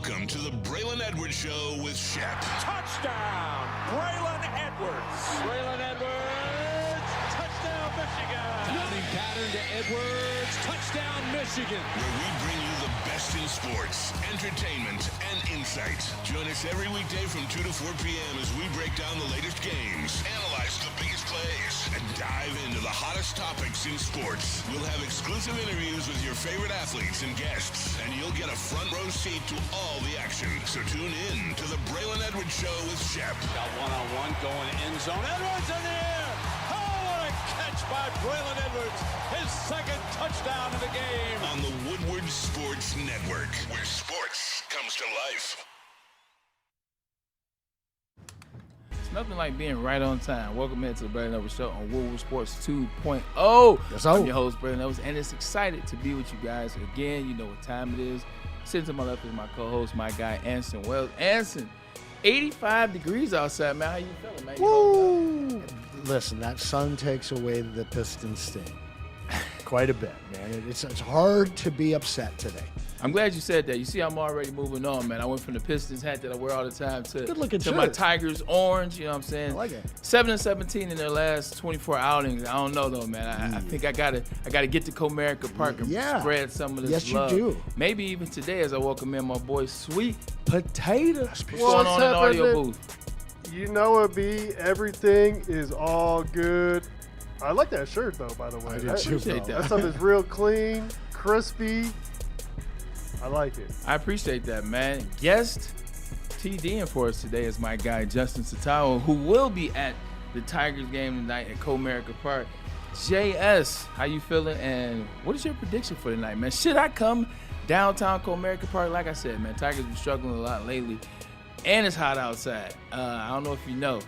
Welcome to the Braylon Edwards Show with Shep. Touchdown, Braylon Edwards. Braylon Edwards, touchdown, Michigan. Timing pattern to Edwards, touchdown, Michigan. Where we bring you the best in sports, entertainment, and insight. Join us every weekday from 2 to 4 p.m. as we break down the latest games, analyze the biggest plays, and dive into the hottest topics in sports. We'll have exclusive interviews with your favorite athletes and guests, and you'll get a front row seat to all the action. So tune in to the Braylon Edwards Show with Shep. Got one-on-one going end zone. Edwards in the air. Oh, what a catch by Braylon Edwards. His second touchdown of the game. On the Woodward Sports Network, where sports comes to life. It's nothing like being right on time. Welcome into the Braylon Edwards Show on Woodward Sports 2.0. Yes, I'm your host, Braylon Edwards, and it's excited to be with you guys again. You know what time it is. Sitting to my left is my co-host, my guy, Anson Wells. Anson, 85 degrees outside, man. How you feeling, man? Woo! Listen, that sun takes away the Pistons sting quite a bit, man. It's hard to be upset today. I'm glad you said that. You see, I'm already moving on, man. I went from the Pistons hat that I wear all the time to my Tigers orange. You know what I'm saying? I like it. 7-17 in their last 24 outings. I don't know though, man. I think I gotta get to Comerica Park and spread some of this yes, love. You do. Maybe even today as I welcome in my boy Sweet Potato. What's What's going on in the audio booth? You know it be. Everything is all good. I like that shirt though, by the way. I do too, bro. That stuff is real clean, crispy. I like it. I appreciate that, man. Guest TDing for us today is my guy Justin Satawa, who will be at the Tigers game tonight at Comerica Park. JS, how you feeling? And what is your prediction for tonight, man? Should I come downtown Comerica Park? Like I said, man, Tigers been struggling a lot lately, and it's hot outside. I don't know if you know,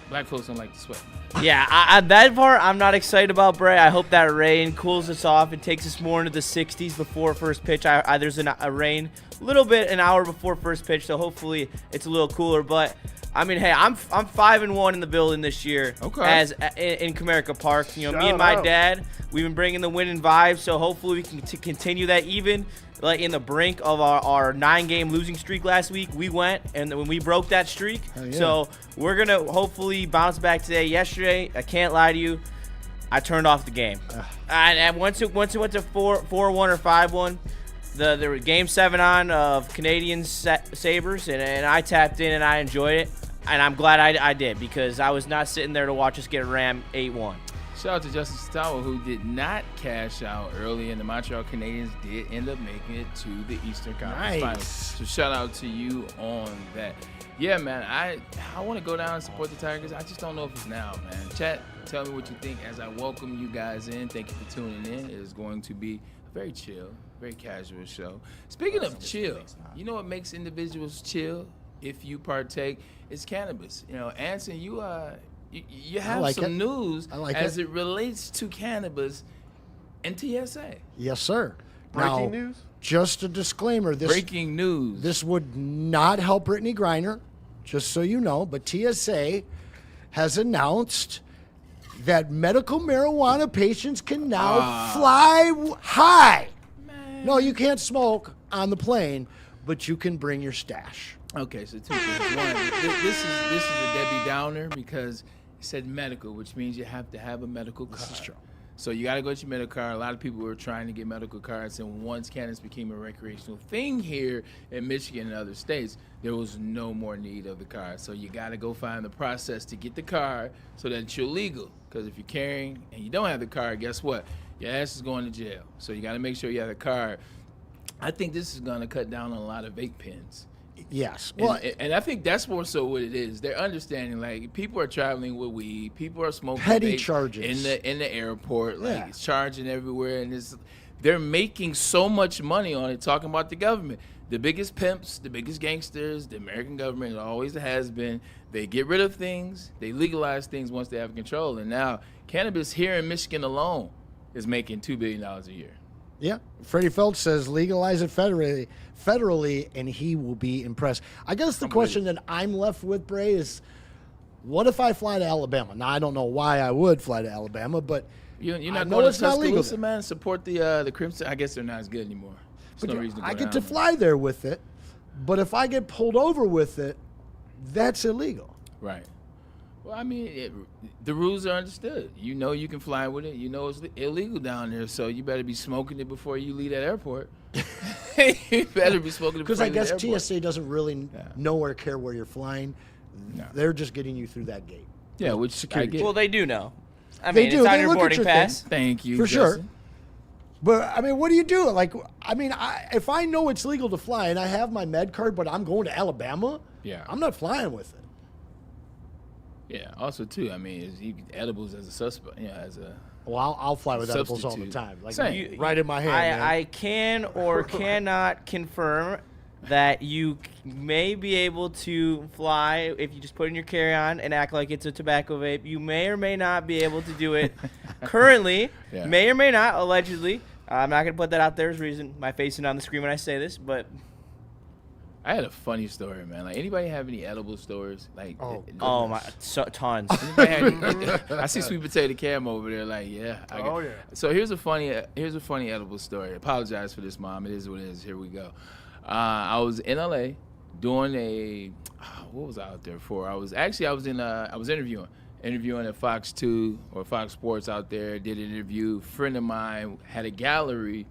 black folks don't like to sweat, man. Yeah, that part I'm not excited about, Bray. I hope that rain cools us off and takes us more into the 60s before first pitch. There's a rain a little bit an hour before first pitch, so hopefully it's a little cooler. But I mean, hey, I'm 5-1 in the building this year. Okay. As in Comerica Park, you know, Shout me and my out. dad, we've been bringing the winning vibes. So hopefully we can continue that even. Like in the brink of our 9-game losing streak last week, we went and when we broke that streak. Yeah. So we're gonna hopefully bounce back today. Yesterday, I can't lie to you, I turned off the game. And once it went to 4-1 or 5-1, the game 7 on of Canadian Sabres, and I tapped in and I enjoyed it. And I'm glad I did because I was not sitting there to watch us get rammed 8-1. Shout out to Justin Satawa, who did not cash out early, and the Montreal Canadiens did end up making it to the Eastern Conference Finals. So shout out to you on that. Yeah, man, I want to go down and support the Tigers. I just don't know if it's now, man. Chat, tell me what you think as I welcome you guys in. Thank you for tuning in. It is going to be a very chill, very casual show. Speaking of chill, you know what makes individuals chill if you partake? It's cannabis. You know, Anson, you have like some it. news I like as it. it relates to cannabis and TSA. Yes, sir. Breaking Now, news? just a disclaimer. Breaking news. This would not help Brittany Griner, just so you know, but TSA has announced that medical marijuana patients can now fly high. Man. No, you can't smoke on the plane, but you can bring your stash. Okay, so 2 things. One, this is a Debbie Downer because it said medical, which means you have to have a medical card. This is true. So you got to go get your medical card. A lot of people were trying to get medical cards, and once cannabis became a recreational thing here in Michigan and other states, there was no more need of the card. So you got to go find the process to get the card so that you're legal. Because if you're carrying and you don't have the card, guess what? Your ass is going to jail. So you got to make sure you have the card. I think this is going to cut down on a lot of vape pens. Yes. Well, And I think that's more so what it is. They're understanding, like, people are traveling with weed, people are smoking Petty vape charges. in the airport, like Yeah. it's charging everywhere, and they're making so much money on it. Talking about the government, the biggest pimps, the biggest gangsters, the American government, it always has been. They get rid of things, they legalize things once they have control, and now cannabis here in Michigan alone is making $2 billion a year. yeah. Freddie Felch says legalize it federally, and he will be impressed. I guess the question that I'm left with, Bray, is what if I fly to Alabama? Now, I don't know why I would fly to Alabama, but You're I not know going to it's not legal Tuscaloosa, there. man? Support the Crimson. I guess they're not as good anymore. There's But no reason to go I get down to there. fly there with it. But if I get pulled over with it, that's illegal. Right. Well, I mean, the rules are understood. You know you can fly with it. You know it's illegal down there, so you better be smoking it before you leave that airport. You better be smoking it Because before I you leave guess the airport. TSA doesn't really know or care where you're flying. No. They're just getting you through that gate. Yeah, which Security. I get. Well, they do know. I They mean, do. it's on They your look at boarding your pass. Thank you, For Justin. sure. But, I mean, what do you do? Like, I mean, if I know it's legal to fly and I have my med card, but I'm going to Alabama, Yeah. I'm not flying with it. Yeah. Also, too, I mean, you get edibles as a suspect. Yeah, as a. Well, I'll fly with edibles all the Substitute. time. Like, Same. right in my hand, man. I can or cannot confirm that you may be able to fly if you just put in your carry-on and act like it's a tobacco vape. You may or may not be able to do it currently. Yeah. May or may not, allegedly. I'm not going to put that out there as reason. My face is on the screen when I say this, but I had a funny story, man. Like, anybody have any edible stories? Like, oh my, tons. I see Sweet Potato Cam over there. Like, yeah. Oh, yeah. So here's a funny edible story. Apologize for this, Mom. It is what it is. Here we go. I was in LA doing what was I out there for? I was interviewing at Fox 2 or Fox Sports out there. Did an interview. A friend of mine had a gallery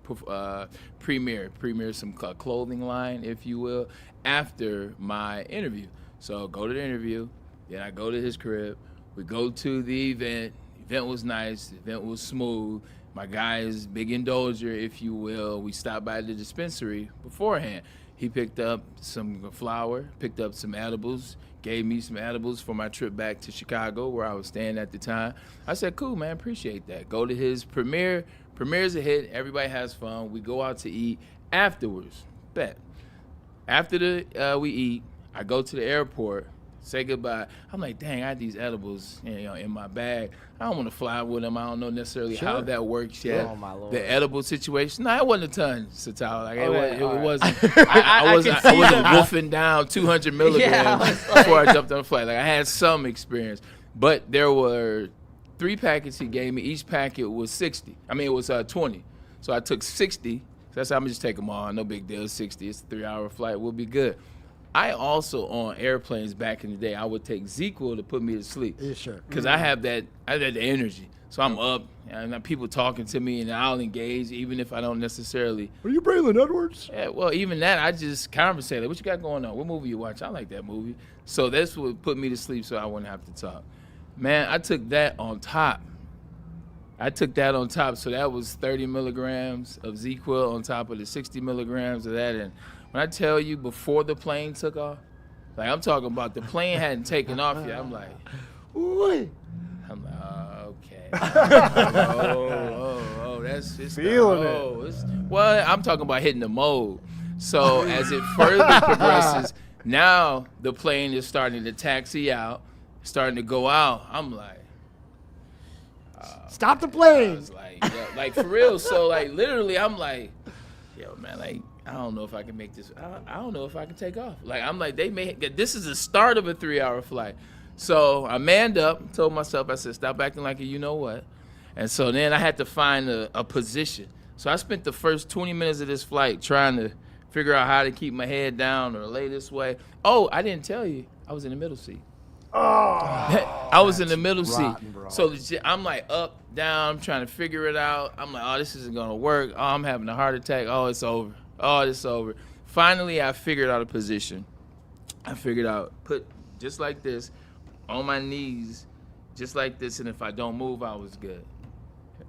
premiere some clothing line, if you will, after my interview. So go to the interview, then I go to his crib. We go to the event. The event was nice. The event was smooth. My guy is big indulger, if you will. We stopped by the dispensary beforehand. He picked up some flour, picked up some edibles, gave me some edibles for my trip back to Chicago where I was staying at the time. I said, cool, man, appreciate that. Go to his premiere. Premiere's a hit. Everybody has fun. We go out to eat afterwards. Bet. After we eat, I go to the airport, say goodbye. I'm like, dang, I had these edibles in my bag. I don't want to fly with them. I don't know necessarily how that works yet. Oh, my Lord. The edible situation. No, it wasn't a ton, Satal. Like, it all right. wasn't. I I wasn't can see that. wolfing down 200 milligrams before I jumped on the flight. Like, I had some experience. But there were 3 packets he gave me. Each packet was 60. I mean, it was 20. So I took 60. So that's how I'm just take them all. No big deal. 60. It's a 3-hour flight. We'll be good. I also, on airplanes back in the day, I would take ZzzQuil to put me to sleep. Yeah, sure. Because I had the energy. So I'm up, and people talking to me, and I'll engage, even if I don't necessarily. Are you Braylon Edwards? Yeah, well, even that, I just conversate. Like, what you got going on? What movie you watch? I like that movie. So that's what put me to sleep so I wouldn't have to talk. Man, I took that on top. So that was 30 milligrams of ZzzQuil on top of the 60 milligrams of that. And when I tell you, before the plane took off, like, I'm talking about the plane hadn't taken off yet. I'm like, Ooh. okay. That's just Feeling it. Well, I'm talking about hitting the mode. So as it further progresses, now the plane is starting to taxi out, starting to go out. I'm like, Stop the I plane. was like, yeah, like for real. So like literally, I'm like, yo, man, like I don't know if I can make this. I don't know if I can take off. Like I'm like, this is the start of a 3-hour flight. So I manned up, told myself, I said, stop acting like a you know what. And so then I had to find a position. So I spent the first 20 minutes of this flight trying to figure out how to keep my head down or lay this way. Oh, I didn't tell you, I was in the middle seat. I was in the middle rotten, seat. bro. So legit, I'm like up, down, I'm trying to figure it out. I'm like, oh, this isn't gonna work. Oh, I'm having a heart attack. Oh, it's over. Oh, it's over. Finally, I figured out a position. I figured out, put just like this, on my knees, just like this, and if I don't move, I was good.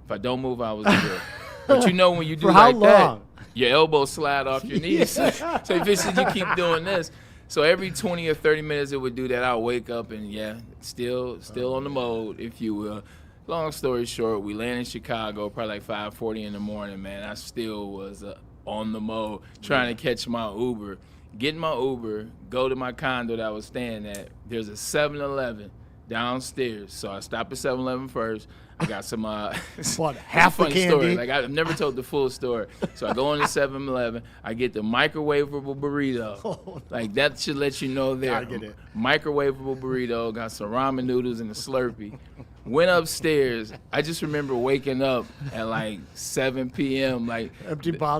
If I don't move, I was good. But you know when you do For how like long? that, your elbows slide off your knees. So eventually you keep doing this. So every 20 or 30 minutes it would do that. I'll wake up and still on the mode, if you will. Long story short, we land in Chicago probably like 5:40 in the morning, man. I still was on the mode, trying to catch my Uber. Get my Uber, go to my condo that I was staying at. There's a 7-Eleven downstairs. So I stop at 7-Eleven first. I got some What, half the funny candy? story. Like I've never told the full story. So I go into 7-Eleven. I get the microwavable burrito. Oh, no. Like that should let you know there. Gotta get it. Microwavable burrito. Got some ramen noodles and a Slurpee. Went upstairs. I just remember waking up at like 7 p.m. Like Empty bowl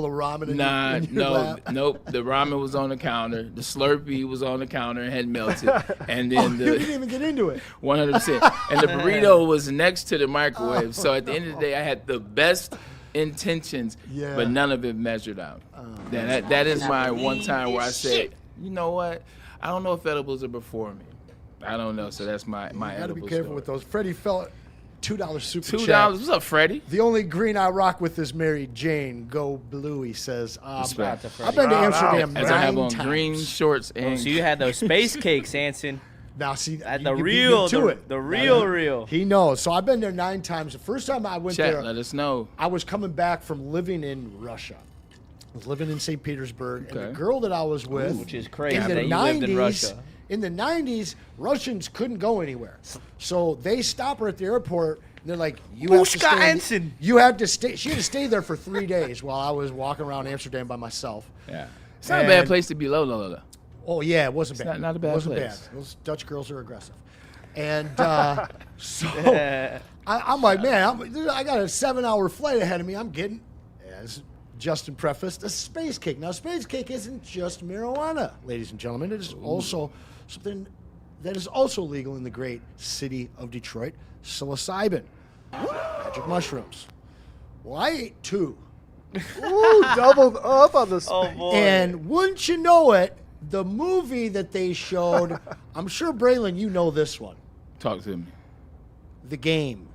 of ramen. In your lap. Nope. The ramen was on the counter. The Slurpee was on the counter and had melted. And then you didn't even get into it. 100%. And the burrito was next to the microwave. So at the end of the day, I had the best intentions, but none of it measured out. That is my one time where I said, you know what? I don't know if edibles are before me. I don't know. So that's my You got to edible be careful story. with those. Freddie felt $2 super $2. chat. What's up, Freddie? The only green I rock with is Mary Jane. Go blue, he says. Respect. I've been to Amsterdam As I have 9 on times. green shorts and So you had those space cakes, Anson. Now, see, At you the beat me real, to it. the real. He knows. So I've been there 9 times. The first time I went chat, there, let us know. I was coming back from living in Russia. I was living in St. Petersburg, and Okay. the girl that I was with, Which is crazy in the that you 90s, lived in Russia. in the 90s, Russians couldn't go anywhere. So they stop her at the airport, and they're like, you have to Pushka stay. Anson. You had to stay. She had to stay there for 3 days while I was walking around Amsterdam by myself. Yeah. It's not a bad And- place to be low. Oh, yeah, it wasn't bad. not a bad It wasn't place. bad. Those Dutch girls are aggressive. And so I'm like, man, I got a 7-hour flight ahead of me. I'm getting, as Justin prefaced, a space cake. Now, space cake isn't just marijuana, ladies and gentlemen. It is also something that is also legal in the great city of Detroit, psilocybin, magic mushrooms. Well, I ate 2. Ooh, doubled up on the Oh boy. And wouldn't you know it, the movie that they showed, I'm sure, Braylon, you know this one, Talk to me. The Game.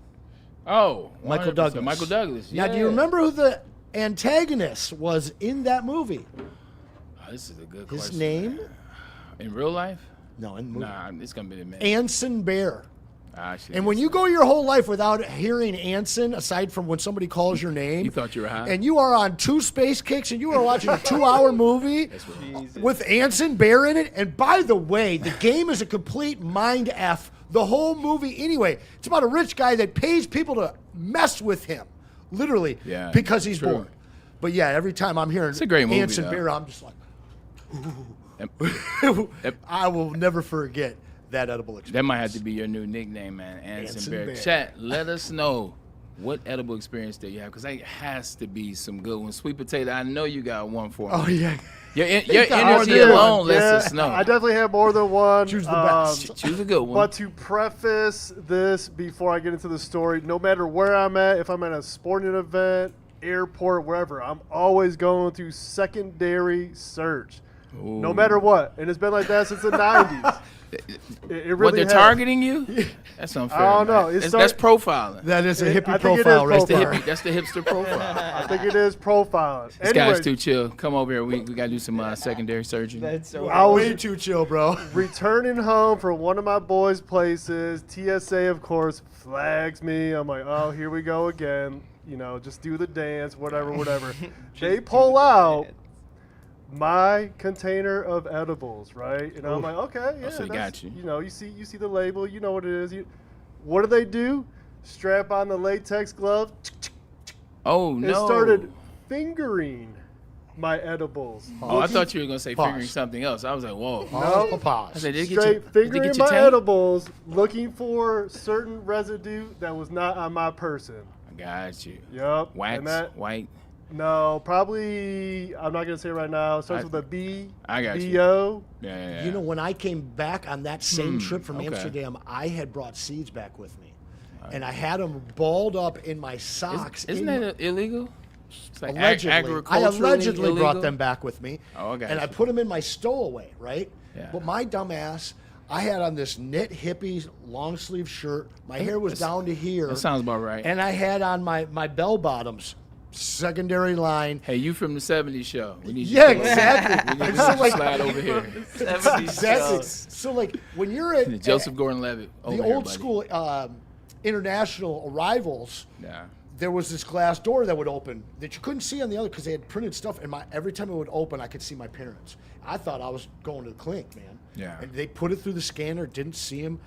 Oh, Michael 100%. Douglas. Michael Douglas. Now, do you yeah. remember who the antagonist was in that movie? Oh, this is a good His question. name? In real life? No, in the movie. Nah, it's gonna be the man. Anson Bear. Shit. And when you go your whole life without hearing Anson, aside from when somebody calls your name, You thought you were high? and you are on 2 space kicks and you are watching a 2-hour movie with Anson Bear in it. And by the way, The Game is a complete mind F. The whole movie, anyway, it's about a rich guy that pays people to mess with him, literally, Yeah, because he's true. bored. But yeah, every time I'm hearing It's a great movie, Anson though. Bear, I'm just like, Yep. I will never forget that edible experience. That might have to be your new nickname, man. Anson Anson Bear. Bear. Chat, let us know what edible experience that you have, because there has to be some good ones. Sweet potato, I know you got one for me. Oh, yeah. Your Oh, energy dude. alone lets Yeah, us know. I definitely have more than one. Choose the best. Choose a good one. But to preface this before I get into the story, no matter where I'm at, if I'm at a sporting event, airport, wherever, I'm always going through secondary search. No matter what. And it's been like that since the 90s. It really what, they're has. targeting you? That's unfair. I don't know. man. It's That's profiling. That is a I hippie think it profile is right That's the there. hippie. That's the hipster profile. I think it is profiling. This Anyway, guy's too chill. Come over here. We got to do some secondary surgery. That's so I was Way too chill, bro. returning home from one of my boys' places. TSA, of course, flags me. I'm like, oh, here we go again. You know, just do the dance, whatever. They pull out my container of edibles, right? And I'm like, okay, yeah, so they that's- got you. You know, you see the label, you know what it is. What do? Strap on the latex glove Oh, and no. started fingering my edibles. Oh, I thought you were going to say Pause. fingering something else. I was like, whoa. No. I Pause. said, did it get Straight you, did it fingering get your my tank? edibles, looking for certain residue that was not on my person. I got you. Yup. Wax, And that, white. no, probably, I'm not going to say it right now. It starts I- with a B. I got you. B-O. Yeah. You know, when I came back on that same trip from okay. Amsterdam, I had brought seeds back with me. And I had them balled up in my socks. Isn't that illegal? It's like Allegedly. I agriculturally allegedly brought illegal? them back with me. Oh, I got And I you. put them in my stowaway, right? Yeah. But my dumb ass, I had on this knit hippie long sleeve shirt. My hair was down to here. That sounds about right. And I had on my bell bottoms, secondary line. Hey, you from the 70s show. We need you Yeah, to come over. exactly. We need you to slide over here. Exactly. So, like, when you're at Joseph Gordon-Levitt. over the here, old buddy. school international arrivals, Yeah. there was this glass door that would open that you couldn't see on the other because they had printed stuff. And every time it would open, I could see my parents. I thought I was going to the clinic, man. Yeah. And they put it through the scanner, didn't see him.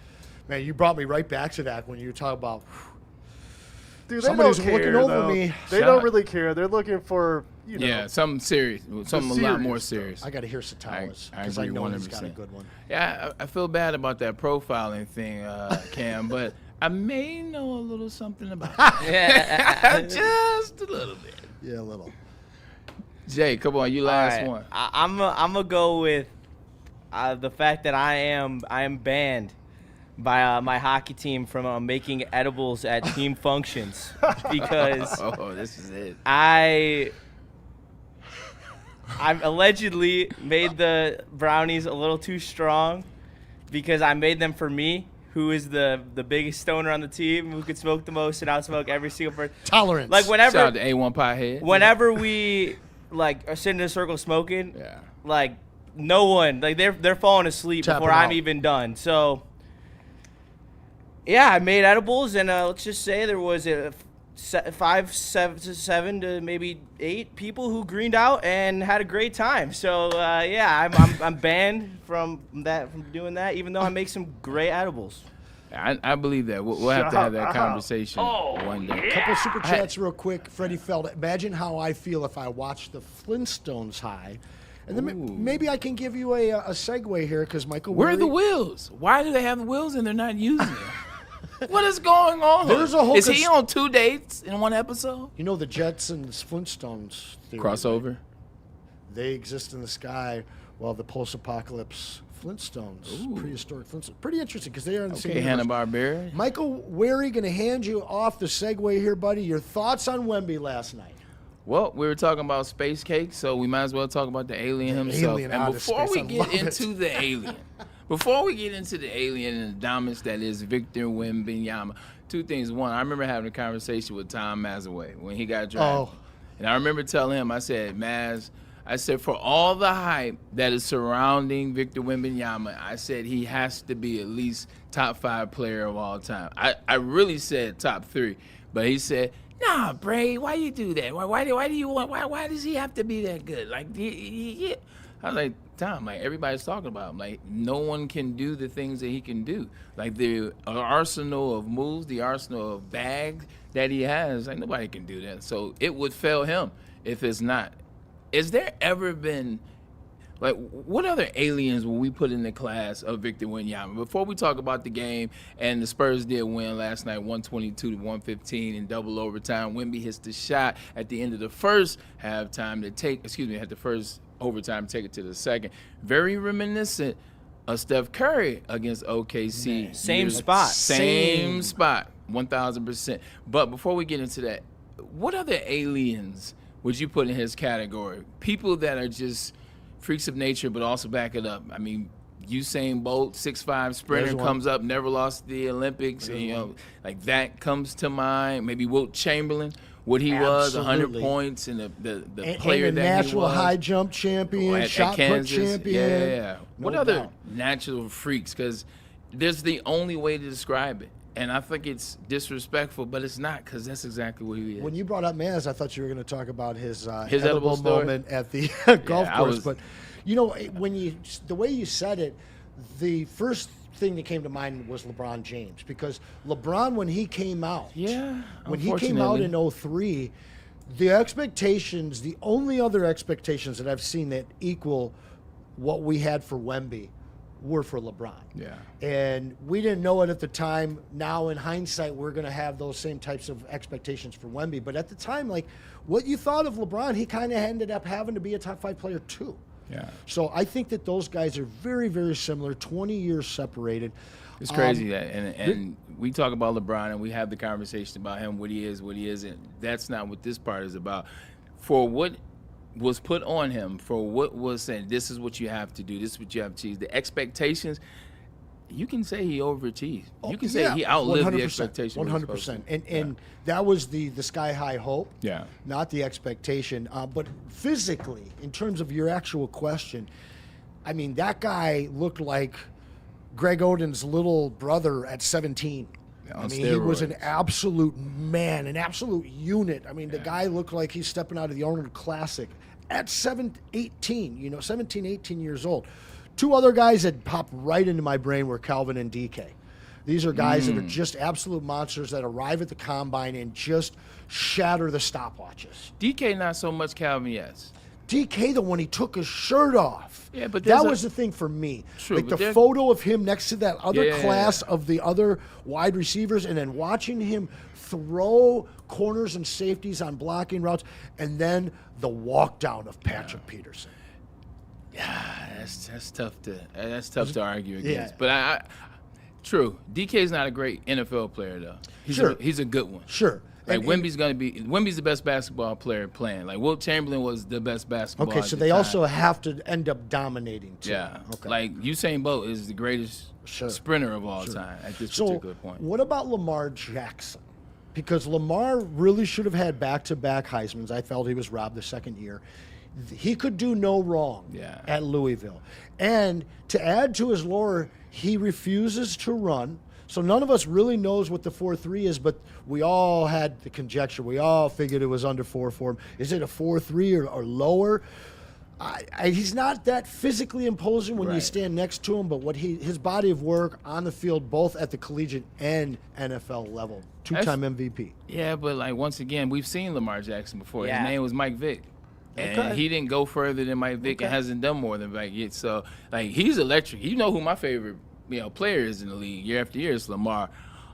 Man, you brought me right back to that when you were talking about. Dude, they Somebody's don't care, looking over though. me. They Shot. don't really care. They're looking for, you know. Yeah, something serious. Something a lot more serious serious. I got to hear Satalis I because I, agree know he's got a 100%. good one. Yeah, I feel bad about that profiling thing, Cam, but I may know a little something about it. Just a little bit. Yeah, a little. Jay, come on, you last All right. one. I'm gonna go with the fact that I am banned by my hockey team from making edibles at team functions because This is it. I allegedly made the brownies a little too strong because I made them for me, who is the biggest stoner on the team, who could smoke the most and outsmoke every single person. Tolerance. Like Shout out to A1 Pothead. whenever we are sitting in a circle smoking, like no one, like they're falling asleep Tap before them I'm out. even done. So yeah, I made edibles, and let's just say there was 7 to maybe 8 people who greened out and had a great time. So yeah, I'm banned from doing that, even though I make some great edibles. I believe that. We'll have to have that conversation one day. Couple super chats real quick. Freddie Feld, imagine how I feel if I watch the Flintstones high. And then maybe I can give you a segue here because Michael. Where are the wheels? Why do they have the wheels and they're not using them? What is going on? There's a whole Is he on 2 dates in one episode? You know the Jetsons Flintstones theory, Crossover. right? They exist in the sky while the post-apocalypse Flintstones, prehistoric Flintstones. Pretty interesting because they are in the same Okay, universe. Hanna-Barbera. Michael Wary, going to hand you off the segue here, buddy. Your thoughts on Wemby last night? Well, we were talking about space cake, so we might as well talk about the alien himself. alien And out of before space, we I get love it. into the alien, and the dominance that is Victor Wembanyama, 2 things. One, I remember having a conversation with Tom Mazaway when he got drafted. And I remember telling him, I said, Maz, for all the hype that is surrounding Victor Wembanyama, I said he has to be at least top 5 player of all time. I really said top 3, but he said, nah, Bray, why you do that? Why does he have to be that good? Like, I was like, Tom, like everybody's talking about him. Like, no one can do the things that he can do. Like the arsenal of moves, the arsenal of bags that he has, like nobody can do that. So it would fail him if it's not. Is there ever been, like, what other aliens will we put in the class of Victor Wembanyama? Before we talk about the game, and the Spurs did win last night, 122-115 in double overtime. Wemby hits the shot at the end of the first halftime at the first overtime, take it to the second. Very reminiscent of Steph Curry against OKC. Same spot. Same spot, 1,000%. But before we get into that, what other aliens would you put in his category? People that are just freaks of nature, but also back it up. I mean, Usain Bolt, 6'5" sprinter, comes up, never lost the Olympics. And, like that comes to mind. Maybe Wilt Chamberlain, what he was, 100 points, and the player and that natural he was. high jump champion, shot put champion. Yeah. What other natural freaks? Because there's the only way to describe it. And I think it's disrespectful, but it's not, because that's exactly what he is. When you brought up Maz, I thought you were going to talk about his edible story? moment at the golf course. But you know, the way you said it, the first thing that came to mind was LeBron James, because LeBron, when he came out, when he came out in 2003, the only other expectations that I've seen that equal what we had for Wemby were for LeBron. Yeah. And we didn't know it at the time. Now, in hindsight, we're going to have those same types of expectations for Wemby. But at the time, like, what you thought of LeBron, he kind of ended up having to be a top 5 player too. Yeah. So I think that those guys are very, very similar, 20 years separated. It's crazy that, and we talk about LeBron and we have the conversation about him, what he is, what he isn't. That's not what this part is about. For what was put on him, for what was said, this is what you have to do, this is what you have to achieve. The expectations, you can say he overachieved. You can say he outlived the expectation. 100%. And that was the sky high hope, not the expectation. But physically, in terms of your actual question, I mean, that guy looked like Greg Oden's little brother at 17. I mean, he was an absolute man, an absolute unit. I mean, the guy looked like he's stepping out of the Arnold Classic at 17, 18 years old. 2 other guys that popped right into my brain were Calvin and DK. These are guys that are just absolute monsters that arrive at the combine and just shatter the stopwatches. DK, not so much. Calvin, yes. DK, though, when he took his shirt off. Yeah, but that was the thing for me. True, like the photo of him next to that other class of the other wide receivers, and then watching him throw corners and safeties on blocking routes, and then the walk down of Patrick Peterson. Yeah, that's tough to argue against. But true. DK's not a great NFL player though. He's a good one. Sure. Like Wemby's the best basketball player playing. Like Wilt Chamberlain was the best basketball. Okay, so they also have to end up dominating too. Yeah. Okay. Like Usain Bolt is the greatest sprinter of all time at this particular point. What about Lamar Jackson? Because Lamar really should have had back-to-back Heismans. I felt he was robbed the second year. He could do no wrong at Louisville. And to add to his lore, he refuses to run. So none of us really knows what the 4.3 is, but we all had the conjecture. We all figured it was under 4 for him. Is it a 4.3 or lower? He's not that physically imposing when you stand next to him, but his body of work on the field, both at the collegiate and NFL level, two-time MVP. Yeah, but like once again, we've seen Lamar Jackson before. Yeah. His name was Mike Vick. And he didn't go further than Mike Vick and hasn't done more than Mike Vick. So, like, he's electric. You know who my favorite player is in the league year after year is Lamar.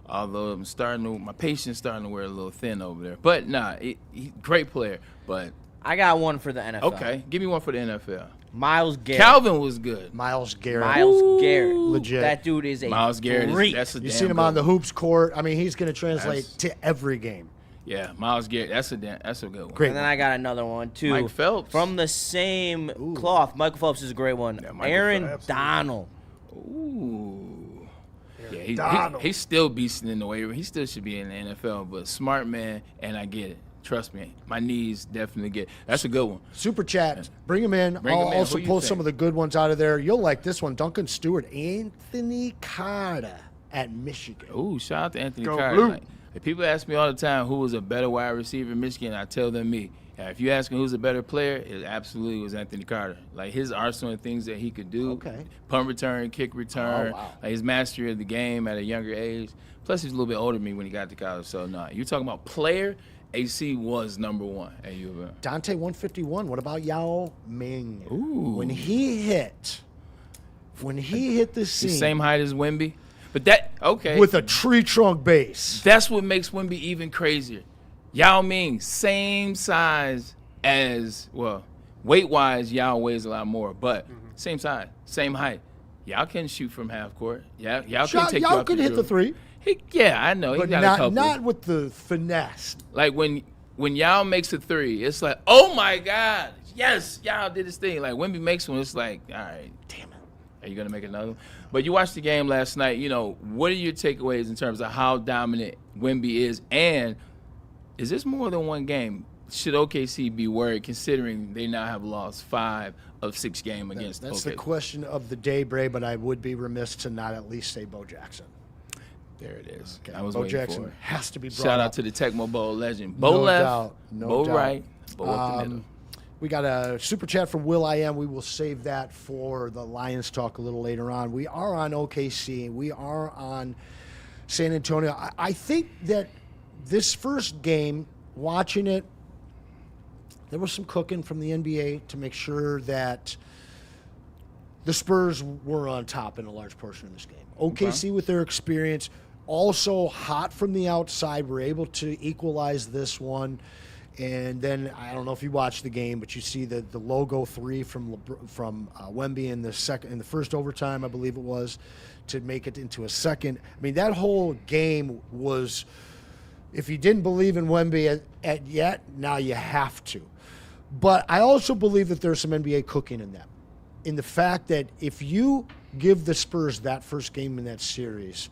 Although my patience starting to wear a little thin over there. But, he's great player. But I got one for the NFL. Okay, give me one for the NFL. Myles Garrett. Calvin was good. Myles Garrett. Myles Garrett. Legit. That dude is a Myles Garrett. You've seen him on the hoops court. I mean, he's going to translate to every game. Yeah, Myles Garrett. That's a good one. Great. And then I got another one too. Mike Phelps. From the same cloth. Michael Phelps is a great one. Yeah, Aaron Donald. Ooh. Yeah, he's still beasting in the way. He still should be in the NFL, but smart man, and I get it. Trust me, my knees definitely get it. That's a good one. Super chat. Bring him in. I'll also pull some of the good ones out of there. You'll like this one. Duncan Stewart. Anthony Carter at Michigan. Ooh, shout out to Anthony Go Carter. Blue. Like, people ask me all the time who was a better wide receiver in Michigan. I tell them me. If you ask me who's a better player, it absolutely was Anthony Carter. Like his arsenal of things that he could do, punt return, kick return, like his mastery of the game at a younger age. Plus, he's a little bit older than me when he got to college. So, you talking about player, AC was number one at U of M. Dante 151. What about Yao Ming? Ooh. When he hit the scene. The same height as Wemby. But with a tree trunk base. That's what makes Wemby even crazier. Yao Ming, same size as, weight-wise, Yao weighs a lot more, but same size, same height. Yao can shoot from half court. Yao can take you Yao out could the hit the dribble. three. I know. But he got a couple. not with the finesse. Like when Yao makes a three, it's like, oh my God, yes, Yao did his thing. Like Wemby makes one, it's like, all right, damn it. Are you going to make another one? But you watched the game last night. What are your takeaways in terms of how dominant Wemby is? And is this more than one game? Should OKC be worried considering they now have lost 5 of 6 games against That's OKC? the question of the day, Bray, but I would be remiss to not at least say Bo Jackson. There it is. Okay. I was Bo waiting Jackson for it. has to be brought Shout up. out to the Tecmo Bowl legend. No Bo left, doubt. No Bo doubt. right, Bo up the middle. We got a super chat from Will I Am. We will save that for the Lions talk a little later on. We are on OKC. We are on San Antonio. I think that this first game, watching it, there was some cooking from the NBA to make sure that the Spurs were on top in a large portion of this game. OKC with their experience, also hot from the outside, were able to equalize this one. And then I don't know if you watched the game, but you see the logo 3 from Wemby in the first overtime, I believe it was, to make it into a second. I mean, that whole game was, if you didn't believe in Wemby yet, now you have to. But I also believe that there's some NBA cooking in that, in the fact that if you give the Spurs that first game in that series,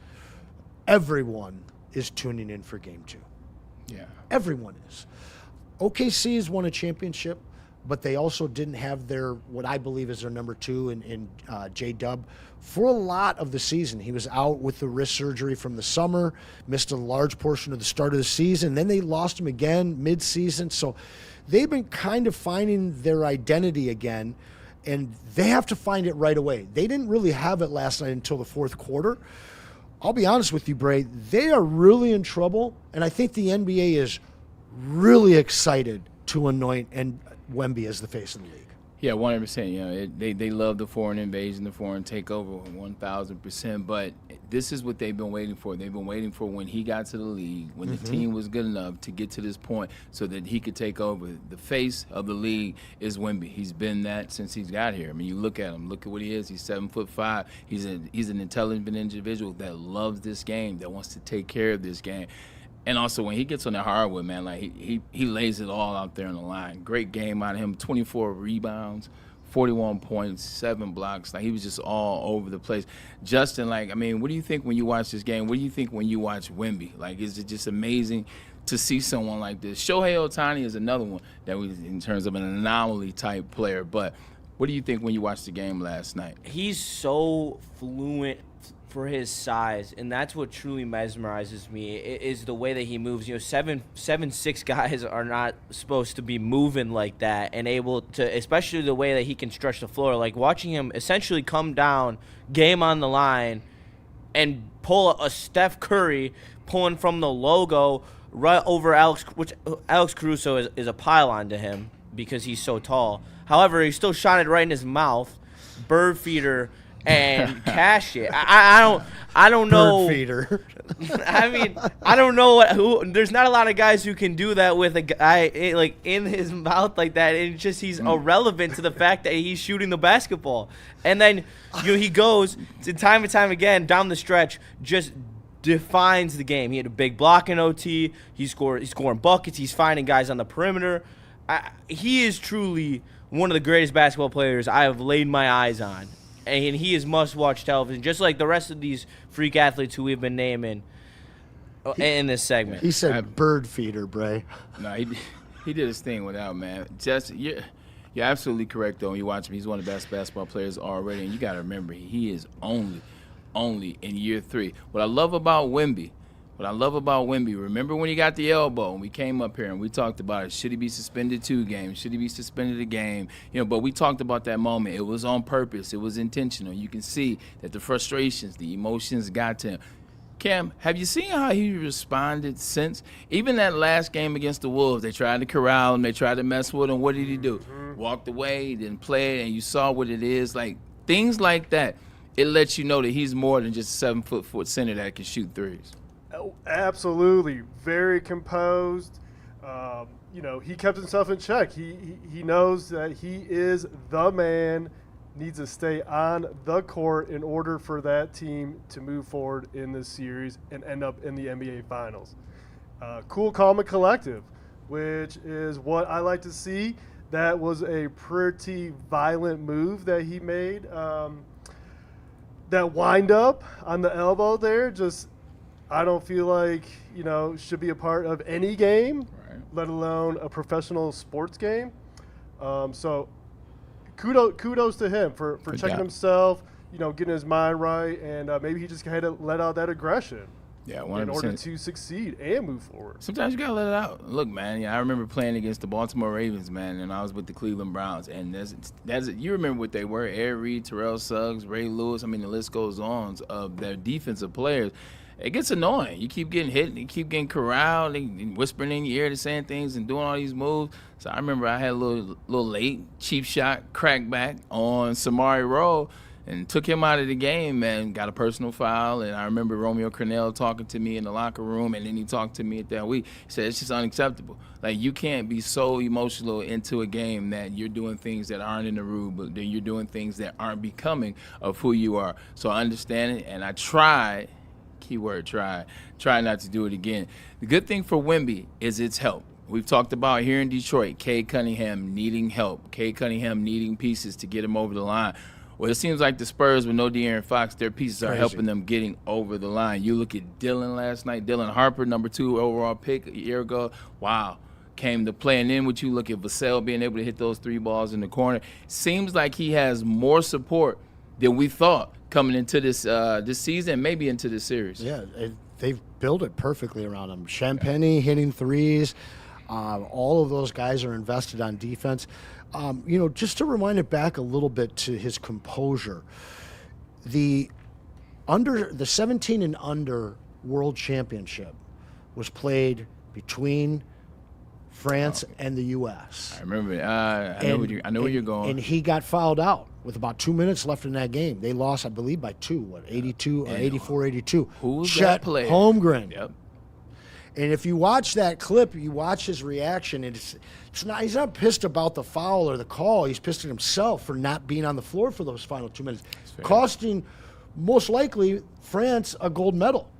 everyone is tuning in for game 2. Yeah. Everyone is. OKC has won a championship, but they also didn't have what I believe is their number 2 in J-Dub for a lot of the season. He was out with the wrist surgery from the summer, missed a large portion of the start of the season. Then they lost him again mid-season. So they've been kind of finding their identity again, and they have to find it right away. They didn't really have it last night until the fourth quarter. I'll be honest with you, Bray, they are really in trouble, and I think the NBA is really excited to anoint and Wemby as the face of the league. Yeah, 100%. You know, they love the foreign invasion, the foreign takeover, 1,000%. But this is what they've been waiting for. They've been waiting for when he got to the league, when the team was good enough to get to this point so that he could take over. The face of the league is Wemby. He's been that since he's got here. I mean, you look at him. Look at what he is. He's 7'5". He's an intelligent individual that loves this game, that wants to take care of this game. And also, when he gets on the hardwood, man, like he lays it all out there on the line. Great game out of him. 24 rebounds, 41 points, 7 blocks. Like, he was just all over the place. Justin, like, I mean, what do you think when you watch this game? What do you think when you watch Wemby? Like, is it just amazing to see someone like this? Shohei Ohtani is another one that was in terms of an anomaly type player. But what do you think when you watched the game last night? He's so fluent for his size, and that's what truly mesmerizes me is the way that he moves. You know, 7'6" guys are not supposed to be moving like that, and able to, especially the way that he can stretch the floor. Like, watching him essentially come down, game on the line, and pull a Steph Curry pulling from the logo right over Alex, which Alex Caruso is a pylon to him because he's so tall. However, he still shot it right in his mouth, bird feeder, and cash it. I don't know. Bird feeder. I mean, I don't know who. There's not a lot of guys who can do that with a guy like in his mouth like that. It's just he's irrelevant to the fact that he's shooting the basketball. And then he goes to time and time again down the stretch, just defines the game. He had a big block in OT. He's scoring buckets. He's finding guys on the perimeter. He is truly one of the greatest basketball players I have laid my eyes on. And he is must-watch television, just like the rest of these freak athletes who we've been naming in this segment. He said bird feeder, Bray. No, he did his thing without, man. Just you're absolutely correct, though. When you watch him, he's one of the best basketball players already. And you got to remember, he is only in year 3. What I love about Wemby, remember when he got the elbow and we came up here and we talked about it. Should he be suspended 2 games? Should he be suspended a game? You know, but we talked about that moment. It was on purpose. It was intentional. You can see that the frustrations, the emotions got to him. Cam, have you seen how he responded since? Even that last game against the Wolves, they tried to corral him. They tried to mess with him. What did he do? Walked away, didn't play, and you saw what it is. Like, things like that, it lets you know that he's more than just a 7-foot center that can shoot threes. Oh, absolutely. Very composed. You know, he kept himself in check. He knows that he is the man, needs to stay on the court in order for that team to move forward in this series and end up in the NBA Finals. Cool, calm, and collective, which is what I like to see. That was a pretty violent move that he made. That wind up on the elbow there, just I don't feel like, you know, should be a part of any game, right, let alone a professional sports game. So kudos to him for checking himself, you know, getting his mind right, and maybe he just had to let out that aggression. Yeah, 100%. In order to succeed and move forward. Sometimes you got to let it out. Look, man, I remember playing against the Baltimore Ravens, man, and I was with the Cleveland Browns. And you remember what they were, Air Reed, Terrell Suggs, Ray Lewis. I mean, the list goes on of their defensive players. It gets annoying. You keep getting hit, and you keep getting corralled, and whispering in your ear to saying things and doing all these moves. So I remember I had a little late, cheap shot, crack back on Samari Rowe, and took him out of the game, man. Got a personal foul, and I remember Romeo Cornell talking to me in the locker room, and then he talked to me at that week. He said, it's just unacceptable. Like, you can't be so emotional into a game that you're doing things that aren't in the rule, but then you're doing things that aren't becoming of who you are. So I understand it, and I tried, keyword try not to do it again. The good thing for Wemby is its help. We've talked about here in Detroit, Cade Cunningham needing help, Cade Cunningham needing pieces to get him over the line. Well, it seems like the Spurs with no De'Aaron Fox, their pieces are helping them getting over the line. You look at Dylan last night, Dylan Harper, number 2 overall pick a year ago. Wow, came to play. And then what you look at Vassell being able to hit those 3 balls in the corner. Seems like he has more support than we thought coming into this season, maybe into this series. Yeah, they've built it perfectly around him. Champagny hitting threes. All of those guys are invested on defense. You know, just to rewind it back a little bit to his composure, the 17 and under World Championship was played between France and the U.S. I remember. I know where you're going. And he got fouled out with about 2 minutes left in that game. They lost, I believe, by 82 or 84-82. Who was Chet that player? Holmgren. Yep. And if you watch that clip, you watch his reaction. It's not. He's not pissed about the foul or the call. He's pissed at himself for not being on the floor for those final 2 minutes, costing most likely France a gold medal.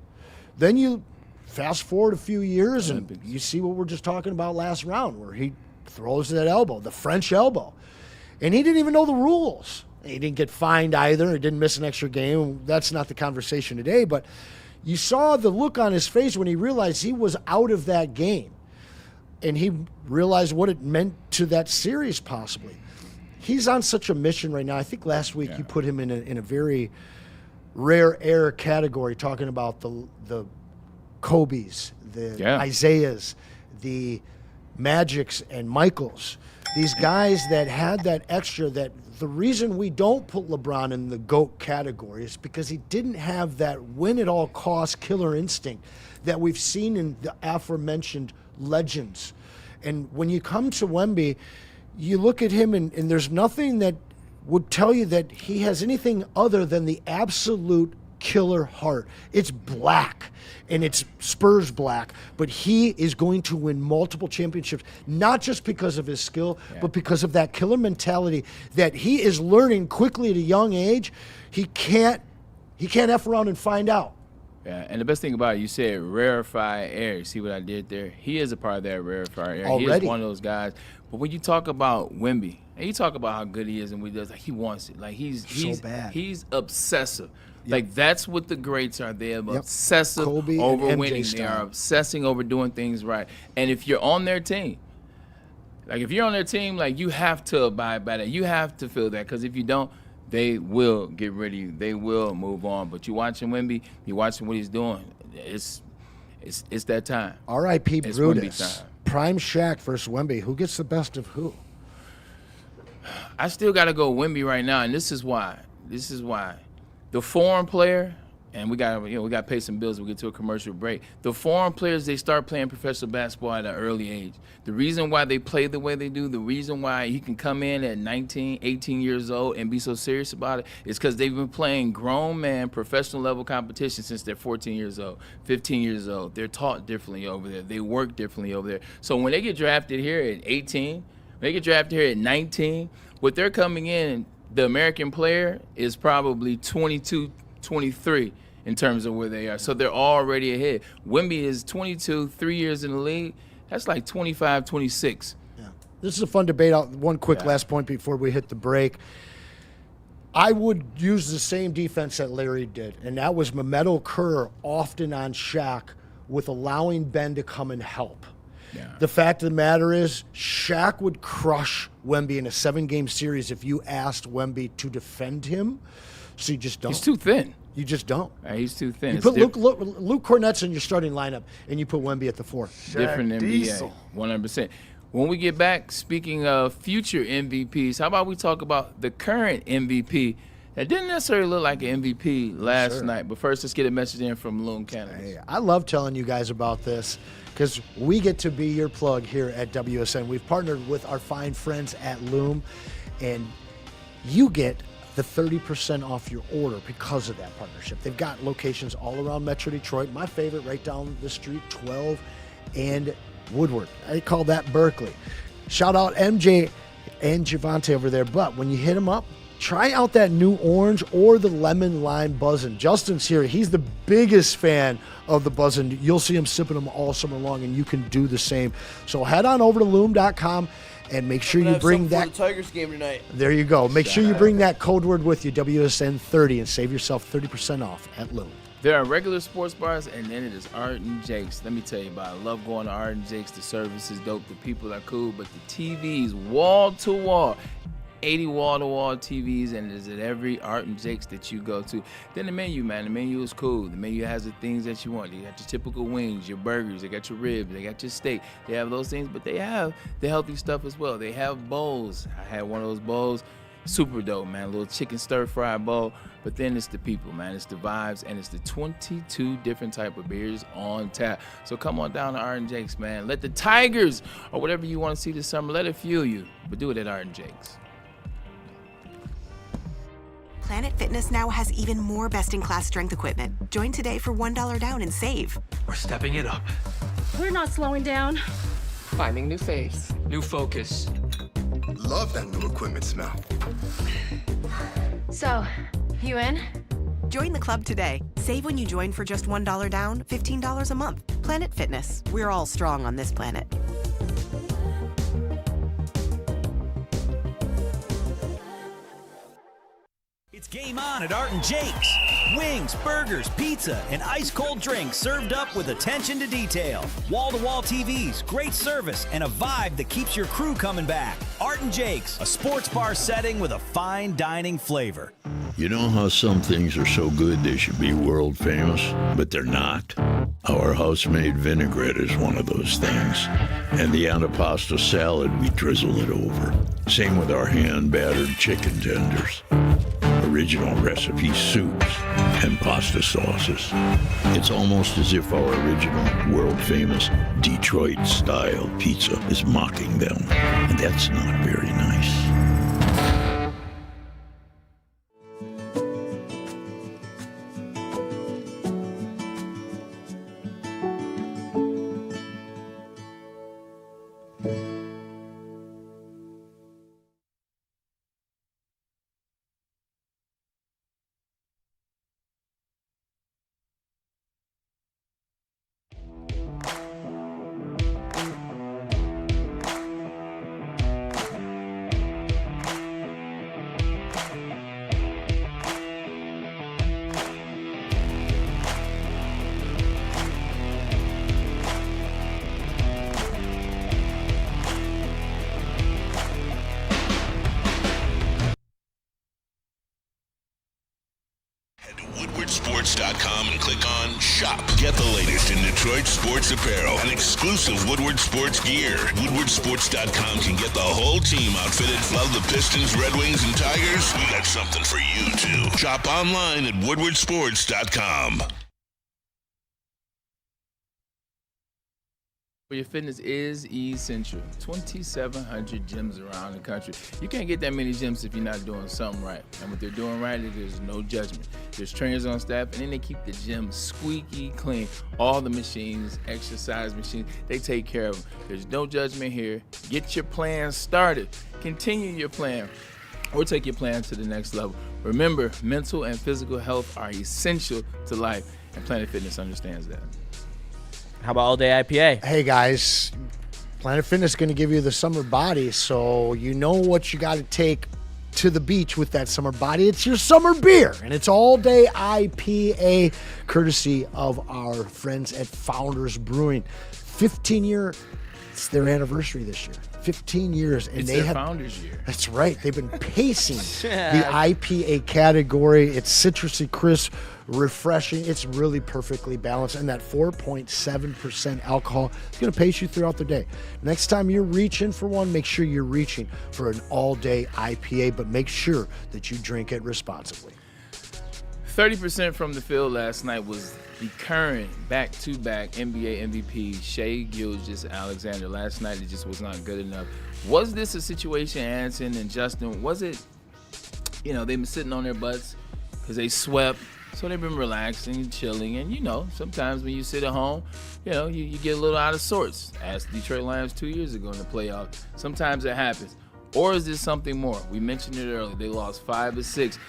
Then you fast forward a few years and you see what we're just talking about last round, where he throws that elbow, the French elbow, and he didn't even know the rules. He didn't get fined either. He didn't miss an extra game. That's not the conversation today, but you saw the look on his face when he realized he was out of that game, and he realized what it meant to that series possibly. He's on such a mission right now. I think last week you put him in a very rare air category, talking about the Kobe's, the Isaiahs, the Magics and Michaels. These guys that had that extra, that the reason we don't put LeBron in the GOAT category is because he didn't have that win-at-all-costs killer instinct that we've seen in the aforementioned legends. And when you come to Wemby, you look at him and there's nothing that would tell you that he has anything other than the absolute killer heart. It's black, and it's Spurs black, but he is going to win multiple championships, not just because of his skill, but because of that killer mentality that he is learning quickly at a young age. He can't F around and find out. Yeah, and the best thing about it, you said rarefied air. See what I did there? He is a part of that rarefied air. Already. He is one of those guys. But when you talk about Wemby, and you talk about how good he is and what he does, like he wants it. Like he's bad. He's obsessive. Yep. Like that's what the greats are. They're Yep. obsessive Kobe over and MJ winning. style. They are obsessing over doing things right. And if you're on their team, like if you're on their team, like you have to abide by that. You have to feel that, because if you don't, they will get rid of you. They will move on. But you watching Wemby, you watching what he's doing. It's that time. R.I.P. It's Brutus. Wemby time. Prime Shaq versus Wemby. Who gets the best of who? I still got to go Wemby right now, and this is why. The foreign player, and we got to pay some bills. We'll get to a commercial break. The foreign players, they start playing professional basketball at an early age. The reason why they play the way they do, the reason why he can come in at 19, 18 years old and be so serious about it is because they've been playing grown man professional level competition since they're 14 years old, 15 years old. They're taught differently over there. They work differently over there. So when they get drafted here at 18, when they get drafted here at 19, what they're coming in, the American player is probably 22, 23 in terms of where they are. So they're already ahead. Wemby is 22, 3 years in the league. That's like 25, 26. Yeah. This is a fun debate. One quick last point before we hit the break. I would use the same defense that Larry did, and that was Mehmet Okur often on Shaq with allowing Ben to come and help. Yeah. The fact of the matter is, Shaq would crush Wemby in a 7-game series if you asked Wemby to defend him. So you just don't. He's too thin. You just don't. He's too thin. You put Luke Cornett's in your starting lineup, and you put Wemby at the 4. Different NBA, 100%. When we get back, speaking of future MVPs, how about we talk about the current MVP that didn't necessarily look like an MVP last night. But first, let's get a message in from Loom Cannabis. Hey, I love telling you guys about this because we get to be your plug here at WSN. We've partnered with our fine friends at Loom, and you get the 30% off your order because of that partnership. They've got locations all around Metro Detroit. My favorite right down the street, 12 and Woodward. I call that Berkeley. Shout out MJ and Javante over there. But when you hit them up, try out that new orange or the lemon lime buzzin'. Justin's here. He's the biggest fan of the buzzin'. You'll see him sipping them all summer long, and you can do the same. So head on over to loom.com and make sure you bring that. For the Tigers game tonight. There you go. Make sure you bring that code word with you, WSN30, and save yourself 30% off at Loom. There are regular sports bars, and then it is Art and Jake's. Let me tell you about it. I love going to Art and Jake's. The service is dope. The people are cool, but the TVs, wall to wall. 80 wall-to-wall TVs, and it's at every Art and Jake's that you go to. Then the menu, man. The menu is cool. The menu has the things that you want. You got your typical wings, your burgers, they got your ribs, they got your steak. They have those things, but they have the healthy stuff as well. They have bowls. I had one of those bowls. super dope, man. A little chicken stir-fry bowl. But then it's the people, man. It's the vibes, and it's the 22 different type of beers on tap. So come on down to Art & Jake's, man. Let the Tigers, or whatever you want to see this summer, let it fuel you. But do it at Art & Jake's. Planet Fitness now has even more best-in-class strength equipment. Join today for $1 down and save. We're stepping it up. We're not slowing down. Finding new faith, new focus. Love that new equipment smell. So, you in? Join the club today. Save when you join for just $1 down, $15 a month. Planet Fitness. We're all strong on this planet. It's game on at Art & Jake's. Wings, burgers, pizza, and ice-cold drinks served up with attention to detail. Wall-to-wall TVs, great service, and a vibe that keeps your crew coming back. Art & Jake's, a sports bar setting with a fine dining flavor. You know how some things are so good they should be world famous, but they're not? Our house-made vinaigrette is one of those things. And the antipasto salad, we drizzle it over. Same with our hand-battered chicken tenders. Original recipe soups and pasta sauces. It's almost as if our original world-famous Detroit-style pizza is mocking them. And that's not very nice. Woodwardsports.com and click on Shop. Get the latest in Detroit sports apparel and exclusive Woodward Sports gear. Woodwardsports.com can get the whole team outfitted. Love the Pistons, Red Wings, and Tigers? We got something for you, too. Shop online at woodwardsports.com. Your fitness is essential. 2,700 gyms around the country. You can't get that many gyms if you're not doing something right. And what they're doing right is there's no judgment. There's trainers on staff, and then they keep the gym squeaky clean. All the machines, exercise machines, they take care of them. There's no judgment here. Get your plan started. Continue your plan, or take your plan to the next level. Remember, mental and physical health are essential to life, and Planet Fitness understands that. How about All Day IPA? Hey, guys, Planet Fitness is going to give you the summer body, so you know what you got to take to the beach with that summer body. It's your summer beer, and it's All Day IPA, courtesy of our friends at Founders Brewing. 15-year, it's their anniversary this year. 15 years. And it's they their Founders year. That's right. They've been pacing the IPA category. It's citrusy, crisp, refreshing. It's really perfectly balanced. And that 4.7% alcohol is going to pace you throughout the day. Next time you're reaching for one, make sure you're reaching for an all-day IPA, but make sure that you drink it responsibly. 30% from the field last night was the current back-to-back NBA MVP, Shai Gilgeous-Alexander. Last night, it just was not good enough. Was this a situation, Anson and Justin? Was it, they've been sitting on their butts because they swept, so they've been relaxing and chilling. And, sometimes when you sit at home, you get a little out of sorts. Ask the Detroit Lions 2 years ago in the playoffs. Sometimes it happens. Or is this something more? We mentioned it earlier. They lost 5 of 6.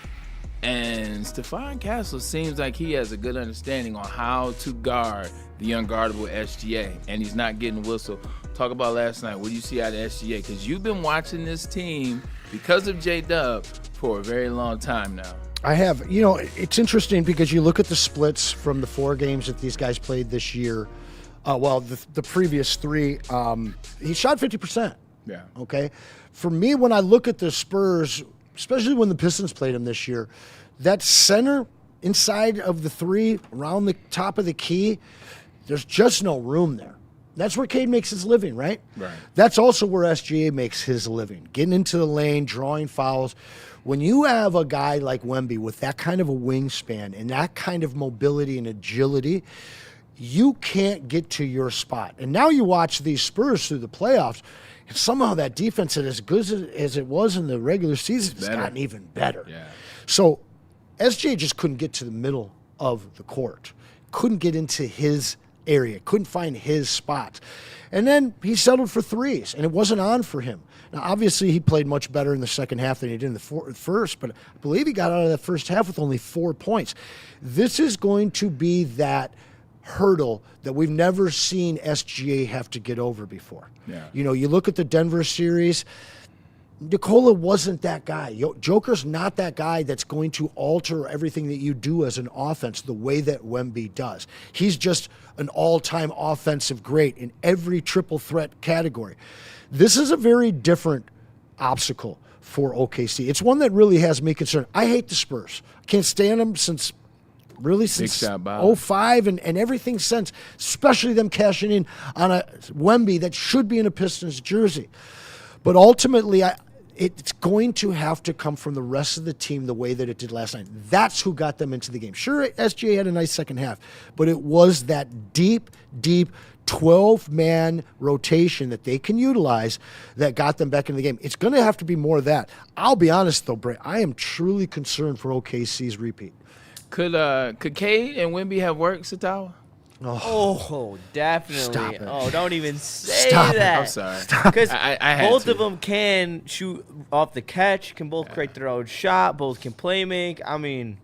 And Stephon Castle seems like he has a good understanding on how to guard the unguardable SGA, and he's not getting whistled. Talk about last night. What do you see out of SGA? Because you've been watching this team because of J-Dub for a very long time now. I have. It's interesting because you look at the splits from the 4 games that these guys played this year. The previous 3, he shot 50%. Yeah. Okay. For me, when I look at the Spurs, especially when the Pistons played them this year, that center inside of the 3, around the top of the key, there's just no room there. That's where Cade makes his living, right? Right. That's also where SGA makes his living, getting into the lane, drawing fouls. When you have a guy like Wemby with that kind of a wingspan and that kind of mobility and agility, you can't get to your spot. And now you watch these Spurs through the playoffs, and somehow that defense, as good as it was in the regular season, has gotten even better. Yeah. So SGA just couldn't get to the middle of the court, couldn't get into his area, couldn't find his spots. And then he settled for threes, and it wasn't on for him. Now, obviously, he played much better in the second half than he did in the first, but I believe he got out of that first half with only 4 points. This is going to be that hurdle that we've never seen SGA have to get over before. Yeah. You know, you look at the Denver series, Nikola wasn't that guy. Joker's not that guy that's going to alter everything that you do as an offense the way that Wemby does. He's just an all-time offensive great in every triple threat category. This is a very different obstacle for OKC. It's one that really has me concerned. I hate the Spurs. I can't stand them since 05 and everything since, especially them cashing in on a Wemby that should be in a Pistons jersey. But ultimately, it's going to have to come from the rest of the team the way that it did last night. That's who got them into the game. Sure, SGA had a nice second half, but it was that deep 12-man rotation that they can utilize that got them back into the game. It's going to have to be more of that. I'll be honest, though, Bray, I am truly concerned for OKC's repeat. Could Cade and Wemby have worked, Satawa? Oh, definitely. Stop it. Oh, don't even say Stop it. that. I'm sorry. Because I had both to. of them can shoot off the catch, can both create their own shot, both can play make. I mean,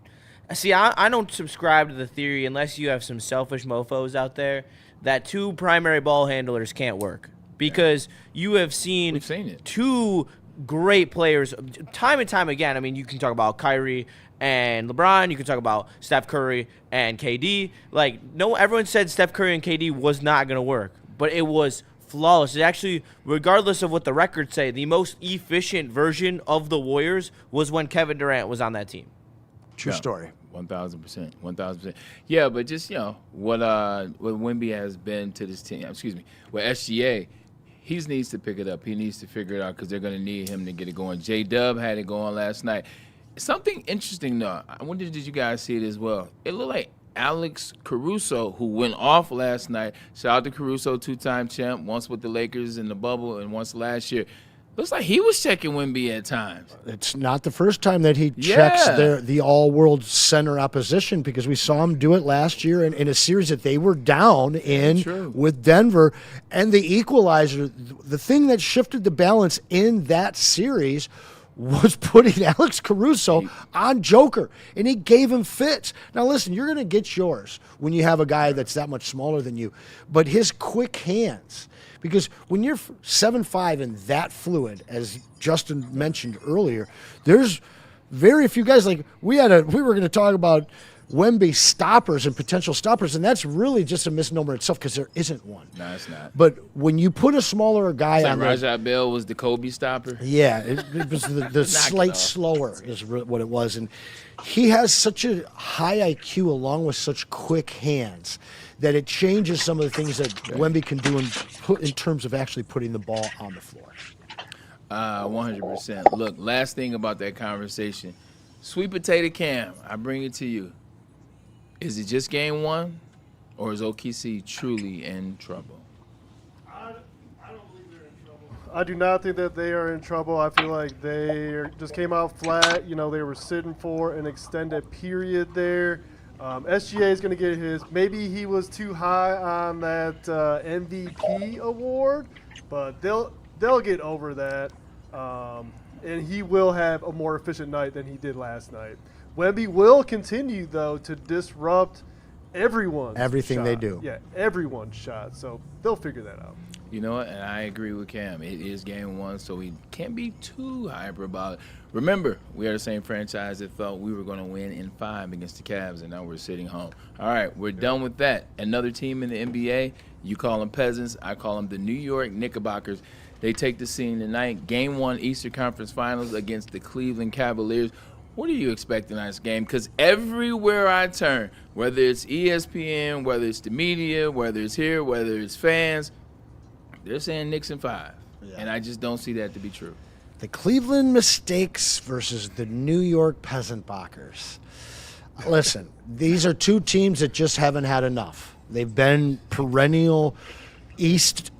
see, I don't subscribe to the theory unless you have some selfish mofos out there that 2 primary ball handlers can't work. Because you have seen, We've seen it. 2 great players time and time again. I mean, you can talk about Kyrie and LeBron. You can talk about Steph Curry and KD. Like, no, everyone said Steph Curry and KD was not going to work, but it was flawless. It actually, regardless of what the records say, the most efficient version of the Warriors was when Kevin Durant was on that team. True story. 1,000%. 1,000%. Yeah, but just, what Wemby has been to this team, what SGA, he needs to pick it up. He needs to figure it out because they're going to need him to get it going. J-Dub had it going last night. Something interesting, though. I wonder, did you guys see it as well? It looked like Alex Caruso, who went off last night. Shout out to Caruso, 2-time champ, once with the Lakers in the bubble and once last year. Looks like he was checking Wemby at times. It's not the first time that he checks the all-world center opposition, because we saw him do it last year in a series that they were down in with Denver. And the equalizer, the thing that shifted the balance in that series was putting Alex Caruso on Joker, and he gave him fits. Now, listen, you're going to get yours when you have a guy that's that much smaller than you, but his quick hands, because when you're 7'5" and that fluid, as Justin mentioned earlier, there's very few guys. Like we were going to talk about Wemby stoppers and potential stoppers, and that's really just a misnomer itself because there isn't one. No, it's not. But when you put a smaller guy on there, Rajah Bell was the Kobe stopper. Yeah, it was the slight slower is what it was, and he has such a high IQ along with such quick hands that it changes some of the things that Wemby can do in terms of actually putting the ball on the floor. 100%. Look, last thing about that conversation, Sweet Potato Cam, I bring it to you. Is it just game 1, or is OKC truly in trouble? I don't believe they're in trouble. I do not think that they are in trouble. I feel like they just came out flat. You know, they were sitting for an extended period there. SGA is going to get his. Maybe he was too high on that MVP award, but they'll get over that. And he will have a more efficient night than he did last night. Wemby will continue, though, to disrupt everyone's everything shot. They do. Yeah, everyone's shot. So they'll figure that out. You know what? And I agree with Cam. It is game 1, so we can't be too hyperbolic. Remember, we are the same franchise that thought we were going to win in 5 against the Cavs, and now we're sitting home. All right, we're done with that. Another team in the NBA, you call them peasants, I call them the New York Knickerbockers. They take the scene tonight. Game 1 Eastern Conference Finals against the Cleveland Cavaliers. What are you expecting on this game? Because everywhere I turn, whether it's ESPN, whether it's the media, whether it's here, whether it's fans, They're saying Knicks in 5, and I just don't see that to be true. The Cleveland Mistakes versus the New York Peasantbachers. Listen, these are two teams that just haven't had enough. They've been perennial East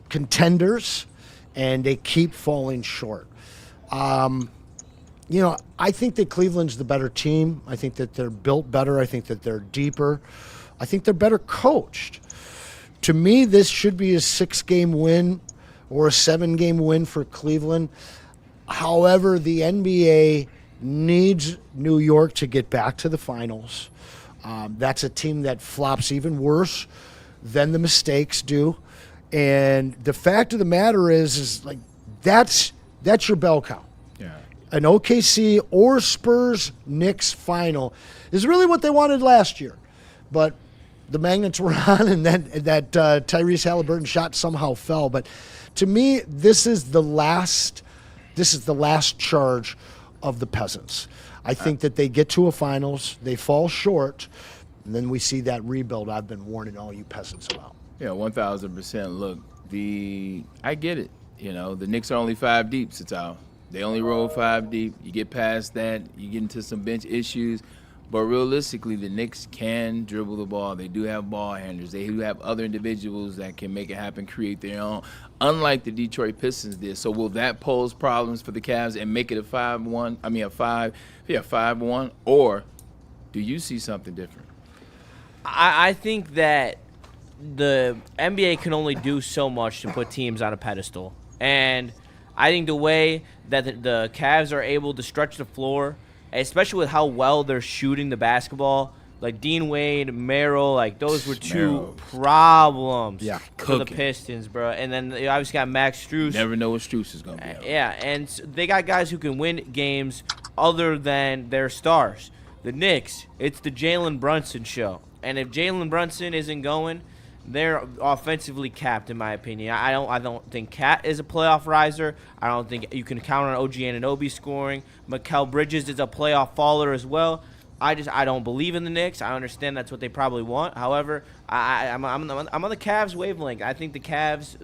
contenders, and they keep falling short. I think that Cleveland's the better team. I think that they're built better. I think that they're deeper. I think they're better coached. To me, this should be a 6-game win or a 7-game win for Cleveland. However, the NBA needs New York to get back to the finals. That's a team that flops even worse than the Mistakes do. And the fact of the matter is like that's your bell cow. Yeah. An OKC or Spurs Knicks final is really what they wanted last year. But the magnets were on, and then that Tyrese Halliburton shot somehow fell. But to me, this is the last charge of the Peasants. I think that they get to a finals, they fall short, and then we see that rebuild I've been warning all you Peasants about. Yeah, 1,000%. Look, I get it. The Knicks are only 5 deep, Sital. They only roll 5 deep. You get past that, you get into some bench issues. But realistically, the Knicks can dribble the ball. They do have ball handlers. They do have other individuals that can make it happen, create their own, unlike the Detroit Pistons did. So will that pose problems for the Cavs and make it a 5-1, or do you see something different? I think that the NBA can only do so much to put teams on a pedestal. And I think the way that the Cavs are able to stretch the floor, especially with how well they're shooting the basketball, like Dean Wade, Merrill, like those were two problems for the Pistons, bro. And then they obviously got Max Strus. Never know what Strus is going to be. Yeah, and they got guys who can win games other than their stars. The Knicks, it's the Jalen Brunson show. And if Jalen Brunson isn't going, they're offensively capped, in my opinion. I don't think Cat is a playoff riser. I don't think you can count on OG Anunoby scoring. Mikal Bridges is a playoff faller as well. I don't believe in the Knicks. I understand that's what they probably want. However, I'm on the Cavs wavelength. I think the Cavs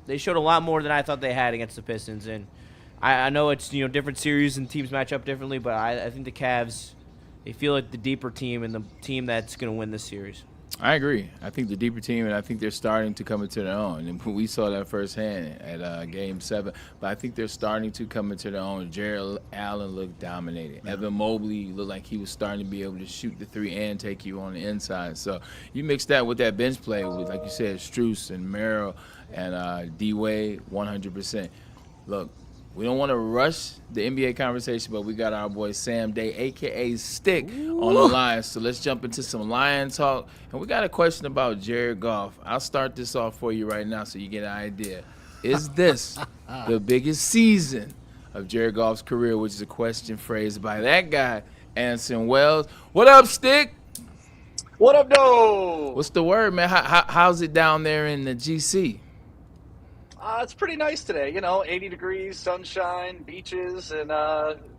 they showed a lot more than I thought they had against the Pistons, and I know it's different series and teams match up differently, but I think the Cavs, they feel like the deeper team and the team that's going to win this series. I agree. I think the deeper team, and I think they're starting to come into their own. And we saw that firsthand at Game 7. But I think they're starting to come into their own. Jared Allen looked dominated. Yeah. Evan Mobley looked like he was starting to be able to shoot the 3 and take you on the inside. So you mix that with that bench play with, like you said, Strus and Merrill and D-Wade, 100%. Look, we don't want to rush the NBA conversation, but we got our boy Sam Day, a.k.a. Stick, on the line. So let's jump into some Lion talk. And we got a question about Jared Goff. I'll start this off for you right now so you get an idea. Is this the biggest season of Jared Goff's career, which is a question phrased by that guy, Anson Wells. What up, Stick? What up, though? What's the word, man? How's it down there in the GC? It's pretty nice today, 80 degrees, sunshine, beaches, and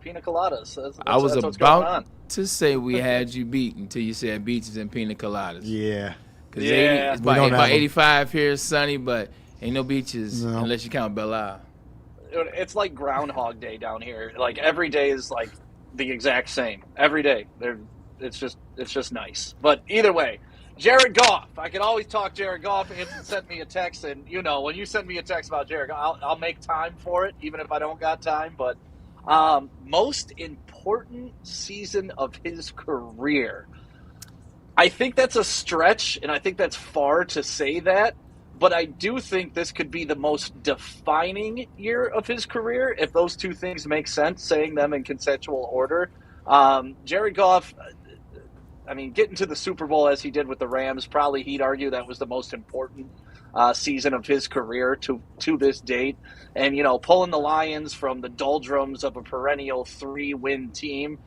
pina coladas. I was about to say we had you beat until you said beaches and pina coladas. Yeah. Because it's about 85 here, sunny, but ain't no beaches unless you count Belle Isle. It's like Groundhog Day down here. Like every day is like the exact same. Every day. It's just nice. But either way, Jared Goff. I can always talk Jared Goff. Anson sent me a text, and when you send me a text about Jared Goff, I'll make time for it, even if I don't got time. But most important season of his career. I think that's a stretch, and I think that's far to say that. But I do think this could be the most defining year of his career, if those two things make sense, saying them in consensual order. Jared Goff, getting to the Super Bowl as he did with the Rams, probably he'd argue that was the most important season of his career to this date. And, pulling the Lions from the doldrums of a perennial 3-win team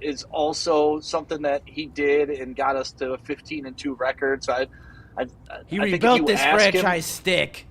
is also something that he did and got us to a 15-2 record. So he rebuilt this franchise stick.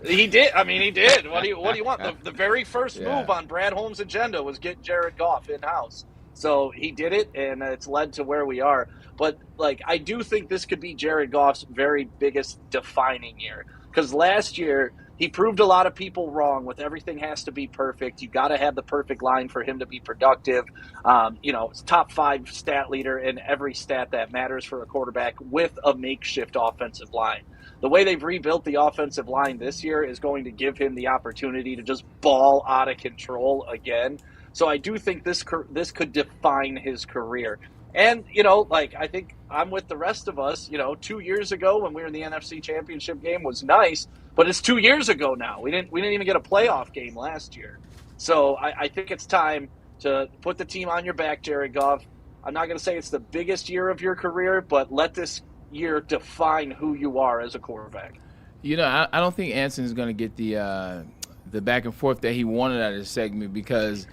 He did. He did. What do you want? The very first move on Brad Holmes' agenda was get Jared Goff in-house. So he did it, and it's led to where we are. But, I do think this could be Jared Goff's very biggest defining year. because last year he proved a lot of people wrong with everything has to be perfect. You got to have the perfect line for him to be productive. It's top 5 stat leader in every stat that matters for a quarterback with a makeshift offensive line. The way they've rebuilt the offensive line this year is going to give him the opportunity to just ball out of control again. So I do think this could define his career. And, I think I'm with the rest of us. 2 years ago when we were in the NFC Championship game was nice, but it's 2 years ago now. We didn't even get a playoff game last year. So I think it's time to put the team on your back, Jared Goff. I'm not going to say it's the biggest year of your career, but let this year define who you are as a quarterback. I don't think Anson is going to get the back and forth that he wanted out of the segment, because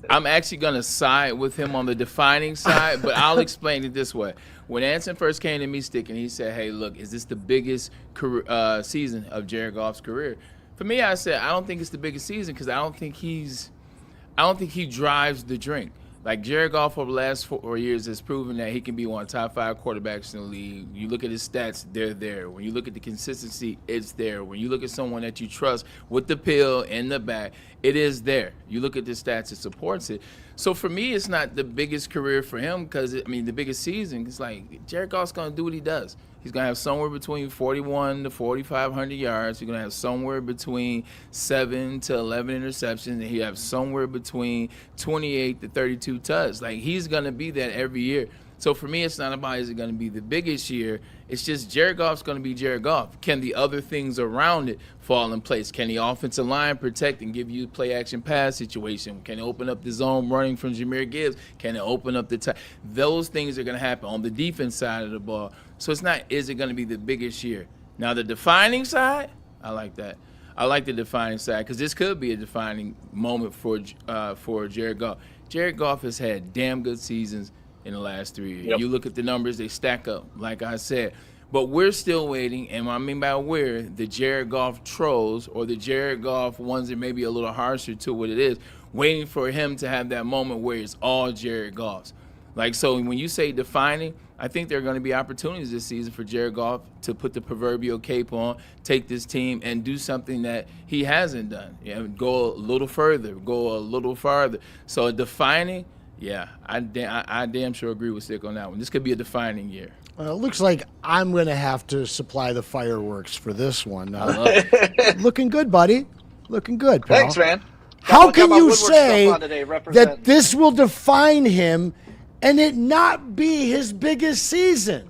I'm actually going to side with him on the defining side, but I'll explain it this way. When Anson first came to me, Sticking, he said, hey, look, is this the biggest season of Jared Goff's career? For me, I said, I don't think it's the biggest season, because I don't think he drives the drink. Like, Jared Goff over the last 4 years has proven that he can be one of the top 5 quarterbacks in the league. You look at his stats, they're there. When you look at the consistency, it's there. When you look at someone that you trust with the pill in the back, it is there. You look at the stats, it supports it. So for me, it's not the biggest career for him, because, the biggest season, it's like Jared Goff's going to do what he does. He's going to have somewhere between 41 to 4,500 yards. He's going to have somewhere between 7 to 11 interceptions, and he'll have somewhere between 28 to 32 touchdowns. Like, he's going to be that every year. So for me, it's not about is it going to be the biggest year. It's just Jared Goff's going to be Jared Goff. Can the other things around it fall in place? Can the offensive line protect and give you play-action pass situation? Can it open up the zone running from Jahmyr Gibbs? Can it open up the those things are going to happen on the defense side of the ball. So it's not, is it going to be the biggest year? Now, the defining side, I like that. I like the defining side, because this could be a defining moment for Jared Goff. Jared Goff has had damn good seasons in the last 3 years. Yep. You look at the numbers, they stack up, like I said. But we're still waiting, and what I mean by we're, the Jared Goff trolls, or the Jared Goff ones that may be a little harsher to what it is, waiting for him to have that moment where it's all Jared Goff's. Like, so when you say defining, I think there are going to be opportunities this season for Jared Goff to put the proverbial cape on, take this team, and do something that he hasn't done. Go a little further, go a little farther. So defining, yeah, I damn sure agree with Stick on that one. This could be a defining year. It looks like I'm going to have to supply the fireworks for this one. Looking good, buddy. Looking good, pal. Thanks, man. How can you say that this will define him and it not be his biggest season?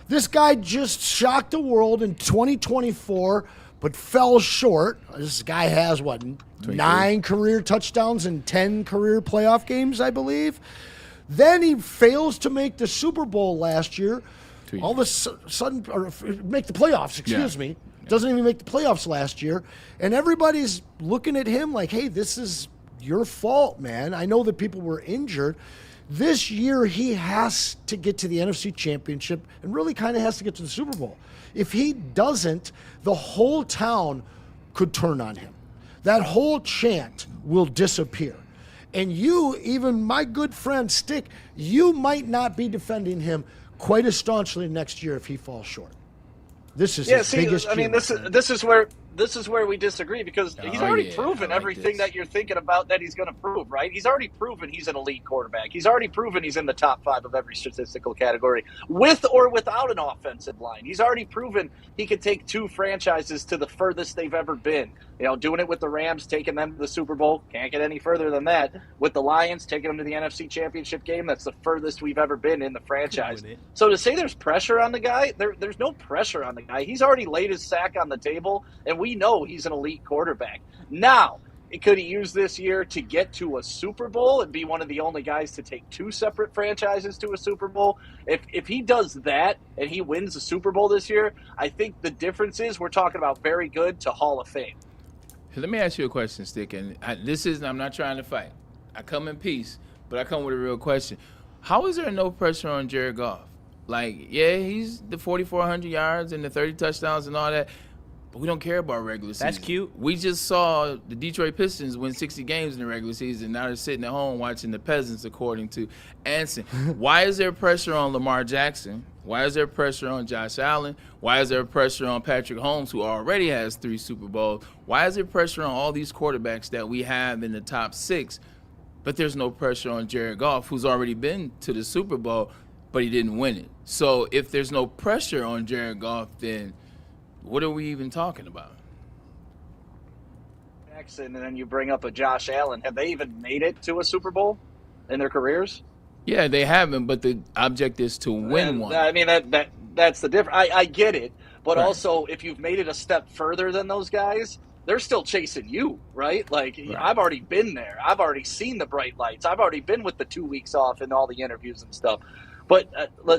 This guy just shocked the world in 2024, but fell short. This guy has, 9 career touchdowns and 10 career playoff games, I believe. Then he fails to make the Super Bowl last year. All of a sudden, or make the playoffs, excuse me. Doesn't even make the playoffs last year. And everybody's looking at him like, hey, this is your fault, man. I know that people were injured. This year, he has to get to the NFC Championship and really kind of has to get to the Super Bowl. If he doesn't, the whole town could turn on him. That whole chant will disappear. And you, even my good friend Stick, you might not be defending him quite as staunchly next year if he falls short. This is his biggest. This is where we disagree, because he's already proven everything that you're thinking about that he's going to prove, right? He's already proven he's an elite quarterback. He's already proven he's in the top 5 of every statistical category, with or without an offensive line. He's already proven he could take 2 franchises to the furthest they've ever been. Doing it with the Rams, taking them to the Super Bowl, can't get any further than that. With the Lions, taking them to the NFC Championship game, that's the furthest we've ever been in the franchise. So to say there's pressure on the guy, there's no pressure on the guy. He's already laid his sack on the table, and we know he's an elite quarterback. Now, could he use this year to get to a Super Bowl and be one of the only guys to take 2 separate franchises to a Super Bowl? If he does that and he wins the Super Bowl this year, I think the difference is we're talking about very good to Hall of Fame. Let me ask you a question, Stick. And I'm not trying to fight. I come in peace, but I come with a real question. How is there no pressure on Jared Goff? Like, yeah, he's the 4,400 yards and the 30 touchdowns and all that, but we don't care about regular season. That's cute. We just saw the Detroit Pistons win 60 games in the regular season. Now they're sitting at home watching the peasants, according to Anson. Why is there pressure on Lamar Jackson Why is there pressure on Josh Allen? Why is there pressure on Patrick Mahomes, who already has 3 Super Bowls? Why is there pressure on all these quarterbacks that we have in the top 6, but there's no pressure on Jared Goff, who's already been to the Super Bowl, but he didn't win it? So if there's no pressure on Jared Goff, then what are we even talking about? And then you bring up a Josh Allen. Have they even made it to a Super Bowl in their careers? Yeah, they haven't, but the object is to win one. I mean, that's the difference. I get it, but Right. Also, if you've made it a step further than those guys, they're still chasing you, right? Like, Right. I've already been there. I've already seen the bright lights. I've already been with the 2 weeks off and all the interviews and stuff. But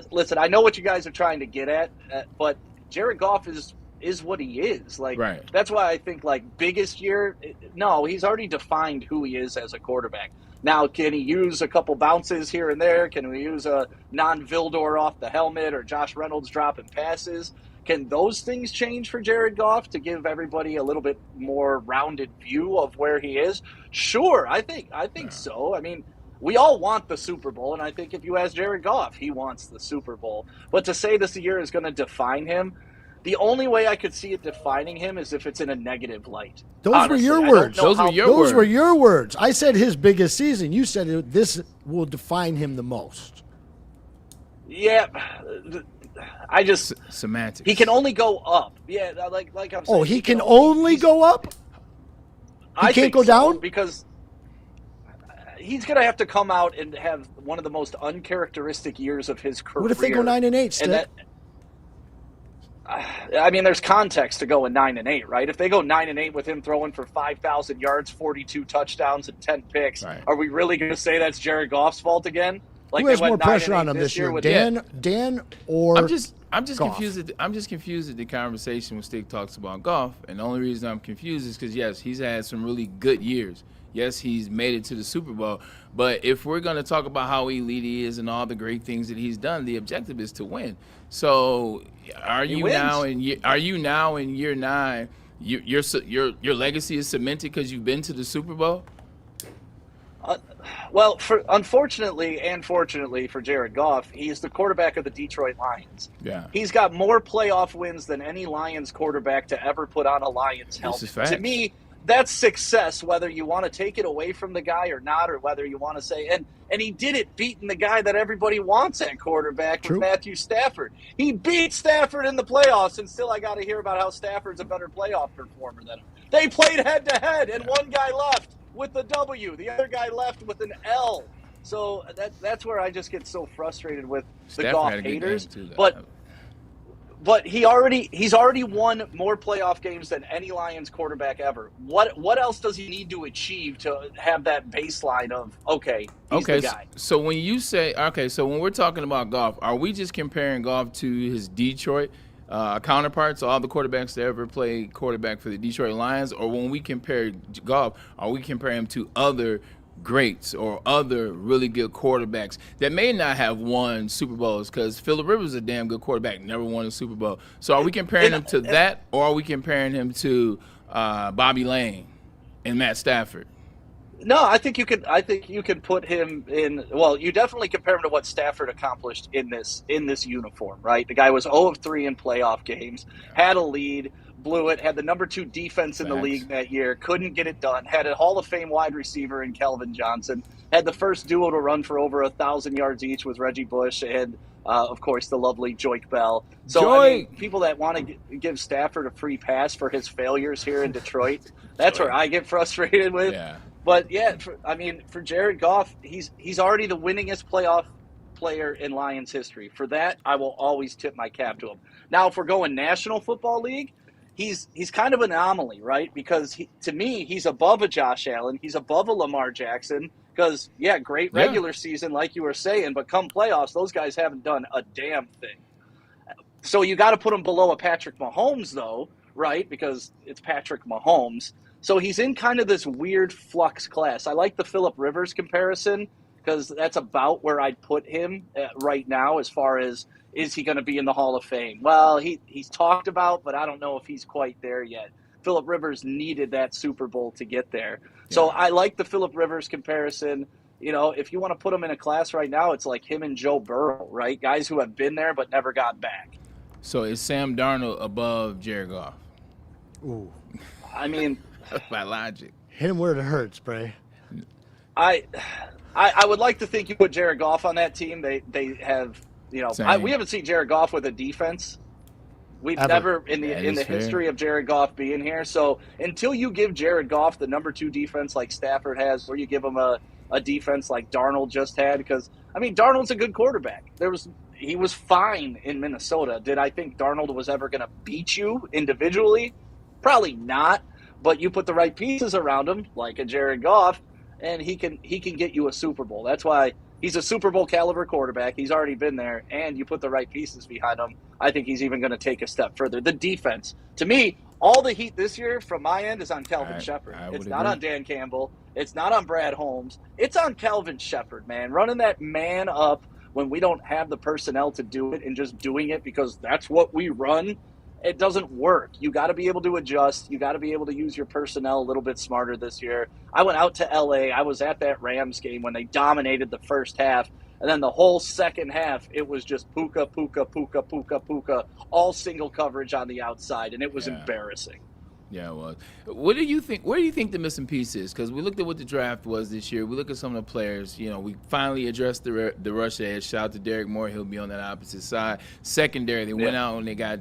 listen, I know what you guys are trying to get at, but Jared Goff is what he is. Like, Right. That's why I think, like, biggest year, no, he's already defined who he is as a quarterback. Now, can he use a couple bounces here and there? Can we use a non-Vildor off the helmet or Josh Reynolds dropping passes? Can those things change for Jared Goff to give everybody a little bit more rounded view of where he is? Sure, I think so. I mean, we all want the Super Bowl, and I think if you ask Jared Goff, he wants the Super Bowl. But to say this year is going to define him, the only way I could see it defining him is if it's in a negative light. Those Honestly, were your I don't words. know Those how- were your words. I said his biggest season. You said this will define him the most. Yeah, I just semantics. He can only go up. Yeah, like I'm saying. Oh, he can only go up? He can't think go so, down? because he's going to have to come out and have one of the most uncharacteristic years of his career. What if they go 9-8, And Stick? that, I mean, there's context to going 9-8, right? If they go 9-8 with him throwing for 5,000 yards, 42 touchdowns, and 10 picks, are we really going to say that's Jared Goff's fault again? Like, Who has they went more pressure 9-8 on him this year, with Dan or I'm just Goff? confused. I'm just confused at the conversation when Stick talks about Goff, and the only reason I'm confused is because yes, he's had some really good years. Yes, he's made it to the Super Bowl. But if we're going to talk about how elite he is and all the great things that he's done, the objective is to win. So, are you now in year 9? Your legacy is cemented because you've been to the Super Bowl? Well, unfortunately and fortunately for Jared Goff, he's the quarterback of the Detroit Lions. Yeah. He's got more playoff wins than any Lions quarterback to ever put on a Lions helmet. This is facts. To me, that's success, whether you want to take it away from the guy or not, or whether you want to say, and he did it beating the guy that everybody wants at quarterback, with Matthew Stafford. He beat Stafford in the playoffs, and still I got to hear about how Stafford's a better playoff performer than him. They played head-to-head, and one guy left with the W. The other guy left with an L. So that's where I just get so frustrated with the Goff haters. But he's already won more playoff games than any Lions quarterback ever. What else does he need to achieve to have that baseline of he's the guy? So when you say so when we're talking about Goff, are we just comparing Goff to his Detroit counterparts, all the quarterbacks that ever played quarterback for the Detroit Lions, or when we compare Goff, are we comparing him to other greats or other really good quarterbacks that may not have won Super Bowls? Because Phillip Rivers is a damn good quarterback, never won a Super Bowl. So are we comparing him to that, or are we comparing him to Bobby Lane and Matt Stafford? No, I think you could put him in. Well, you definitely compare him to what Stafford accomplished in this uniform, right? The guy was 0-3 in playoff games, had a lead, blew it, had the number 2 defense in the league that year, couldn't get it done, had a Hall of Fame wide receiver in Kelvin Johnson, had the first duo to run for over 1,000 yards each with Reggie Bush, and of course the lovely Joik Bell. So I mean, people that want to give Stafford a free pass for his failures here in Detroit, that's where I get frustrated with. Yeah. But yeah, for Jared Goff, he's already the winningest playoff player in Lions history. For that, I will always tip my cap to him. Now, if we're going National Football League, he's kind of an anomaly, right? Because to me, he's above a Josh Allen, he's above a Lamar Jackson. Because great regular season, like you were saying, but come playoffs, those guys haven't done a damn thing. So you got to put him below a Patrick Mahomes, though, right? Because it's Patrick Mahomes. So he's in kind of this weird flux class. I like the Phillip Rivers comparison because that's about where I'd put him right now as far as, is he going to be in the Hall of Fame? Well, he's talked about, but I don't know if he's quite there yet. Phillip Rivers needed that Super Bowl to get there. So I like the Phillip Rivers comparison. you know, if you want to put them in a class right now, it's like him and Joe Burrow, right? Guys who have been there but never got back. So is Sam Darnold above Jared Goff? Ooh. I mean, by logic. Hit him where it hurts, Bray. I would like to think you put Jared Goff on that team. They have, you know, we haven't seen Jared Goff with a defense. We've never in the history of Jared Goff being here. So until you give Jared Goff the number 2 defense like Stafford has, or you give him a defense like Darnold just had, because I mean Darnold's a good quarterback. He was fine in Minnesota. Did I think Darnold was ever going to beat you individually? Probably not. But you put the right pieces around him, like a Jared Goff, and he can get you a Super Bowl. That's why he's a Super Bowl caliber quarterback. He's already been there, and you put the right pieces behind him. I think he's even going to take a step further. The defense, to me, all the heat this year from my end is on Calvin Shepard. It's not on Dan Campbell. It's not on Brad Holmes. It's on Calvin Shepard, man. Running that man up when we don't have the personnel to do it and just doing it because that's what we run, it doesn't work. You got to be able to adjust. You got to be able to use your personnel a little bit smarter this year. I went out to L.A. I was at that Rams game when they dominated the first half. And then the whole second half, it was just puka, all single coverage on the outside, and it was embarrassing. Yeah, it was. What do you think? Where do you think the missing piece is? Because we looked at what the draft was this year. We look at some of the players. You know, we finally addressed the rush edge. Shout out to Derek Moore. He'll be on that opposite side. Secondary, they went out and they got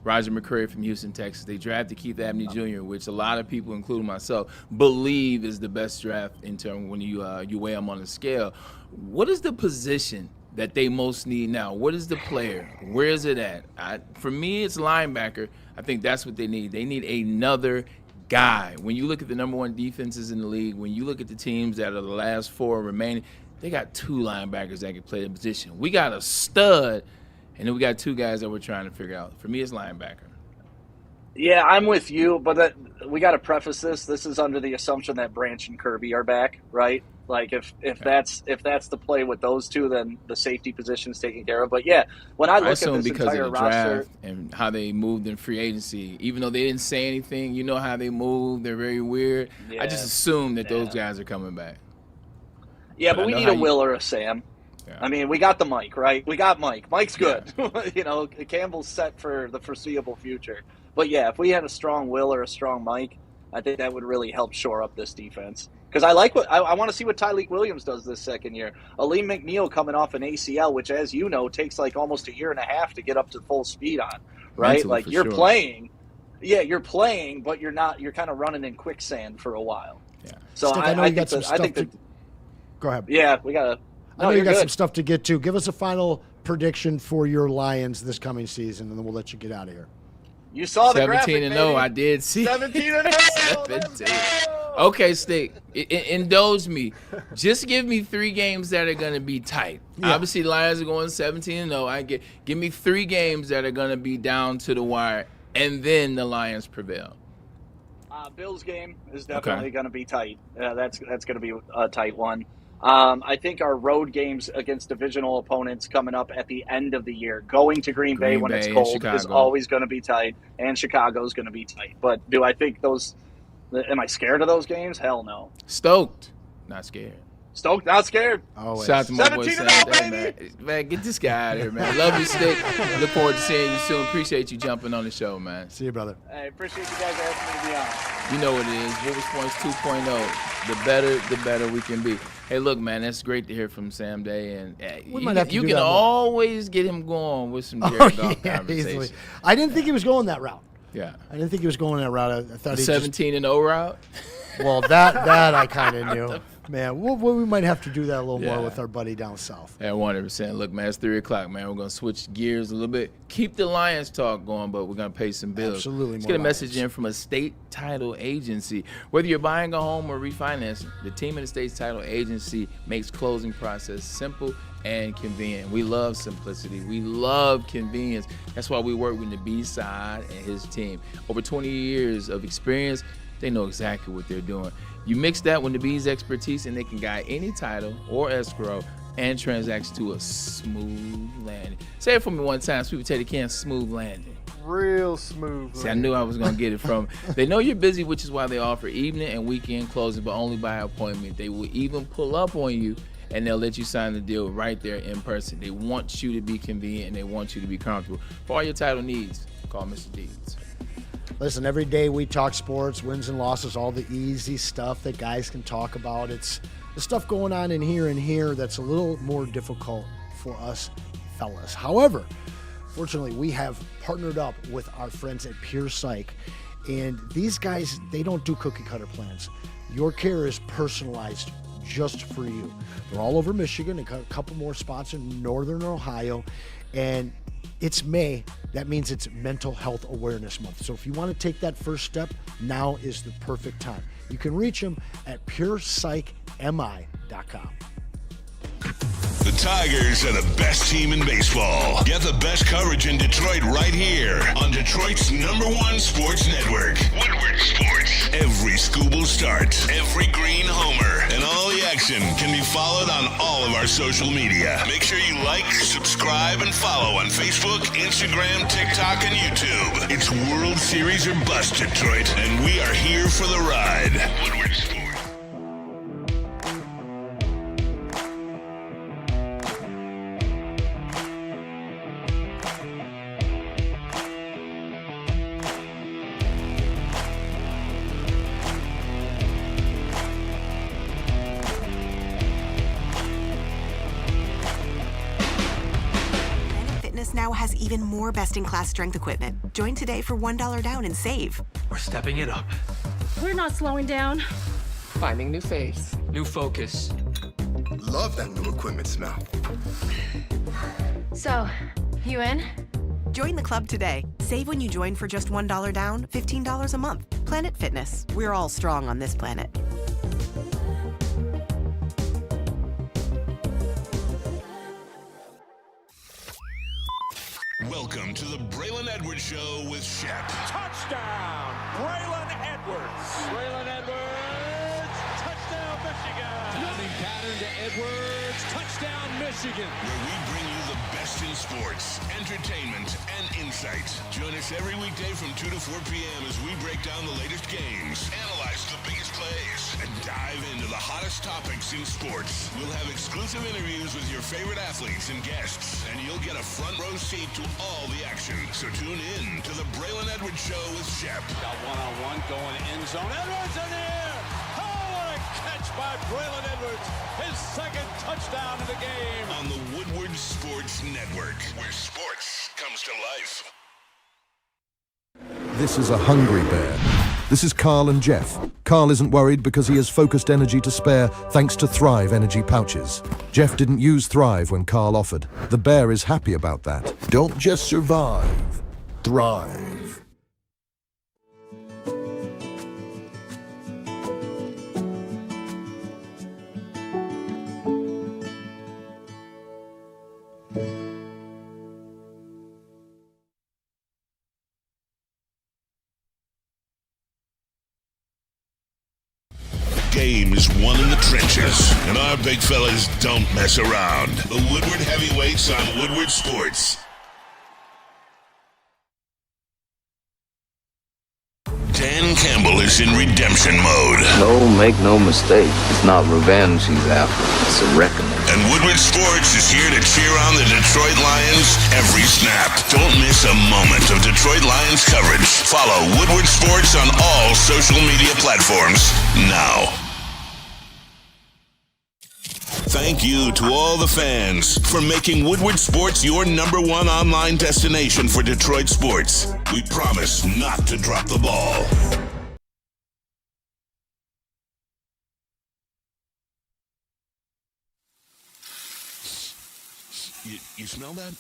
Roger McCreary from Houston, Texas. They drafted Keith Abney Jr., which a lot of people, including myself, believe is the best draft in terms when you weigh them on the scale. What is the position that they most need now? What is the player? Where is it at? For me, it's linebacker. I think that's what they need. They need another guy. When you look at the number 1 defenses in the league, when you look at the teams that are the last 4 remaining, they got 2 linebackers that can play the position. We got a stud, and then we got 2 guys that we're trying to figure out. For me, it's linebacker. Yeah, I'm with you, but we got to preface this. This is under the assumption that Branch and Kirby are back, right? Like if that's the play with those 2, then the safety position is taken care of. But yeah, when I look at this entire roster and how they moved in free agency, even though they didn't say anything, you know how they move. They're very weird. Yeah, I just assume that those guys are coming back. Yeah, but we need a Will or a Sam. Yeah. I mean, we got the Mike, right? We got Mike. Mike's good. Yeah. You know, Campbell's set for the foreseeable future. But yeah, if we had a strong Will or a strong Mike, I think that would really help shore up this defense. Because I want to see what Tyleik Williams does this second year. Aleem McNeil coming off an ACL, which, as you know, takes like almost a year and a half to get up to full speed on, right? Mentally, like you're playing, you're playing, but you're not. You're kind of running in quicksand for a while. Yeah. So Stick, I think some stuff to. Go ahead. Yeah, we got to. I know you got some stuff to get to. Give us a final prediction for your Lions this coming season, and then we'll let you get out of here. You saw the graphic, 17-0. I did see 17-0. 17. Okay, Stick, indulge me. Just give me 3 games that are going to be tight. Yeah. Obviously, the Lions are going 17-0. Give me 3 games that are going to be down to the wire, and then the Lions prevail. Bills game is definitely going to be tight. That's going to be a tight one. I think our road games against divisional opponents coming up at the end of the year, going to Green Bay when it's cold is always going to be tight, and Chicago's going to be tight. But do I think those – am I scared of those games? Hell no. Stoked, not scared. Stoked, not scared. Always. Shout out to my boy Sam. Man, get this guy out of here, man. Love you, Stick. Look forward to seeing you soon. Appreciate you jumping on the show, man. See you, brother. Hey, appreciate you guys asking me to be on. You know what it is. Woodward Sports 2.0. The better we can be. Hey, look, man, that's great to hear from Sam Day, and you can always get him going with some Jared Goff conversation. Easily. I didn't think he was going that route. Yeah, I didn't think he was going that route. I thought he 17-0 route. Well, that I kind of knew. Man, we might have to do that a little more with our buddy down south. Yeah, 100%. Look, man, it's 3 o'clock, man. We're going to switch gears a little bit. Keep the Lions talk going, but we're going to pay some bills. Absolutely. Let's get a message in from a state title agency. Whether you're buying a home or refinancing, the team at the state's title agency makes closing process simple and convenient. We love simplicity. We love convenience. That's why we work with the B-Side and his team. Over 20 years of experience, they know exactly what they're doing. You mix that with the B's expertise, and they can guide any title or escrow and transacts to a smooth landing. Say it for me one time, so people tell you can smooth landing. real smooth. See, I knew I was going to get it from. They know you're busy, which is why they offer evening and weekend closing, but only by appointment. They will even pull up on you, and they'll let you sign the deal right there in person. They want you to be convenient, and they want you to be comfortable. For all your title needs, call Mr. Deeds. Listen, every day we talk sports, wins and losses, all the easy stuff that guys can talk about. It's the stuff going on in here that's a little more difficult for us fellas. However, fortunately, we have partnered up with our friends at Pure Psych, and these guys, they don't do cookie cutter plans. Your care is personalized just for you. They're all over Michigan, and a couple more spots in Northern Ohio, and it's May. That means it's Mental Health Awareness Month. So if you want to take that first step, now is the perfect time. You can reach them at purepsychmi.com. The Tigers are the best team in baseball. Get the best coverage in Detroit right here on Detroit's #1 sports network, Woodward Sports. Every Scooble start, every green homer, and all the action can be followed on all of our social media. Make sure you like, subscribe, and follow on Facebook, Instagram, TikTok, and YouTube. It's World Series or bust, Detroit, and we are here for the ride. Woodward Sports. Now has even more best-in-class strength equipment. Join today for $1 down and save. We're stepping it up. We're not slowing down. Finding new faith, new focus. Love that new equipment smell. So, you in? Join the club today. Save when you join for just $1 down, $15 a month. Planet Fitness. We're all strong on this planet. Welcome to the Braylon Edwards Show with Shep. Touchdown, Braylon Edwards. Braylon Edwards, touchdown, Michigan. Running pattern to Edwards, touchdown, Michigan. Where we bring you the best in sports, entertainment, and insight. Join us every weekday from 2 to 4 p.m. as we break down the latest games, analyze the biggest plays, and dive into the hottest topics in sports. We'll have exclusive interviews with your favorite athletes and guests, and you'll get a front row seat to all the action. So tune in to the Braylon Edwards Show with Shep. Got one-on-one going end zone. Edwards in the air. Oh, what a catch by Braylon Edwards. His second touchdown of the game. On the Woodward Sports Network, where sports comes to life. This is a hungry bear. This is Carl and Jeff. Carl isn't worried because he has focused energy to spare thanks to Thrive energy pouches. Jeff didn't use Thrive when Carl offered. The bear is happy about that. Don't just survive, thrive. Game is won in the trenches, and our big fellas don't mess around. The Woodward Heavyweights on Woodward Sports. Dan Campbell is in redemption mode. No, make no mistake. It's not revenge he's after. It's a reckoning. And Woodward Sports is here to cheer on the Detroit Lions every snap. Don't miss a moment of Detroit Lions coverage. Follow Woodward Sports on all social media platforms now. Thank you to all the fans for making Woodward Sports your #1 online destination for Detroit sports. We promise not to drop the ball. You smell that?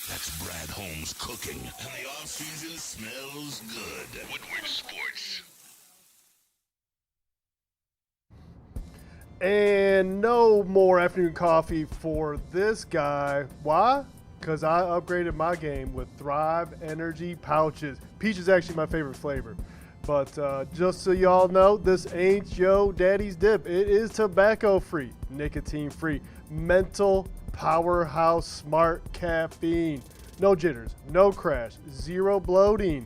That's Brad Holmes cooking. And the off-season smells good. Woodward Sports. And no more afternoon coffee for this guy. Why? Because I upgraded my game with Thrive Energy Pouches. Peach is actually my favorite flavor. But just so y'all know, this ain't yo daddy's dip. It is tobacco-free, nicotine-free, mental powerhouse smart caffeine. No jitters, no crash, zero bloating.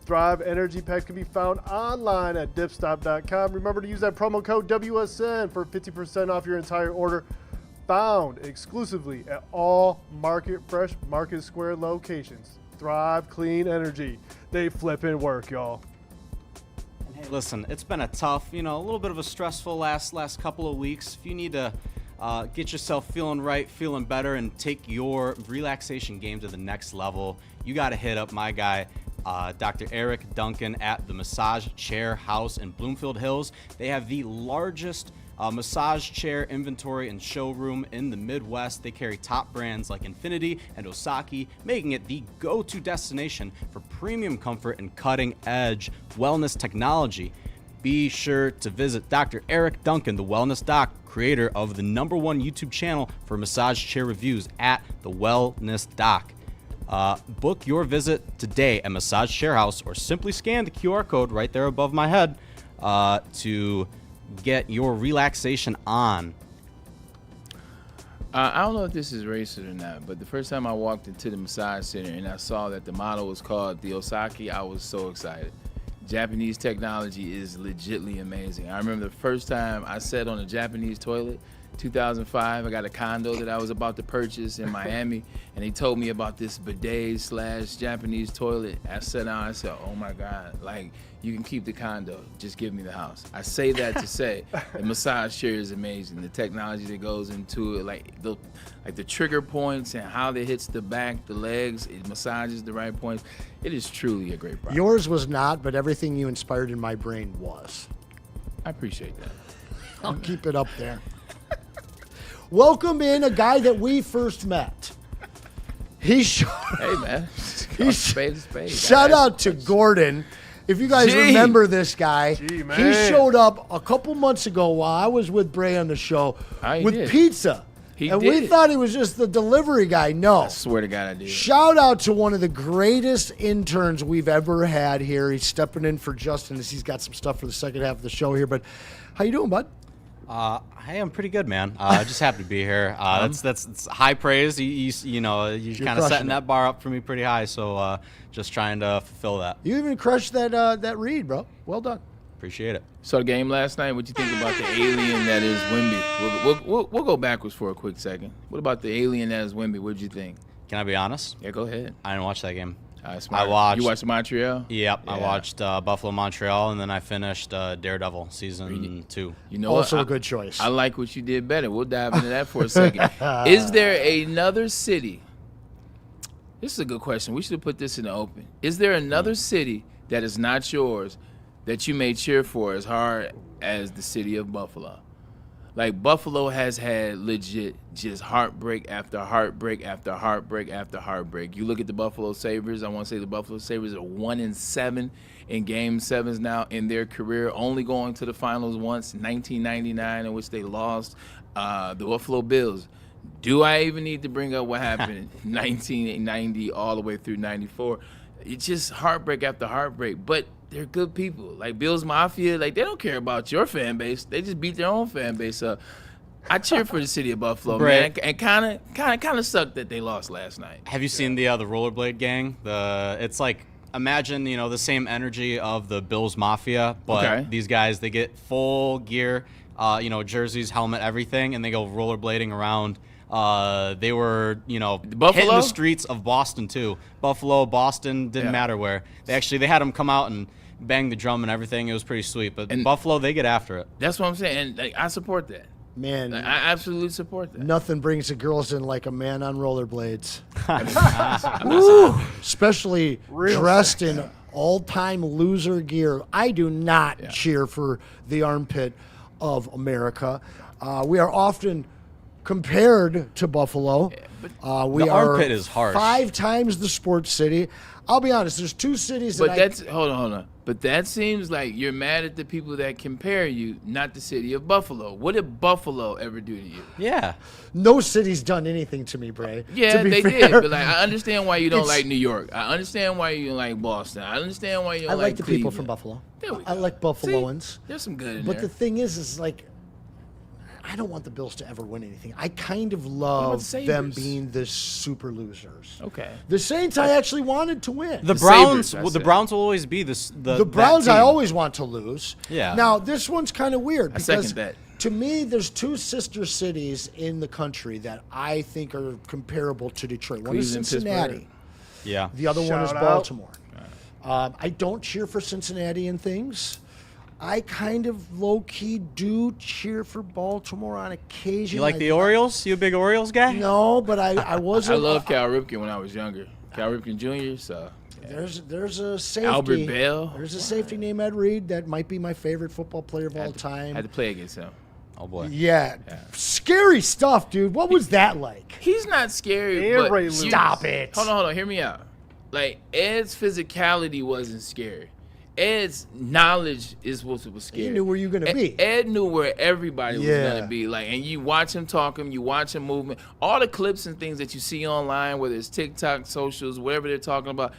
Thrive Energy Packs can be found online at dipstop.com. Remember to use that promo code WSN for 50% off your entire order. Found exclusively at all Market Fresh Market Square locations. Thrive Clean Energy. They flippin' work, y'all. Hey, listen, it's been a tough, a little bit of a stressful last couple of weeks. If you need to get yourself feeling right, feeling better, and take your relaxation game to the next level, you got to hit up my guy, Dr. Eric Duncan at the Massage Chair House in Bloomfield Hills. They have the largest massage chair inventory and showroom in the Midwest. They carry top brands like Infinity and Osaki, making it the go-to destination for premium comfort and cutting-edge wellness technology. Be sure to visit Dr. Eric Duncan, the Wellness Doc, creator of the #1 YouTube channel for massage chair reviews at the Wellness Doc. Book your visit today at Massage Chair House, or simply scan the QR code right there above my head to get your relaxation on. I don't know if this is racist or not, but the first time I walked into the massage center and I saw that the model was called the Osaki, I was so excited. Japanese technology is legitly amazing. I remember the first time I sat on a Japanese toilet, 2005. I got a condo that I was about to purchase in Miami, and they told me about this bidet / Japanese toilet. I sat down, I said, oh my God, like, you can keep the condo, just give me the house. I say that to say the massage chair is amazing. The technology that goes into it, like the trigger points and how it hits the back, the legs, it massages the right points. It is truly a great product. Yours was not, but everything you inspired in my brain was. I appreciate that. I'll keep it up there. Welcome in a guy that we first met. Hey man. Spade. Shout out to Gordon. If you guys remember this guy, he showed up a couple months ago while I was with Bray on the show with pizza. We thought he was just the delivery guy. No. I swear to God I did. Shout out to one of the greatest interns we've ever had here. He's stepping in for Justin as he's got some stuff for the second half of the show here. But how you doing, bud? Hey, I'm pretty good, man. Just happy to be here. That's high praise. You're kind of setting that bar up for me pretty high. So just trying to fulfill that. You even crushed that read, bro. Well done. Appreciate it. So the game last night, what you think about the alien that is Wemby? We'll go backwards for a quick second. What about the alien that is Wemby? What did you think? Can I be honest? Yeah, go ahead. I didn't watch that game. I watched. You watched Montreal? Yep, yeah. I watched Buffalo Montreal, and then I finished Daredevil season 2. You know, also a good choice. I like what you did better. We'll dive into that for a second. Is there another city? This is a good question. We should have put this in the open. Is there another city that is not yours that you may cheer for as hard as the city of Buffalo? Like, Buffalo has had legit just heartbreak after heartbreak after heartbreak after heartbreak. You look at the Buffalo Sabres. I want to say the Buffalo Sabres are 1-7 in Game 7s now in their career, only going to the finals once, 1999, in which they lost. The Buffalo Bills. Do I even need to bring up what happened in 1990 all the way through 94? It's just heartbreak after heartbreak. But they're good people. Like Bills Mafia, like, they don't care about your fan base. They just beat their own fan base up. I cheer for the city of Buffalo, man, and kind of sucked that they lost last night. Have you seen the rollerblade gang? It's like, imagine the same energy of the Bills Mafia, but these guys, they get full gear, jerseys, helmet, everything, and they go rollerblading around. They were, hitting the streets of Boston too. Buffalo, Boston, didn't matter where. They had them come out and bang the drum and everything. It was pretty sweet. But in Buffalo, they get after it. That's what I'm saying. And I support that. Man, I absolutely support that. Nothing brings the girls in like a man on rollerblades. Woo! Especially dressed in all-time loser gear. I do not cheer for the armpit of America. We are often compared to Buffalo. We the armpit is harsh. 5 times the sports city. I'll be honest, there's 2 cities hold on. But that seems like you're mad at the people that compare you, not the city of Buffalo. What did Buffalo ever do to you? Yeah. No city's done anything to me, Bray. Yeah, they did. But like, I understand why you don't like New York. I understand why you don't like Boston. I understand why you don't like like the Cleveland. people from Buffalo. I like Buffaloans. See, there's some good in there. there. But the thing is like, I don't want the Bills to ever win anything. I kind of love them being the super losers. Okay. The Saints, I actually wanted to win. The Browns, the Browns will always be the Browns. I always want to lose. Yeah. Now this one's kind of weird because second that. To me, there's two sister cities in the country that I think are comparable to Detroit. One is Cincinnati. Yeah. The other one is Shout out. Baltimore. I don't cheer for Cincinnati and things. I kind of low-key do cheer for Baltimore on occasion. You like the Orioles? You a big Orioles guy? No, but I wasn't. I love Cal Ripken when I was younger. Cal Ripken Jr., so. Yeah. There's a safety. Albert Bell. There's a safety named Ed Reed that might be my favorite football player of all time. Had to play against him. Oh, boy. Yeah. Scary stuff, dude. What was that like? He's not scary, And but Ray Lewis. Stop it. Hold on. Hear me out. Like, Ed's physicality wasn't scary. Ed's knowledge is what was scary. He knew where you were going to be. Ed knew where everybody was Yeah. going to be. Like, and you watch him talking, you watch him movement. All the clips and things that you see online, whether it's TikTok, socials, whatever they're talking about,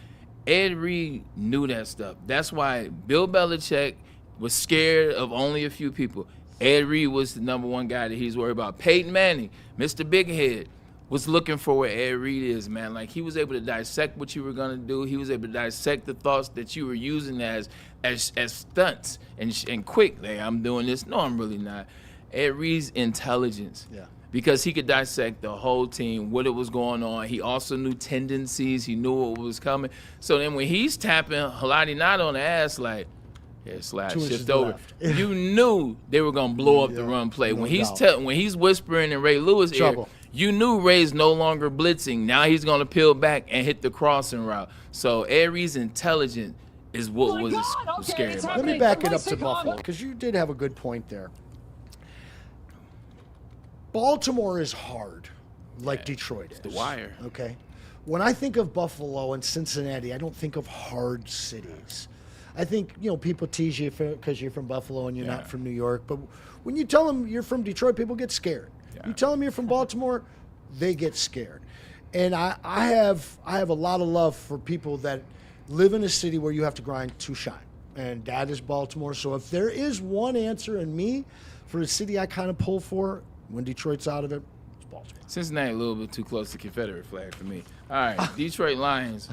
Ed Reed knew that stuff. That's why Bill Belichick was scared of only a few people. Ed Reed was the number one guy that he's worried about. Peyton Manning, Mr. Big Head, was looking for where Ed Reed is, man. Like, he was able to dissect what you were going to do. He was able to dissect the thoughts that you were using as stunts and quick. Like, I'm doing this. No, I'm really not. Ed Reed's intelligence. Yeah. Because he could dissect the whole team, what it was going on. He also knew tendencies. He knew what was coming. So then when he's tapping Halati Nada on the ass, like, yeah, slide, 2 inches shift to over. left. You knew they were going to blow up the run play. no When he's doubt. when he's whispering in Ray Lewis' ear, Trouble. you knew Ray's no longer blitzing. Now he's going to peel back and hit the crossing route. So Ed Reed's intelligence is what was scary about Let me it. back it up to Buffalo because you did have a good point there. Baltimore is hard, like Detroit is. The wire. Okay. When I think of Buffalo and Cincinnati, I don't think of hard cities. I think, people tease you because you're from Buffalo and you're not from New York. But when you tell them you're from Detroit, people get scared. Yeah. You tell them you're from Baltimore, they get scared. And I have a lot of love for people that live in a city where you have to grind to shine. And that is Baltimore. So if there is one answer in me for a city I kind of pull for when Detroit's out of it, it's Baltimore. Cincinnati a little bit too close to Confederate flag for me. All right, Detroit Lions.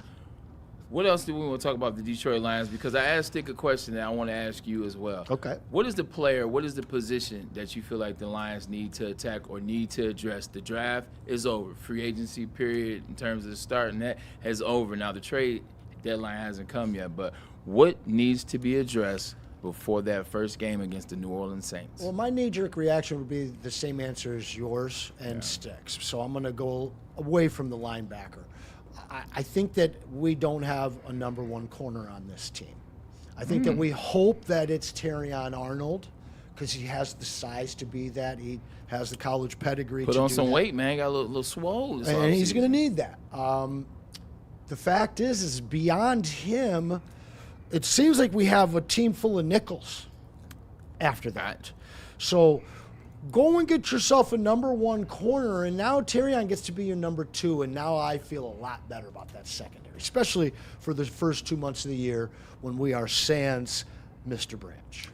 What else do we want to talk about the Detroit Lions? Because I asked Stick a question that I want to ask you as well. Okay. What is the player, what is the position that you feel like the Lions need to attack or need to address? The draft is over. Free agency period in terms of the starting that has over. Now, the trade deadline hasn't come yet, but what needs to be addressed before that first game against the New Orleans Saints? Well, my knee-jerk reaction would be the same answer as yours and Sticks. So I'm going to go away from the linebacker. I think that we don't have a number one corner on this team. I think that we hope that it's Trajan Arnold because he has the size to be that. He has the college pedigree to Put on do some that. weight, man. Got a little swole. And he's going to need that. The fact is beyond him, it seems like we have a team full of nickels after that. So go and get yourself a number one corner, and now Trajan gets to be your number two, and now I feel a lot better about that secondary, especially for the first 2 months of the year when we are sans Mr. Branch.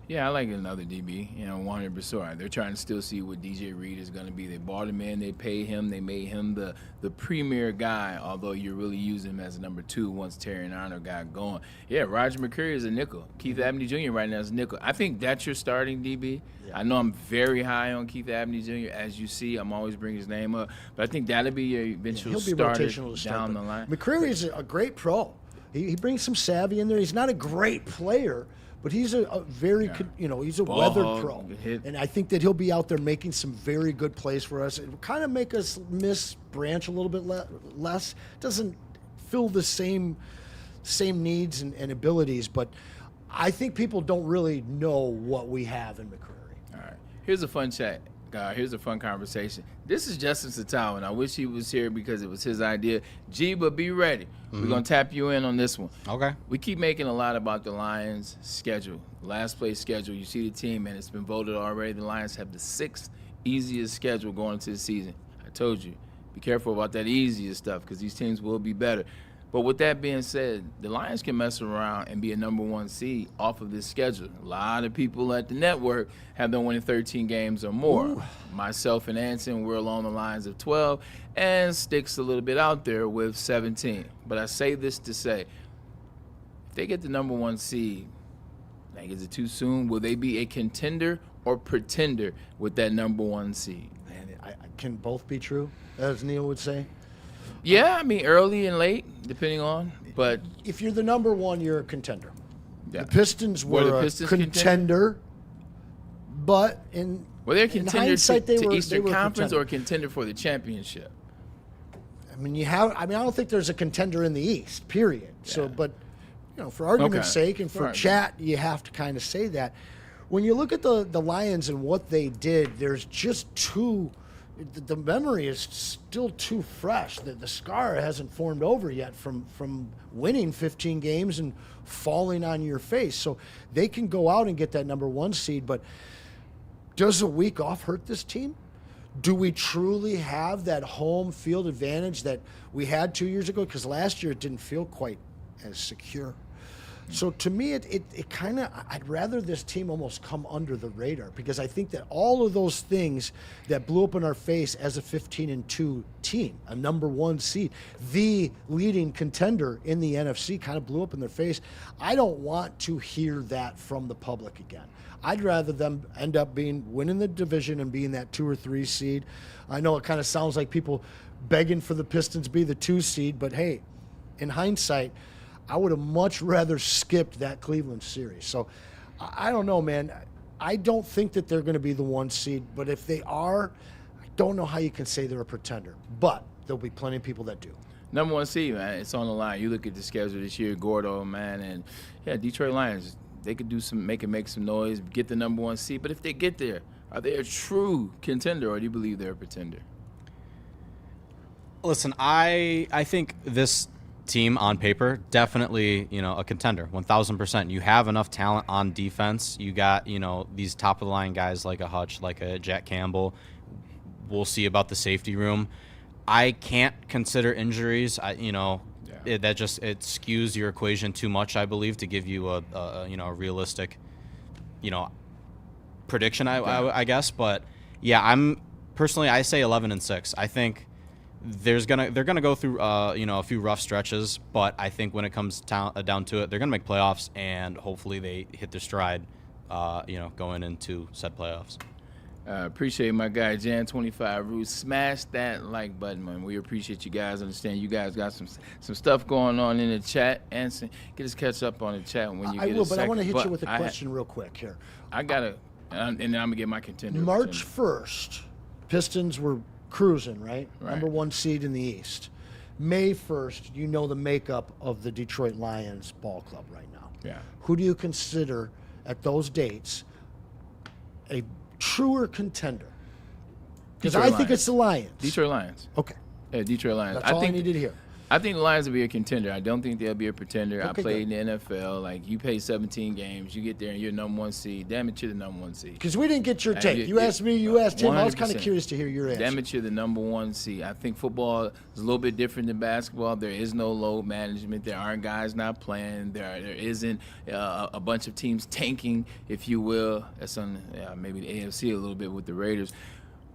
Yeah, I like another DB, 100%. They're trying to still see what DJ Reed is going to be. They bought him in, they paid him, they made him the premier guy, although you're really using him as a number two once Terry and Arnold got going. Yeah, Roger McCreary is a nickel. Keith Abney Jr. right now is a nickel. I think that's your starting DB. Yeah. I know I'm very high on Keith Abney Jr. As you see, I'm always bringing his name up. But I think that'll be your eventual starter down the line. McCreary is a great pro. He brings some savvy in there. He's not a great player, but he's a very, he's a weathered pro. And I think that he'll be out there making some very good plays for us. It will kind of make us miss Branch a little bit less. Doesn't fill the same needs and abilities, but I think people don't really know what we have in McCreary. All right. Here's a fun chat. Here's a fun conversation. This is Justin Satawa, and I wish he was here because it was his idea. G, but be ready. We're going to tap you in on this one. Okay. We keep making a lot about the Lions' schedule. Last place schedule, you see the team, and it's been voted already. The Lions have the 6th easiest schedule going into the season. I told you, be careful about that easiest stuff because these teams will be better. But with that being said, the Lions can mess around and be a number 1 seed off of this schedule. A lot of people at the network have them winning 13 games or more. Ooh. Myself and Anson, we're along the lines of 12, and Sticks a little bit out there with 17. But I say this to say, if they get the number 1 seed, like, is it too soon? Will they be a contender or pretender with that number 1 seed? Man, I can both be true, as Neil would say. Yeah, I mean, early and late, depending on. But if you're the number 1, you're a contender. Yeah. The Pistons were a contender, but were they a contender hindsight, to Eastern Conference or a contender for the championship? I mean, I don't think there's a contender in the East. Period. Yeah. So, but for argument's sake and for chat, you have to kind of say that. When you look at the Lions and what they did, there's just too. The memory is still too fresh. The scar hasn't formed over yet from winning 15 games and falling on your face. So they can go out and get that number 1 seed, but does a week off hurt this team? Do we truly have that home field advantage that we had 2 years ago? Because last year it didn't feel quite as secure. So to me, it kind of, I'd rather this team almost come under the radar, because I think that all of those things that blew up in our face as a 15-2 team, a number 1 seed, the leading contender in the NFC, kind of blew up in their face. I don't want to hear that from the public again. I'd rather them end up winning the division and being that 2 or 3 seed. I know it kind of sounds like people begging for the Pistons to be the 2 seed, but hey, in hindsight, I would have much rather skipped that Cleveland series. So I don't know, man. I don't think that they're going to be the 1 seed, but if they are, I don't know how you can say they're a pretender. But there'll be plenty of people that do. Number 1 seed, man, it's on the line. You look at the schedule this year, Gordo, man, and yeah, Detroit Lions, they could make some noise, get the number 1 seed. But if they get there, are they a true contender, or do you believe they're a pretender? Listen, I think this team on paper, definitely, a contender, 1,000%. You have enough talent on defense. You got, these top of the line guys like a Hutch, like a Jack Campbell. We'll see about the safety room. I can't consider injuries. It skews your equation too much, I believe, to give you a realistic, prediction. I guess, but yeah, I say 11-6. I think they're gonna go through a few rough stretches, but I think when it comes down to it, they're gonna make playoffs, and hopefully they hit their stride, going into said playoffs. Appreciate my guy Jan25 Root. Smash that like button, man. We appreciate you guys. Understand you guys got some stuff going on in the chat. Anson, get us catch up on the chat when you get a second. I will, but I want to hit you with a question real quick here. I gotta, and then I'm gonna get my contender. March 1st, Pistons were cruising, right? Number 1 seed in the East. May 1st, the makeup of the Detroit Lions ball club right now. Yeah. Who do you consider at those dates a truer contender? Because I think it's the Lions. Detroit Lions. Okay. Yeah, Detroit Lions. That's all I needed to hear. I think the Lions will be a contender. I don't think they'll be a pretender. Okay, I played in the NFL. Like, you play 17 games, you get there and you're number 1 seed. Damn it, you're the number 1 seed. Because we didn't get your take. You asked me, you asked him. I was kind of curious to hear your answer. Damn it, you're the number 1 seed. I think football is a little bit different than basketball. There is no load management. There aren't guys not playing. There isn't a bunch of teams tanking, if you will. That's on maybe the AFC a little bit with the Raiders.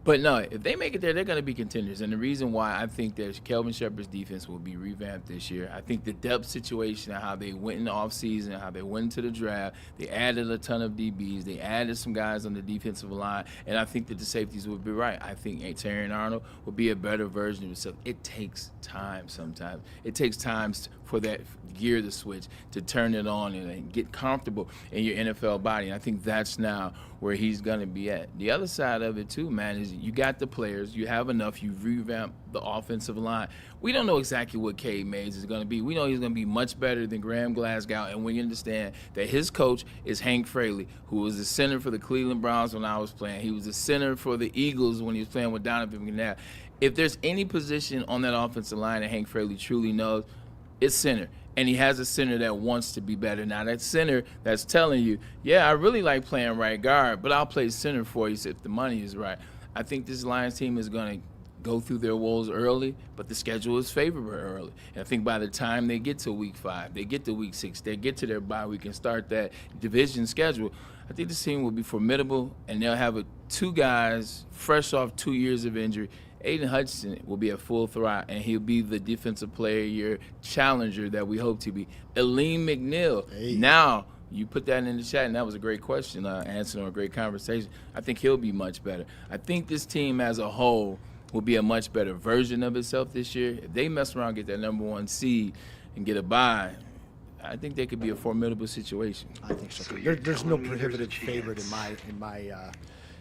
But no, if they make it there, they're going to be contenders. And the reason why I think that Kelvin Shepherd's defense will be revamped this year, I think the depth situation and how they went in the offseason, how they went into the draft, they added a ton of DBs, they added some guys on the defensive line, and I think that the safeties will be right. I think Terrion Arnold will be a better version of himself. It takes time sometimes. It takes time for that gear to switch, to turn it on and get comfortable in your NFL body. And I think that's now where he's going to be at. The other side of it, too, man, is you got the players. You have enough. You've revamped the offensive line. We don't know exactly what Cade Mays is going to be. We know he's going to be much better than Graham Glasgow, and we understand that his coach is Hank Fraley, who was the center for the Cleveland Browns when I was playing. He was the center for the Eagles when he was playing with Donovan McNabb. If there's any position on that offensive line that Hank Fraley truly knows, it's center. And he has a center that wants to be better. Now, that center that's telling you, yeah, I really like playing right guard, but I'll play center for you if the money is right. I think this Lions team is going to go through their woes early, but the schedule is favorable early. And I think by the time they get to week 5, they get to week 6, they get to their bye week and start that division schedule, I think this team will be formidable, and they'll have 2 guys fresh off 2 years of injury. Aiden Hutchinson will be at full throttle, and he'll be the defensive player year challenger that we hope to be. Aleem McNeil, now you put that in the chat, and that was a great question, Anson, a great conversation. I think he'll be much better. I think this team as a whole will be a much better version of itself this year. If they mess around, get that number 1 seed, and get a bye, I think they could be a formidable situation. I think so. There's no prohibitive favorite in my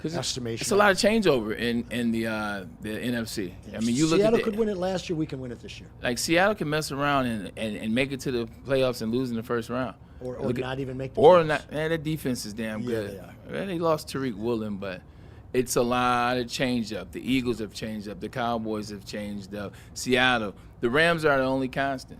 estimation. It's a lot of changeover in the NFC. I mean, you look Seattle at could win it last year. We can win it this year. Like Seattle can mess around and make it to the playoffs and lose in the first round, or not even make the or playoffs. not. Man, that defense is damn good. Yeah. They lost Tariq Woolen, but it's a lot of change up. The Eagles have changed up. The Cowboys have changed up. Seattle, the Rams are the only constant.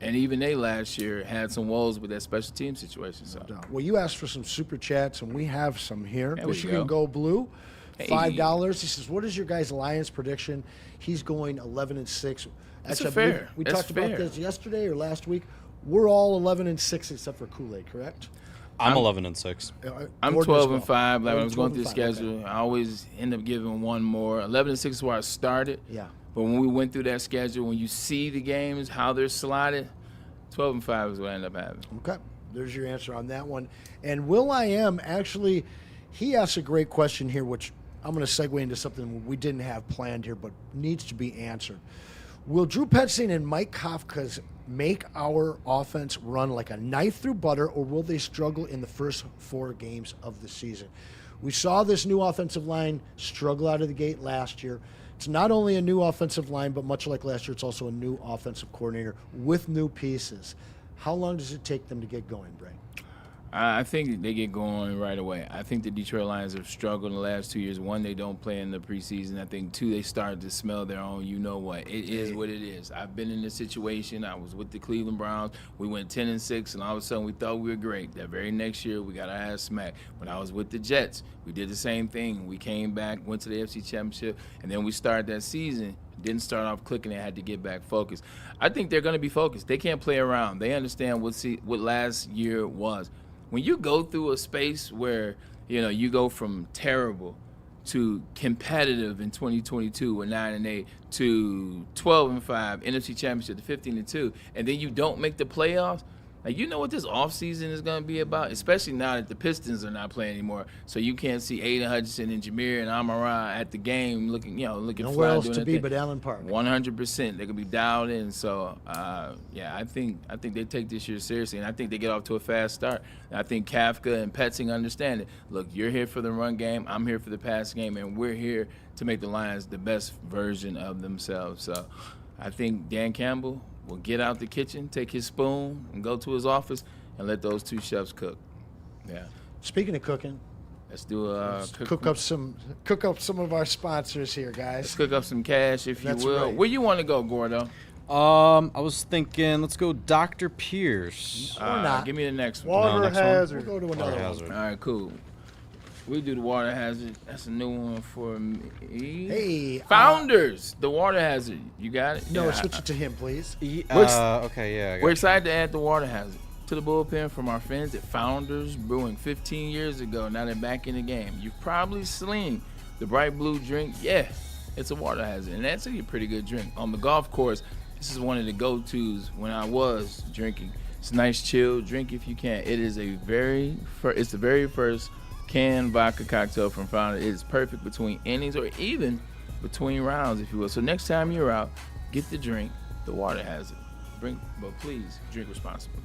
And even they last year had some woes with that special team situation. So. Well, you asked for some super chats, and we have some here. There we Michigan go. Go Blue, Hey. $5. He says, "What is your guys' Lions prediction?" He's going 11-6. That's Actually, fair. We That's talked about fair. this yesterday or last week. We're all 11-6 except for Kool-Aid, correct? I'm 11-6. I'm Gordon as well. 12-5. Like when I was going through the 12-5, schedule, I always end up giving one more. 11-6 is where I started. Yeah. But when we went through that schedule, when you see the games, how they're slotted, 12-5 is what I end up having. Okay. There's your answer on that one. And Will.i.am, actually, he asked a great question here, which I'm going to segue into something we didn't have planned here, but needs to be answered. Will Drew Petzing and Mike Kafka's make our offense run like a knife through butter, or will they struggle in the first 4 games of the season? We saw this new offensive line struggle out of the gate last year. It's not only a new offensive line, but much like last year, it's also a new offensive coordinator with new pieces. How long does it take them to get going, Bray? I think they get going right away. I think the Detroit Lions have struggled in the last 2 years. 1, they don't play in the preseason. I think 2, they started to smell their own. You know what? It is what it is. I've been in this situation. I was with the Cleveland Browns. We went 10-6, and all of a sudden we thought we were great. That very next year, we got our ass smacked. When I was with the Jets, we did the same thing. We came back, went to the AFC Championship, and then we started that season. Didn't start off clicking. They had to get back focused. I think they're going to be focused. They can't play around. They understand what last year was. When you go through a space where, you go from terrible to competitive in 2022 with 9-8 to 12-5, NFC Championship to 15-2, and then you don't make the playoffs, like, you know what this offseason is going to be about, especially now that the Pistons are not playing anymore. So you can't see Aiden Hutchinson and Jahmyr and Amon-Ra at the game looking Nowhere fly, else doing to their be thing. but Allen Park. 100%. They're going to be dialed in. So, I think they take this year seriously, and I think they get off to a fast start. And I think Kafka and Petzing understand it. Look, you're here for the run game. I'm here for the pass game, and we're here to make the Lions the best version of themselves. So I think Dan Campbell will get out the kitchen, take his spoon, and go to his office and let those 2 chefs cook. Yeah. Speaking of cooking, let's do a cook up some of our sponsors here, guys. Let's cook up some cash, if That's you will. right. Where you want to go, Gordo? I was thinking, let's go Dr. Pierce. Or not. Give me the next one. Water next one. hazard. We'll go to another one. All right, cool. We do the water hazard. That's a new one for me. Hey, Founders, the water hazard. You got it? No, Yeah, switch it to him, please. Okay, yeah. I got We're you. excited to add the water hazard to the bullpen from our friends at Founders Brewing 15 years ago. Now they're back in the game. You've probably seen the bright blue drink. Yeah, it's a water hazard, and that's a pretty good drink. On the golf course, this is one of the go-tos when I was drinking. It's a nice chill drink if you can. It is it's the very first canned vodka cocktail from Founder. It is perfect between innings or even between rounds, if you will. So next time you're out, get the drink. The water hazard. But please drink responsibly.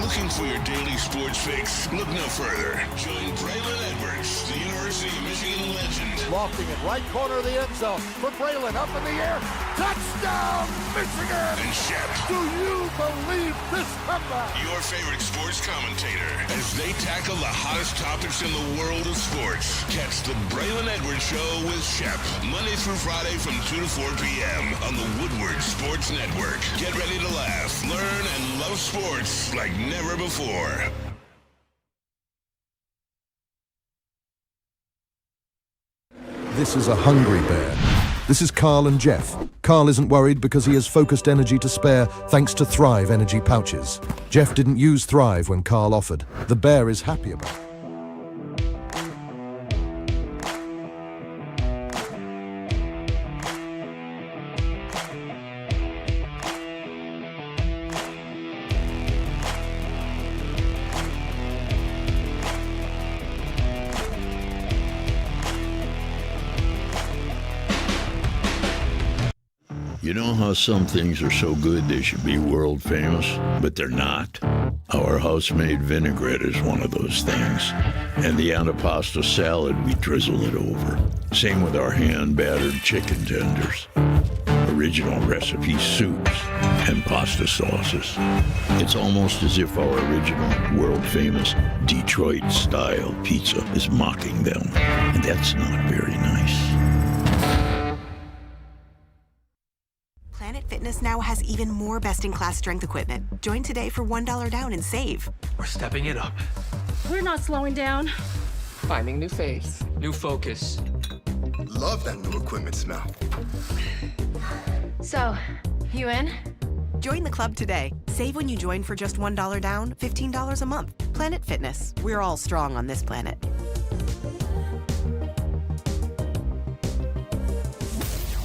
Looking for your daily sports fix? Look no further. Join Braylon Edwards, the University of Michigan legend. Lofting it right corner of the end zone for Braylon, up in the air. Touchdown, Michigan! And Shep. Do you believe this comeback? Your favorite sports commentator as they tackle the hottest topics in the world of sports. Catch the Braylon Edwards Show with Shep, Monday through Friday from 2 to 4 p.m. on the Woodward Sports Network. Get ready to laugh, learn, and love sports like never before. This is a hungry bear. This is Carl and Jeff. Carl isn't worried because he has focused energy to spare thanks to Thrive energy pouches. Jeff didn't use Thrive when Carl offered. The bear is happy about it. You know how some things are so good they should be world famous, but they're not? Our house-made vinaigrette is one of those things. And the antipasta salad, we drizzle it over. Same with our hand-battered chicken tenders. Original recipe soups and pasta sauces. It's almost as if our original, world-famous Detroit-style pizza is mocking them. And that's not very nice. Planet Fitness now has even more best-in-class strength equipment. Join today for $1 down and save. We're stepping it up. We're not slowing down. Finding new faith. New focus. Love that new equipment smell. So, you in? Join the club today. Save when you join for just $1 down, $15 a month. Planet Fitness. We're all strong on this planet.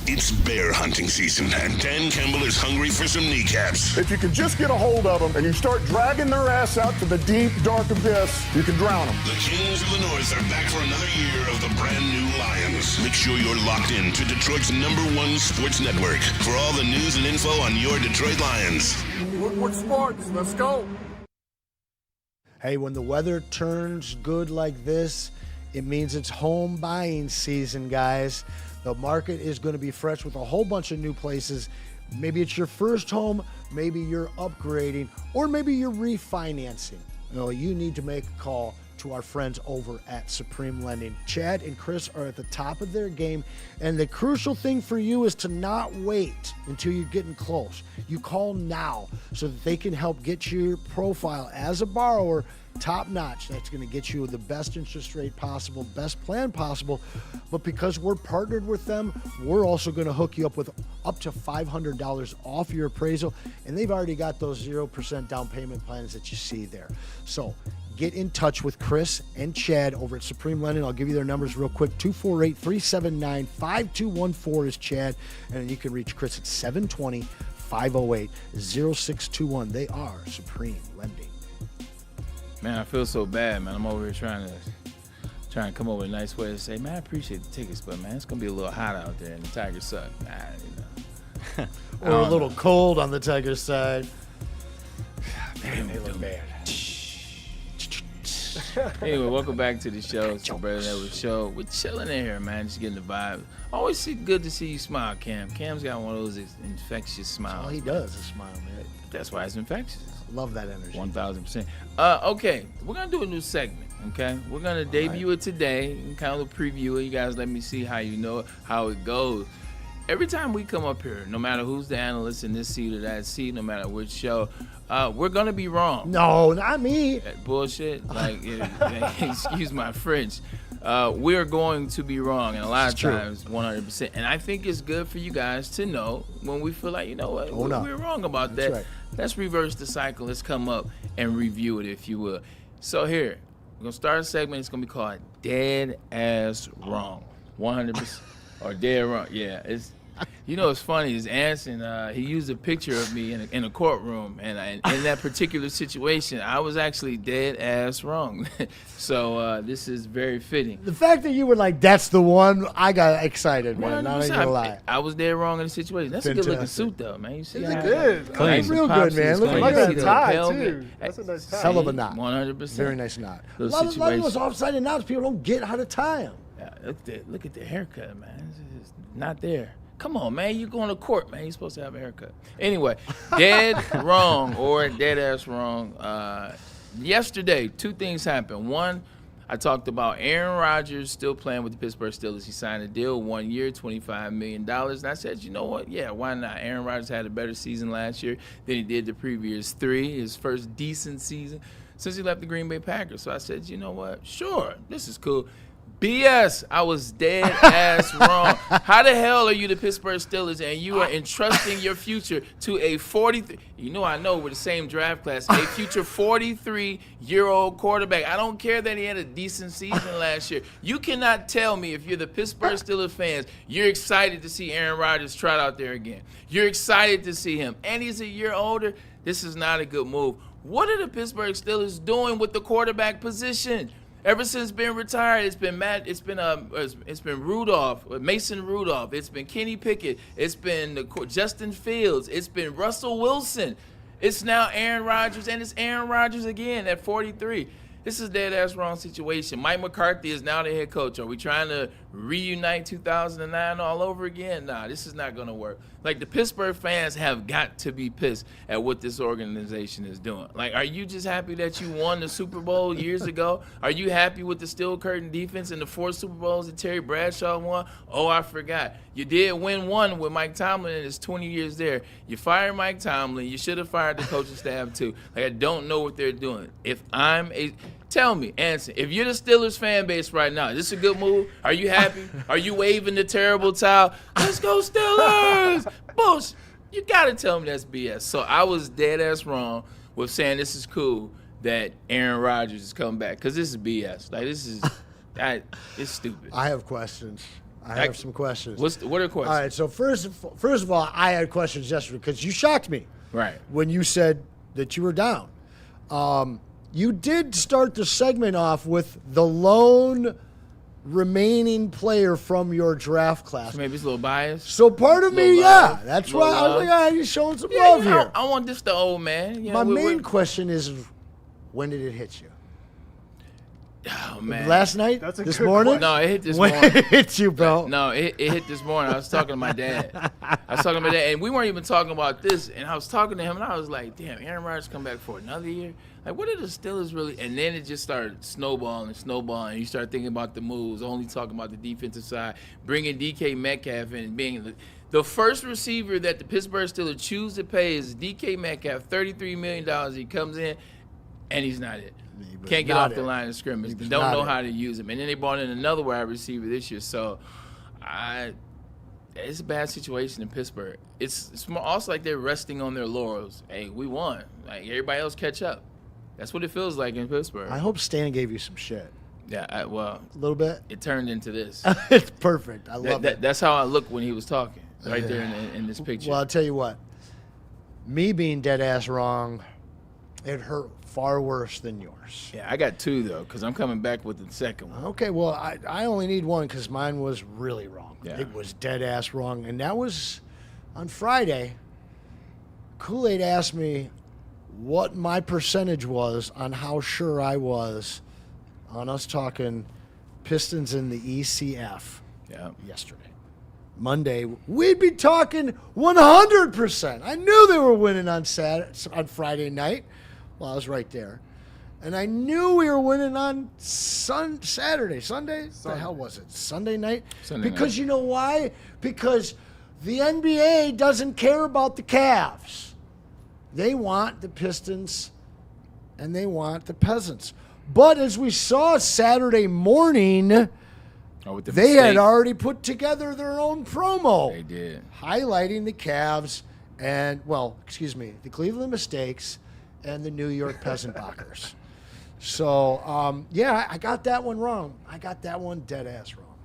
It's bear hunting season, and Dan Campbell is hungry for some kneecaps. If you can just get a hold of them and you start dragging their ass out to the deep, dark abyss, you can drown them. The Kings of the North are back for another year of the brand new Lions. Make sure you're locked in to Detroit's #1 sports network for all the news and info on your Detroit Lions. Woodward Sports, let's go. Hey, when the weather turns good like this, it means it's home buying season, guys. The market is going to be fresh with a whole bunch of new places. Maybe it's your first home, maybe you're upgrading, or maybe you're refinancing. You need to make a call to our friends over at Supreme Lending. Chad and Chris are at the top of their game, and the crucial thing for you is to not wait until you're getting close. You call now so that they can help get your profile as a borrower top notch. That's going to get you the best interest rate possible, best plan possible. But because we're partnered with them, we're also going to hook you up with up to $500 off your appraisal. And they've already got those 0% down payment plans that you see there. So get in touch with Chris and Chad over at Supreme Lending. I'll give you their numbers real quick. 248-379-5214 is Chad. And you can reach Chris at 720-508-0621. They are Supreme Lending. Man, I feel so bad, man. I'm over here trying to come up with a nice way to say, man, I appreciate the tickets, but man, it's gonna be a little hot out there, and the Tigers suck. Or a little cold on the Tigers side. Man, they look bad. Anyway, welcome back to the show. It's the Braylon Edwards Show. We're chilling in here, man. Just getting the vibe. Always good to see you smile, Cam. Cam's got one of those infectious smiles. All he does is smile, man. That's why it's infectious. Love that energy. 1,000%. Okay, we're going to do a new segment, okay? We're going to debut it today and kind of preview it. You guys let me see how you know how it goes. Every time we come up here, no matter who's the analyst in this seat or that seat, no matter which show, we're going to be wrong. No, not me. That bullshit. Excuse my French. We're going to be wrong, and a lot of times 100%. And I think it's good for you guys to know when we feel like, you know what, we're wrong about that. Right. Let's reverse the cycle. Let's come up and review it, if you will. So here, we're going to start a segment. It's going to be called Dead Ass Wrong. 100%. Or Dead Wrong. Yeah, it's... You know what's funny is Anson, he used a picture of me in a courtroom, and in that particular situation, I was actually dead ass wrong. So this is very fitting. The fact that you were like, that's the one, I got excited, man. Not even gonna lie. I was dead wrong in the situation. That's Fantastic. a good-looking suit, though, man. You see It's good. Nice real good, man. Look I like at that tie, too. That's a nice tie. Hell of a knot. 100%. Very nice knot. A Those lot of those situations. offside knots, people don't get how to tie them. Yeah, look at the haircut, man. It's not there. Come on, man. You're going to court, man. You're supposed to have a haircut. Anyway, dead wrong or dead ass wrong. Yesterday, two things happened. One, I talked about Aaron Rodgers still playing with the Pittsburgh Steelers. He signed a deal, 1 year, $25 million. And I said, you know what? Yeah, why not? Aaron Rodgers had a better season last year than he did the previous three, his first decent season since he left the Green Bay Packers. So I said, you know what? Sure, this is cool. BS. I was dead ass wrong. How the hell are you the Pittsburgh Steelers and you are entrusting your future to a 43? You know, I know we're the same draft class. A future 43-year-old quarterback. I don't care that he had a decent season last year. You cannot tell me if you're the Pittsburgh Steelers fans, you're excited to see Aaron Rodgers trot out there again. You're excited to see him. And he's a year older. This is not a good move. What are the Pittsburgh Steelers doing with the quarterback position? Ever since Ben retired, it's been Rudolph, Mason Rudolph. It's been Kenny Pickett. It's been Justin Fields. It's been Russell Wilson. It's now Aaron Rodgers, and it's Aaron Rodgers again at 43. This is dead-ass wrong situation. Mike McCarthy is now the head coach. Are we trying to reunite 2009 all over again? Nah, this is not going to work. Like, the Pittsburgh fans have got to be pissed at what this organization is doing. Like, are you just happy that you won the Super Bowl years ago? Are you happy with the steel curtain defense and the 4 Super Bowls that Terry Bradshaw won? Oh, I forgot. You did win one with Mike Tomlin in his 20 years there. You fired Mike Tomlin. You should have fired the coaching staff too. Like, I don't know what they're doing. Tell me, Anson, if you're the Steelers fan base right now, is this a good move? Are you happy? Are you waving the terrible towel? Let's go Steelers! Bullshit. You got to tell me that's BS. So I was dead ass wrong with saying this is cool that Aaron Rodgers is coming back because this is BS. Like, this is it's stupid. I have questions. I have some questions. What are questions? All right, so first of all, I had questions yesterday because you shocked me. Right. When you said that you were down. You did start the segment off with the lone remaining player from your draft class. So maybe it's a little biased. So part of me, yeah. That's why I was like, all right, he's showing some love here. I want this the old man. My main question is, when did it hit you? Oh, man. Last night? That's a this good morning? question. No, it hit this when morning. It hit you, bro. No, it hit this morning. I was talking to my dad. And we weren't even talking about this. And I was talking to him, and I was like, damn, Aaron Rodgers come back for another year? Like, what are the Steelers really? And then it just started snowballing. You start thinking about the moves, only talking about the defensive side, bringing DK Metcalf in, being the first receiver that the Pittsburgh Steelers choose to pay is DK Metcalf, $33 million. He comes in, and he's not it. Can't get off the line of scrimmage. They don't know how to use him. And then they brought in another wide receiver this year. So, it's a bad situation in Pittsburgh. It's also like they're resting on their laurels. Hey, we won. Like, everybody else catch up. That's what it feels like in Pittsburgh. I hope Stan gave you some shit. Yeah, a little bit. It turned into this. It's perfect. I love it. That's how I look when he was talking, right there in this picture. Well, I'll tell you what. Me being dead ass wrong, it hurt far worse than yours. Yeah, I got 2 though, because I'm coming back with the second one. Okay, well, I only need 1 because mine was really wrong. Yeah. It was dead ass wrong, and that was on Friday. Kool-Aid asked me what my percentage was on how sure I was on us talking Pistons in the ECF yesterday. Monday, we'd be talking 100%. I knew they were winning on Friday night. Well, I was right there. And I knew we were winning on Sunday. The hell was it? Sunday night? Because you know why? Because the NBA doesn't care about the Cavs. They want the Pistons and they want the Peasants. But as we saw Saturday morning, they had already put together their own promo. They did. Highlighting the Cavs and, the Cleveland Mistakes and the New York Peasant-Bockers. So, I got that one wrong. I got that one dead ass wrong.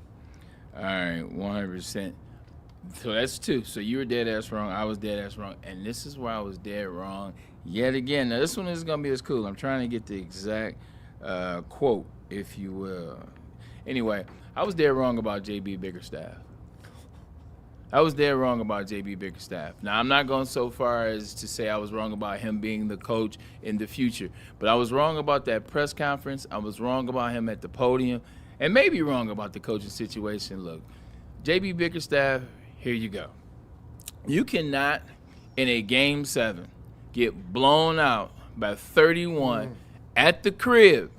All right, 100%. So that's 2. So you were dead ass wrong. I was dead ass wrong. And this is where I was dead wrong yet again. Now, this one is going to be as cool. I'm trying to get the exact quote, if you will. Anyway, I was dead wrong about J.B. Bickerstaff. Now, I'm not going so far as to say I was wrong about him being the coach in the future. But I was wrong about that press conference. I was wrong about him at the podium. And maybe wrong about the coaching situation. Look, J.B. Bickerstaff, here you go. You cannot, in a Game 7, get blown out by 31 at the crib.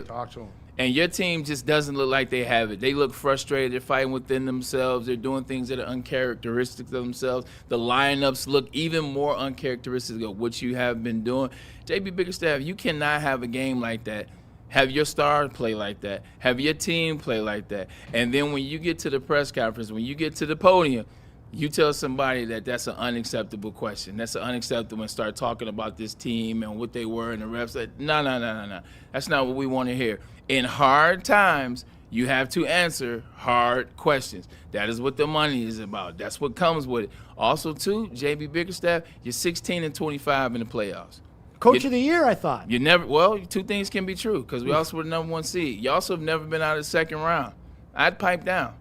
Talk to him. And your team just doesn't look like they have it. They look frustrated. They're fighting within themselves. They're doing things that are uncharacteristic of themselves. The lineups look even more uncharacteristic of what you have been doing. J.B. Bickerstaff, you cannot have a game like that Have your star play like that. Have your team play like that. And then when you get to the press conference, when you get to the podium, you tell somebody that that's an unacceptable question. That's an unacceptable, and start talking about this team and what they were and the refs. No. That's not what we want to hear. In hard times, you have to answer hard questions. That is what the money is about. That's what comes with it. Also, too, JB Bickerstaff, you're 16-25 in the playoffs. Coach of the year, I thought. You never. Well, two things can be true because we also were the number 1 seed. You also have never been out of the second round. I'd pipe down.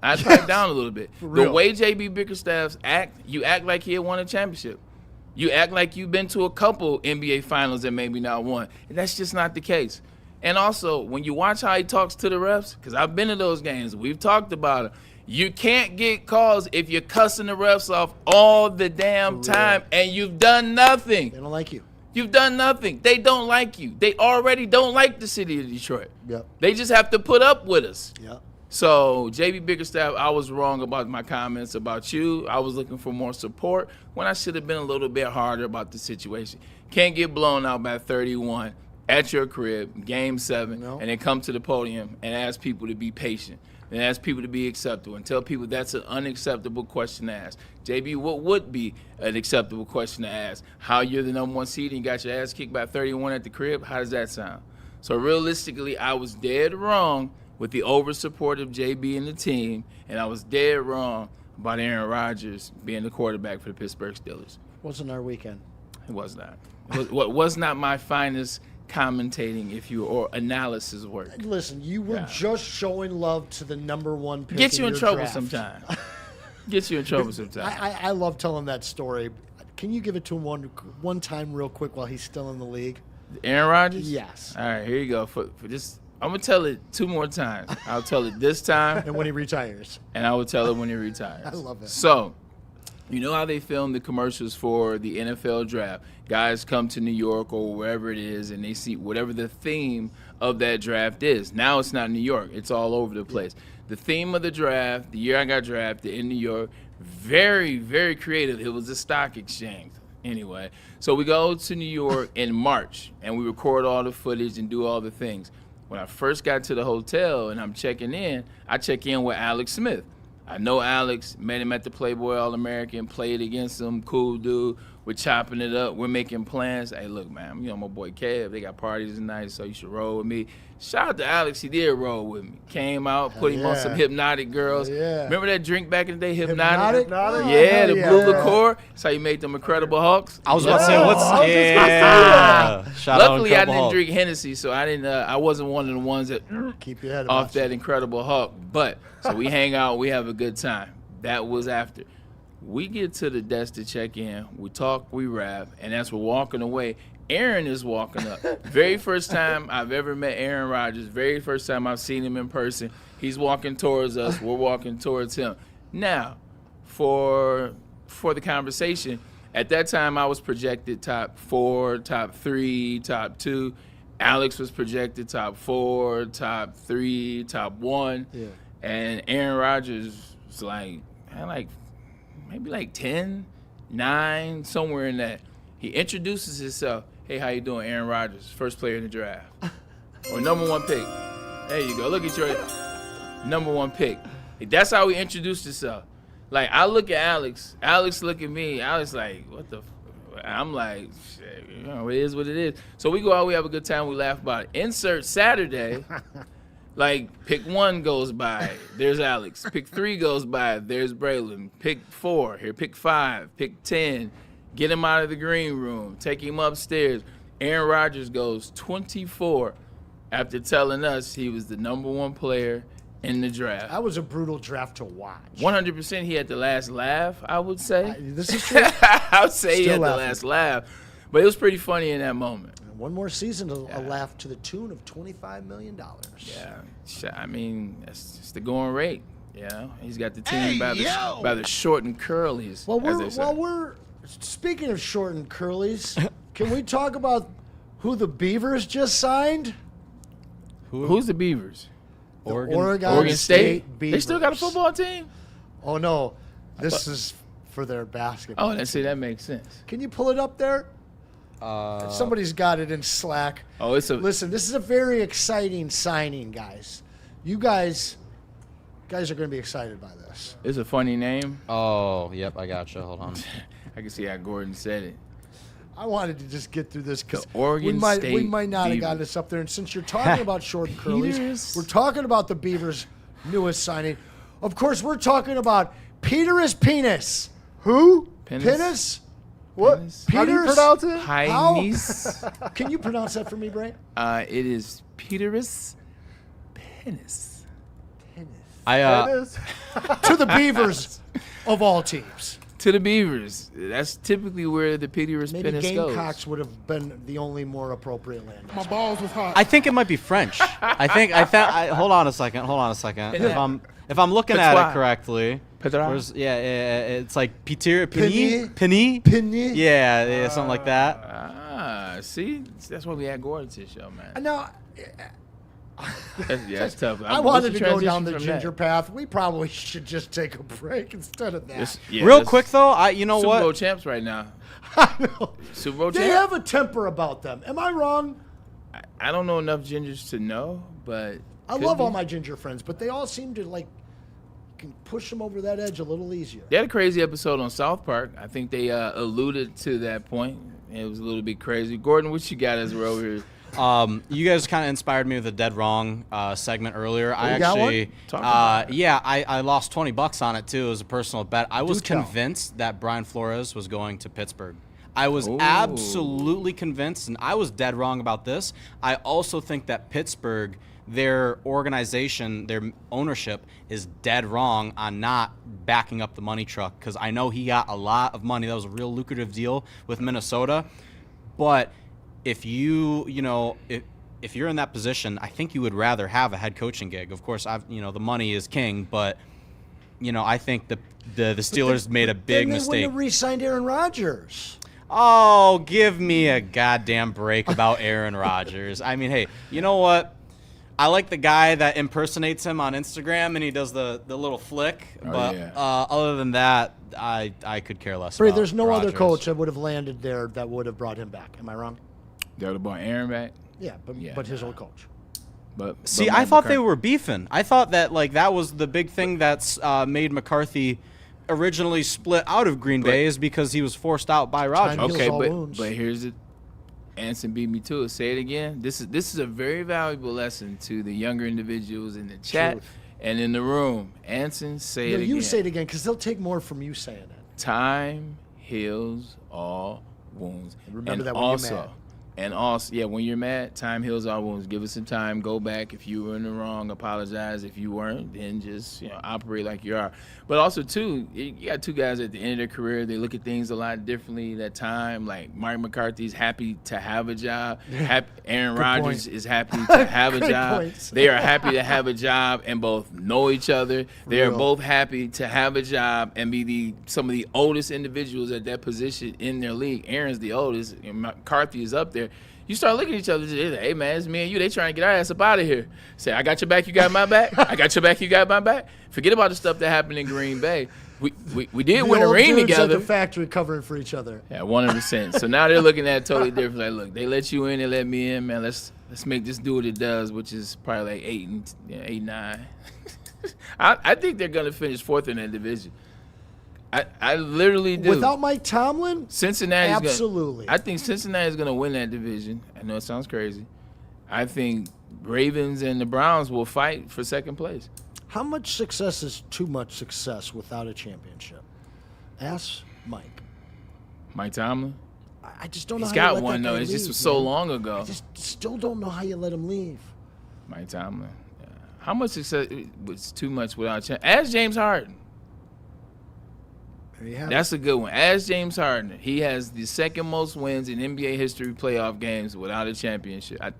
Pipe down a little bit. The way JB Bickerstaff's act, you act like he had won a championship. You act like you've been to a couple NBA finals and maybe not one. And that's just not the case. And also, when you watch how he talks to the refs, because I've been to those games, we've talked about it. You can't get calls if you're cussing the refs off all the damn time and you've done nothing. They don't like you. You've done nothing. They don't like you. They already don't like the city of Detroit. Yep. They just have to put up with us. Yep. So, JB Bickerstaff, I was wrong about my comments about you. I was looking for more support when I should have been a little bit harder about the situation. Can't get blown out by 31 at your crib, Game 7, and then come to the podium and ask people to be patient and ask people to be acceptable and tell people that's an unacceptable question to ask. JB, what would be an acceptable question to ask? How you're the number 1 seed and you got your ass kicked by 31 at the crib? How does that sound? So, realistically, I was dead wrong with the over-support of JB and the team, and I was dead wrong about Aaron Rodgers being the quarterback for the Pittsburgh Steelers. Wasn't our weekend. It was not. What was not my finest commentating, if you or analysis work. Listen, you were just showing love to the number 1 pick. Get you in trouble draft. sometime. Get you in trouble sometime. I love telling that story. Can you give it to him one time real quick while he's still in the league? Aaron Rodgers? Yes. All right, here you go. For this, I'm going to tell it 2 more times. I'll tell it this time. And when he retires. And I will tell it when he retires. I love it. So, you know how they film the commercials for the NFL draft? Guys come to New York or wherever it is, and they see whatever the theme of that draft is. Now it's not New York. It's all over the place. The theme of the draft, the year I got drafted in New York, very, very creative. It was a stock exchange. Anyway, so we go to New York in March, and we record all the footage and do all the things. When I first got to the hotel and I'm checking in, I check in with Alex Smith. I know Alex, met him at the Playboy All-American, played against him, cool dude. We're chopping it up. We're making plans. Hey, look, man, you know my boy Kev. They got parties tonight, so you should roll with me. Shout out to Alex. He did roll with me. Came out, put him on some Hypnotic girls. Remember that drink back in the day, Hypnotic? Yeah, the blue liqueur. That's how you made them Incredible Hulks. I was about to say, what's Luckily, I didn't drink Hennessy, so I didn't. I wasn't one of the ones that keep your head off that Incredible Hulk. But so we hang out, we have a good time. That was after. We get to the desk to check in. We talk, we rap, and as we're walking away, Aaron is walking up. Very first time I've ever met Aaron Rodgers. Very first time I've seen him in person. He's walking towards us. We're walking towards him. Now, for the conversation, at that time I was projected top 4, top 3, top 2. Alex was projected top 4, top 3, top 1. Yeah. And Aaron Rodgers was maybe 10, 9, somewhere in that. He introduces himself. Hey, how you doing, Aaron Rodgers? First player in the draft. Or number 1 pick. There you go. Look at your number 1 pick. That's how he introduced himself. Like, I look at Alex. Alex look at me. Alex like, what the I'm like, shit, you know, it is what it is. So we go out, we have a good time, we laugh about it. Insert Saturday. Like, pick 1 goes by, there's Alex. Pick 3 goes by, there's Braylon. Pick 4, here, pick 5, pick 10. Get him out of the green room, take him upstairs. Aaron Rodgers goes 24 after telling us he was the number 1 player in the draft. That was a brutal draft to watch. 100% he had the last laugh, I would say. This is true. I would say Still he had laughing. the last laugh. But it was pretty funny in that moment. One more season, a laugh to the tune of $25 million. Yeah, I mean, that's just the going rate. You know, he's got the team by the short and curlies. Well, we're speaking of short and curlies, can we talk about who the Beavers just signed? Who's the Beavers? Oregon State Beavers. They still got a football team? Oh no, this is for their basketball. Oh, let's see, that makes sense. Can you pull it up there? Somebody's got it in Slack. Oh, Listen, this is a very exciting signing, guys. You guys are going to be excited by this. It's a funny name. Oh, yep, I gotcha. Hold on. I can see how Gordon said it. I wanted to just get through this because Oregon we might not have gotten this up there. And since you're talking about short and curlies, we're talking about the Beavers' newest signing. Of course, we're talking about Peter's penis. Who? Penis? What? Penis? How do you pronounce it? Penis. Can you pronounce that for me, Bray? It is Peter's penis. To the Beavers of all teams. To the Beavers. That's typically where the Peter's Maybe penis Gamecocks goes. would have been the only more appropriate land. My balls was hot. I think it might be French. Hold on a second. If I'm looking at it correctly, it's like Peter Penny. Yeah, something like that. See, that's why we had Gordon to this show, man. No. That's tough. I wanted to go down the ginger path. We probably should just take a break instead of that. Real quick though, you know Super what? Bowl champs right now. I know. Super Bowl They have a temper about them. Am I wrong? I don't know enough gingers to know, but I love all my ginger friends, but they all seem to can push them over that edge a little easier. They had a crazy episode on South Park. I think they alluded to that point. It was a little bit crazy. Gordon, what you got as we're over here? You guys kind of inspired me with the Dead Wrong segment earlier. I lost $20 on it too. It was a personal bet. I was convinced that Brian Flores was going to Pittsburgh. I was absolutely convinced, and I was dead wrong about this. I also think that Pittsburgh, their organization, their ownership is dead wrong on not backing up the money truck, because I know he got a lot of money. That was a real lucrative deal with Minnesota. But if if you're in that position, I think you would rather have a head coaching gig. Of course, the money is king, but I think the Steelers made a big mistake. They wouldn't have re-signed Aaron Rodgers. Oh, give me a goddamn break about Aaron Rodgers. I mean, hey, you know what? I like the guy that impersonates him on Instagram and he does the little flick. Other than that, I could care less. Bray, there's no other coach that would have landed there that would have brought him back. Am I wrong? They would have brought Aaron back? Yeah, but his old coach. But I thought they were beefing. I thought that that was the big thing that's made McCarthy originally split out of Green Bay is because he was forced out by Rodgers. Okay, but here's it. Anson beat me to it. Say it again. This is a very valuable lesson to the younger individuals in the chat and in the room. Anson, say it again. You say it again because they'll take more from you saying it. Time heals all wounds. And remember that when you're mad. And also, when you're mad, time heals all wounds. Give us some time. Go back. If you were in the wrong, apologize. If you weren't, then just operate like you are. But also, too, you got two guys at the end of their career. They look at things a lot differently that time. Like Mike McCarthy's happy to have a job. Aaron Rodgers is happy to have a job. Points. They are happy to have a job and both know each other. They are both happy to have a job and be some of the oldest individuals at that position in their league. Aaron's the oldest, and McCarthy is up there. You start looking at each other, like, hey, man, it's me and you. They trying to get our ass up out of here. Say, I got your back, you got my back. I got your back, you got my back. Forget about the stuff that happened in Green Bay. We did win a ring together. At the factory covering for each other. Yeah, 100%. So now they're looking at it totally different. Like, look, they let you in, they let me in, man. Let's make this do what it does, which is probably like 8-9. I think they're gonna finish fourth in that division. I literally do. Without Mike Tomlin? Cincinnati's absolutely. I think Cincinnati's going to win that division. I know it sounds crazy. I think Ravens and the Browns will fight for second place. How much success is too much success without a championship? Ask Mike. Mike Tomlin? I just don't know He's how got one, though. It just was so long ago. I just still don't know how you let him leave. Mike Tomlin. Yeah. How much success was too much without a championship? Ask James Harden. That's a good one. As James Harden, he has the second most wins in NBA history playoff games without a championship. I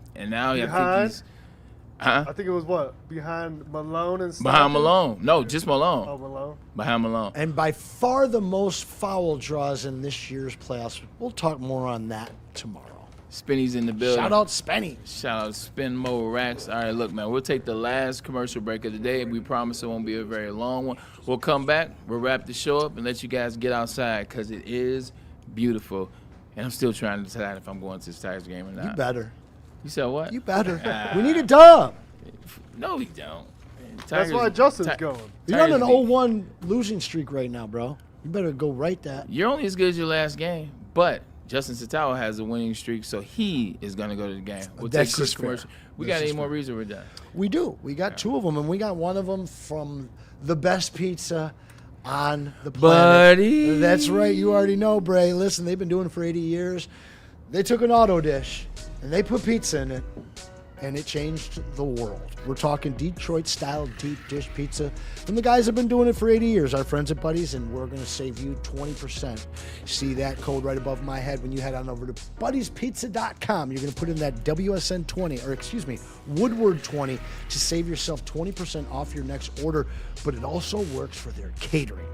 think it was behind Malone and Stockton? Behind Malone. No, just Malone. Oh, Malone. Behind Malone. And by far the most foul draws in this year's playoffs. We'll talk more on that tomorrow. Spinny's in the building. Shout out Spenny. Shout out Spin Mo Racks. All right, look, man, we'll take the last commercial break of the day. We promise it won't be a very long one. We'll come back, we'll wrap the show up, and let you guys get outside because it is beautiful And I'm still trying to decide if I'm going to this Tigers game or not. You better. You said what? You better. We need a dub. No, we don't. That's why Justin's going. You're on an 0-1 losing streak right now, bro. You better go right that. You're only as good as your last game, but Justin Satawa has a winning streak, so he is going to go to the game. We'll take Chris commercial. We got any more reason we're done? We do. We got two of them, and we got one of them from the best pizza on the planet. Buddy. That's right. You already know, Bray. Listen, they've been doing it for 80 years. They took an auto dish, and they put pizza in it, and it changed the world. We're talking Detroit-style deep dish pizza. And the guys have been doing it for 80 years, our friends at Buddy's, and we're going to save you 20%. See that code right above my head when you head on over to buddyspizza.com. You're going to put in that WSN 20, or excuse me, Woodward 20 to save yourself 20% off your next order. But it also works for their catering.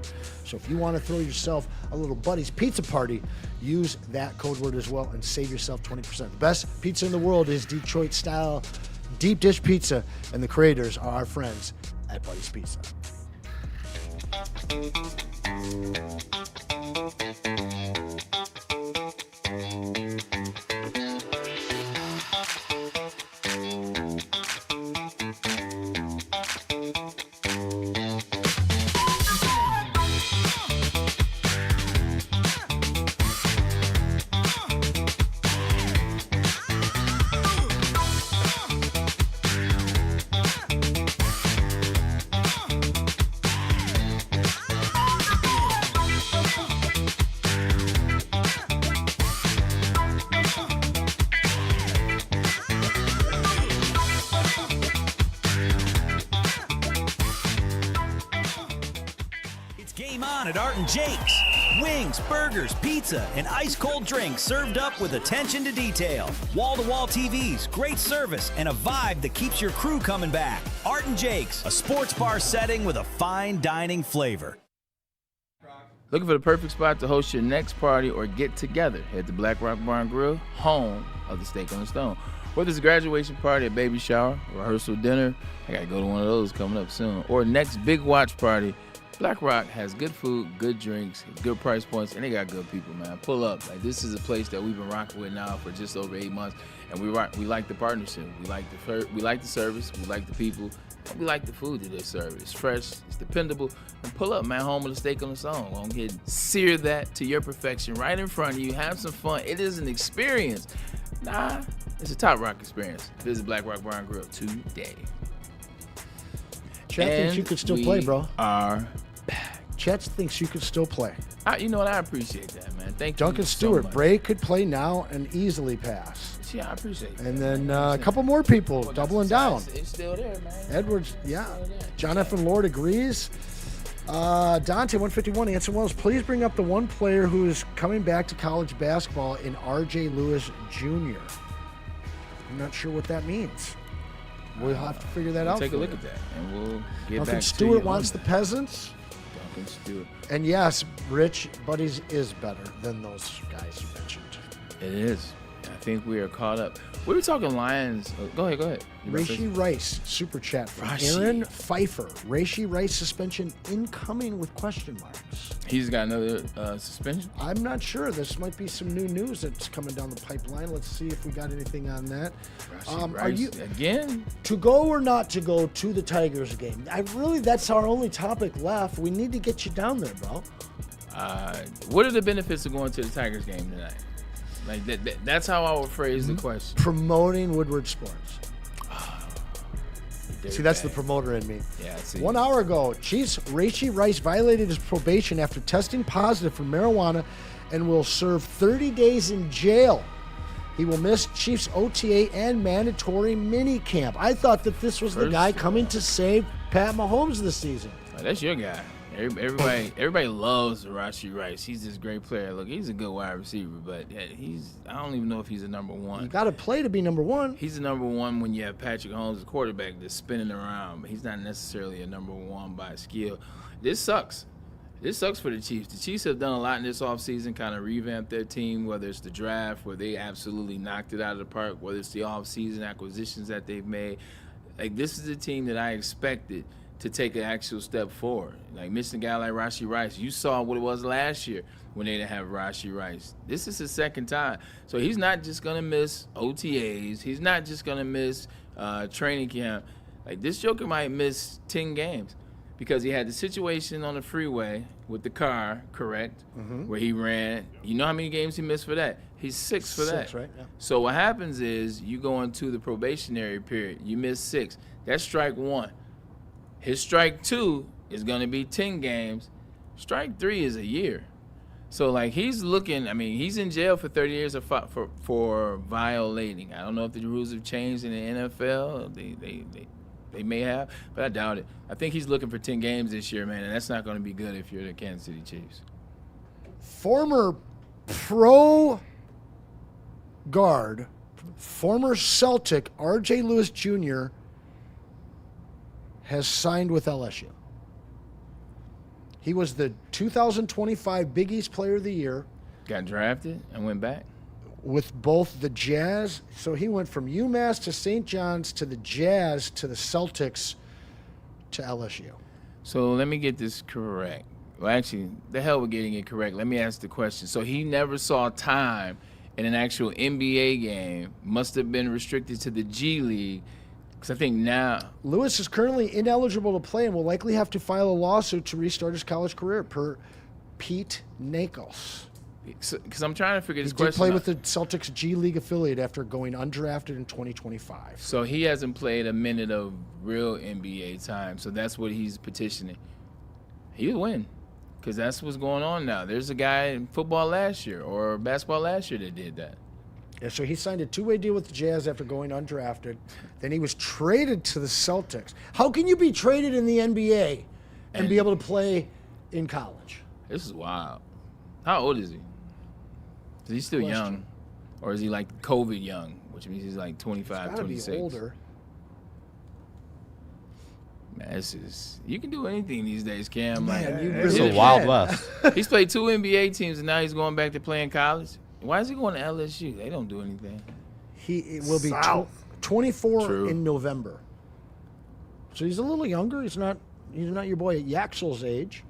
So if you want to throw yourself a little Buddy's pizza party, use that code word as well and save yourself 20%. The best pizza in the world is Detroit-style deep dish pizza, and the creators are our friends at Buddy's Pizza. At Art and Jake's. Wings, burgers, pizza, and ice-cold drinks served up with attention to detail. Wall-to-wall TVs, great service, and a vibe that keeps your crew coming back. Art and Jake's, a sports bar setting with a fine dining flavor. Looking for the perfect spot to host your next party or get together? Head to Black Rock Bar and Grill, home of the Steak on the Stone. Whether it's a graduation party, a baby shower, rehearsal dinner, I got to go to one of those coming up soon, or next big watch party, Black Rock has good food, good drinks, good price points, and they got good people, man. Pull up. Like, this is a place that we've been rocking with now for just over 8 months, and we like the partnership. We like the service. We like the people. And we like the food that they serve. It's fresh. It's dependable. And pull up, man. Home of the Steak on the Stone. Go ahead and sear that to your perfection right in front of you. Have some fun. It is an experience. Nah, it's a top rock experience. Visit Black Rock Bar and Grill today. Chet thinks you could still play, bro. Are Chet thinks you could still play. You know what? I appreciate that, man. Thank you. Duncan Stewart, so much. Bray could play now and easily pass. Yeah, I appreciate that. And then a couple more people doubling down. It's still there, man. Edwards, yeah. John F. and Lord agrees. Dante, 151, Anson Wells, please bring up the one player who is coming back to college basketball in R.J. Lewis Jr. I'm not sure what that means. We'll have to figure that out. Take a look at that, and we'll get Duncan back Stewart to you. wants the Peasants. Duncan Stewart. And yes, Rich, Buddy's is better than those guys you mentioned. It is. I think we are caught up. We were talking Lions. Go ahead. Raishi Rice, super chat from Aaron Pfeiffer. Raishi Rice suspension incoming with question marks. He's got another suspension? I'm not sure. This might be some new news that's coming down the pipeline. Let's see if we got anything on that. Are you again to go or not to go to the Tigers game? That's our only topic left. We need to get you down there, bro. What are the benefits of going to the Tigers game tonight? Like that's how I would phrase the question. Promoting Woodward sports. See, that's the promoter in me. Yeah, I see. 1 hour ago, Chiefs Raishi Rice violated his probation after testing positive for marijuana and will serve 30 days in jail. He will miss Chiefs OTA and mandatory mini camp. I thought that this was the guy coming to save Pat Mahomes this season. That's your guy. Everybody loves Raishi Rice. He's this great player. Look, he's a good wide receiver, but I don't even know if he's a number one. You got to play to be number one. He's a number one when you have Patrick Mahomes, the quarterback, that's spinning around, but he's not necessarily a number one by skill. This sucks. This sucks for the Chiefs. The Chiefs have done a lot in this offseason, kind of revamped their team, whether it's the draft, where they absolutely knocked it out of the park, whether it's the offseason acquisitions that they've made. Like, this is a team that I expected to take an actual step forward. Like missing a guy like Rashee Rice. You saw what it was last year when they didn't have Rashee Rice. This is his second time. So he's not just going to miss OTAs. He's not just going to miss training camp. Like, this joker might miss 10 games because he had the situation on the freeway with the car, correct, where he ran. You know how many games he missed for that? He's 6 for that. 6, right? Yeah. So what happens is you go into the probationary period. You miss 6. That's strike 1. His strike 2 is going to be 10 games. Strike 3 is a year. So, like, he's looking, I mean, he's in jail for 30 years for violating. I don't know if the rules have changed in the NFL. They may have, but I doubt it. I think he's looking for 10 games this year, man, and that's not going to be good if you're the Kansas City Chiefs. Former pro guard, former Celtic, R.J. Lewis Jr. has signed with LSU. He was the 2025 Big East Player of the Year. Got drafted and went back? With both the Jazz. So he went from UMass to St. John's to the Jazz to the Celtics to LSU. So let me get this correct. Well, actually, the hell with getting it correct. Let me ask the question. So he never saw time in an actual NBA game, must have been restricted to the G League. Because I think now Lewis is currently ineligible to play and will likely have to file a lawsuit to restart his college career, per Pete Nakos. Because I'm trying to figure this he question did play out. with the Celtics G League affiliate after going undrafted in 2025. So he hasn't played a minute of real NBA time. So that's what he's petitioning. He'll win. Because that's what's going on now. There's a guy in football last year or basketball last year that did that. Yeah, so he signed a two-way deal with the Jazz after going undrafted. Then he was traded to the Celtics. How can you be traded in the NBA and be able to play in college? This is wild. How old is he? Is he still young? Or is he like COVID young, which means he's like 25, He's 26? be older. Man, this is, you can do anything these days, Cam. Man, you It's really a Wild can. West. He's played 2 NBA teams, and now he's going back to playing college. Why is he going to LSU? They don't do anything. He will be South. 24 True. in November. So he's a little younger. He's not your boy Yaxel's age.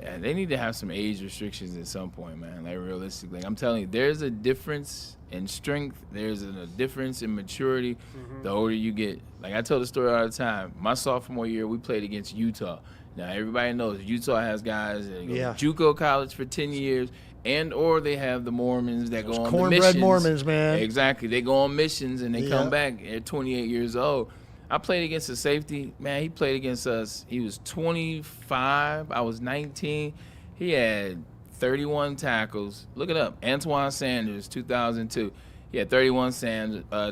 Yeah, they need to have some age restrictions at some point, man. Like, realistically, I'm telling you, there's a difference in strength. There's a difference in maturity. The older you get. Like, I tell the story all the time. My sophomore year, we played against Utah. Now, everybody knows Utah has guys that go to JUCO college for 10 years, and or they have the Mormons that go on the cornbread missions. Mormons, man. Exactly. They go on missions, and they come back at 28 years old. I played against a safety. Man, he played against us. He was 25. I was 19. He had 31 tackles. Look it up. Antoine Sanders, 2002. He had 31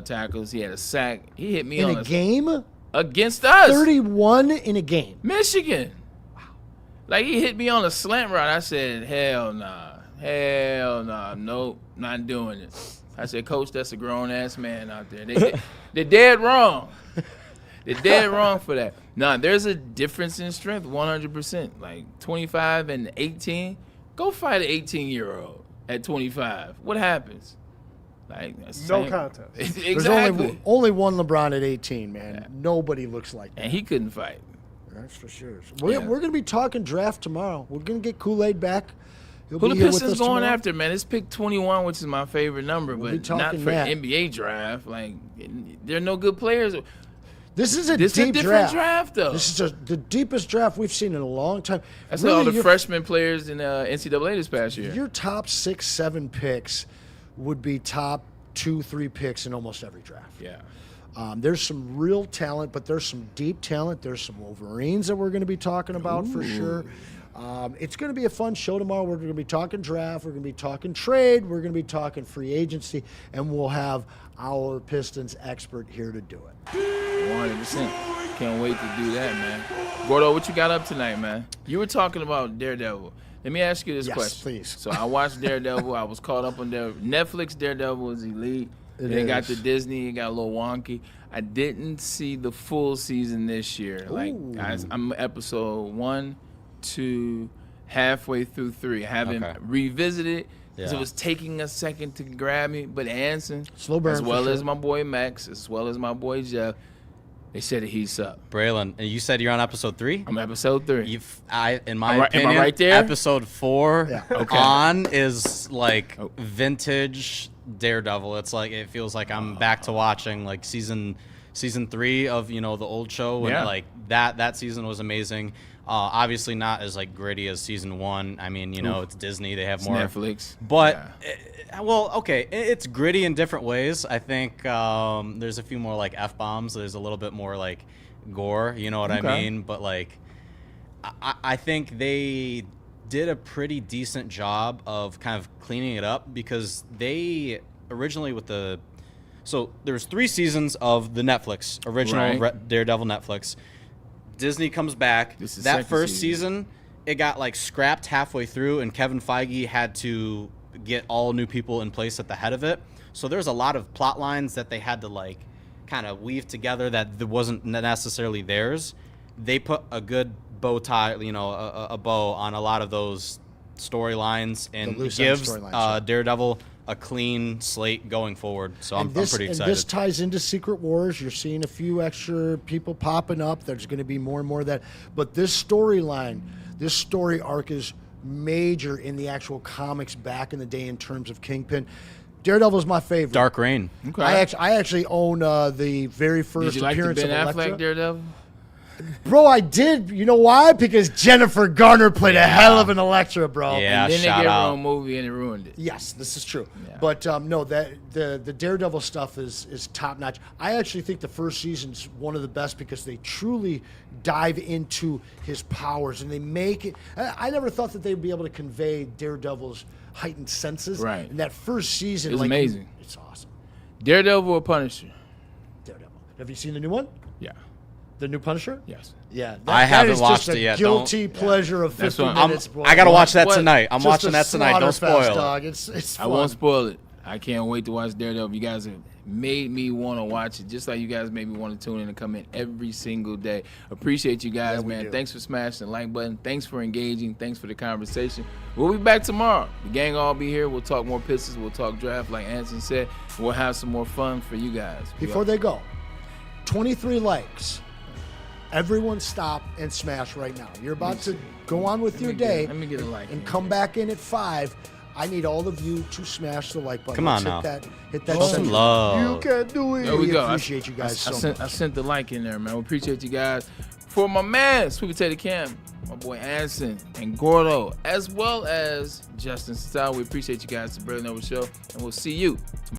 tackles. He had a sack. He hit me In on a game? Against us. 31 in a game. Michigan. Wow. Like, he hit me on a slant route. I said, hell nah. Hell nah. Nope, not doing it. I said, Coach, that's a grown-ass man out there. They're dead wrong. They're dead wrong for that. Nah, there's a difference in strength, 100%. Like 25 and 18, go fight an 18-year-old at 25. What happens? Like, No contest. Exactly. There's only one LeBron at 18, man. Yeah. Nobody looks like that. And he couldn't fight. That's for sure. We're going to be talking draft tomorrow. We're going to get Kool-Aid back. Who the Pistons going after, man? It's pick 21, which is my favorite number, but not for NBA draft. Like, there are no good players. This is a different draft, though. This is the deepest draft we've seen in a long time. That's really, all the freshman players in NCAA this past year. Your top 6, 7 picks would be top 2, 3 picks in almost every draft. Yeah. There's some real talent, but there's some deep talent. There's some Wolverines that we're going to be talking about for sure. It's going to be a fun show tomorrow. We're going to be talking draft. We're going to be talking trade. We're going to be talking free agency. And we'll have our Pistons expert here to do it. 100%. Can't wait to do that, man. Gordo, what you got up tonight, man? You were talking about Daredevil. Let me ask you this question. Please. So I watched Daredevil. I was caught up on Netflix. Daredevil is elite. They got the Disney. It got a little wonky. I didn't see the full season this year. Like, guys, I'm episode 1, 2, halfway through 3. I haven't revisited because it was taking a second to grab me. But Anson, slow burn, as well as my boy Max, as well as my boy Jeff, They said that he's up. Braylon, and you said you're on episode 3? I'm episode 3. In my opinion, am I right there? Episode 4 Okay. on is like vintage Daredevil. It's like it feels like I'm back to watching like season 3 of the old show, and like that season was amazing. Obviously not as like gritty as season 1. I mean, it's Disney; they have more Netflix, but. It's gritty in different ways. I think there's a few more like F-bombs. There's a little bit more like gore, you know what I mean? But like, I think they did a pretty decent job of kind of cleaning it up, because they originally so there was 3 seasons of the Netflix original Daredevil Netflix. Disney comes back. That first season, it got like scrapped halfway through, and Kevin Feige had to get all new people in place at the head of it. So there's a lot of plot lines that they had to like kind of weave together that wasn't necessarily theirs. They put a good bow tie, a bow on a lot of those storylines, and gives Daredevil a clean slate going forward. So I'm pretty excited. And this ties into Secret Wars. You're seeing a few extra people popping up. There's going to be more and more of that. But this storyline, this story arc is major in the actual comics back in the day in terms of Kingpin. Daredevil is my favorite. Dark Reign. Okay. I actually own the very first Did you appearance like the Ben of Elektra. Affleck Daredevil? Bro, I did. You know why? Because Jennifer Garner played a hell of an Elektra, bro. Yeah, and then shout they gave out. her own movie and it ruined it. Yes, this is true. Yeah. But no, that the Daredevil stuff is top notch. I actually think the first season's one of the best because they truly dive into his powers and they make it. I never thought that they'd be able to convey Daredevil's heightened senses. Right. And that first season, It's amazing. It's awesome. Daredevil or Punisher? Daredevil. Have you seen the new one? Yeah. The new Punisher? Yes. Yeah. I haven't watched it yet. Guilty pleasure of 50 minutes. I gotta watch that What? tonight. I'm Just watching a that tonight. Don't slaughter spoil fest, it. dog. It's fun. I won't spoil it. I can't wait to watch Daredevil. You guys have made me want to watch it, just like you guys made me want to tune in and come in every single day. Appreciate you guys, man. do. Thanks for smashing the like button. Thanks for engaging. Thanks for the conversation. We'll be back tomorrow. The gang all be here. We'll talk more Pistons. We'll talk draft, like Anson said. We'll have some more fun for you guys. Before they go, 23 likes. Everyone stop and smash right now. You're about to go on with your day. Let me get a like. And come back in at 5. I need all of you to smash the like button. Come on Let's now. Hit that Show some send. love. You can do it. There we go. appreciate you guys so much. I sent the like in there, man. We appreciate you guys. For my man, Sweet Potato Cam, my boy Anson, and Gordo, as well as Justin Style, we appreciate you guys. It's the Braylon Show, and we'll see you tomorrow.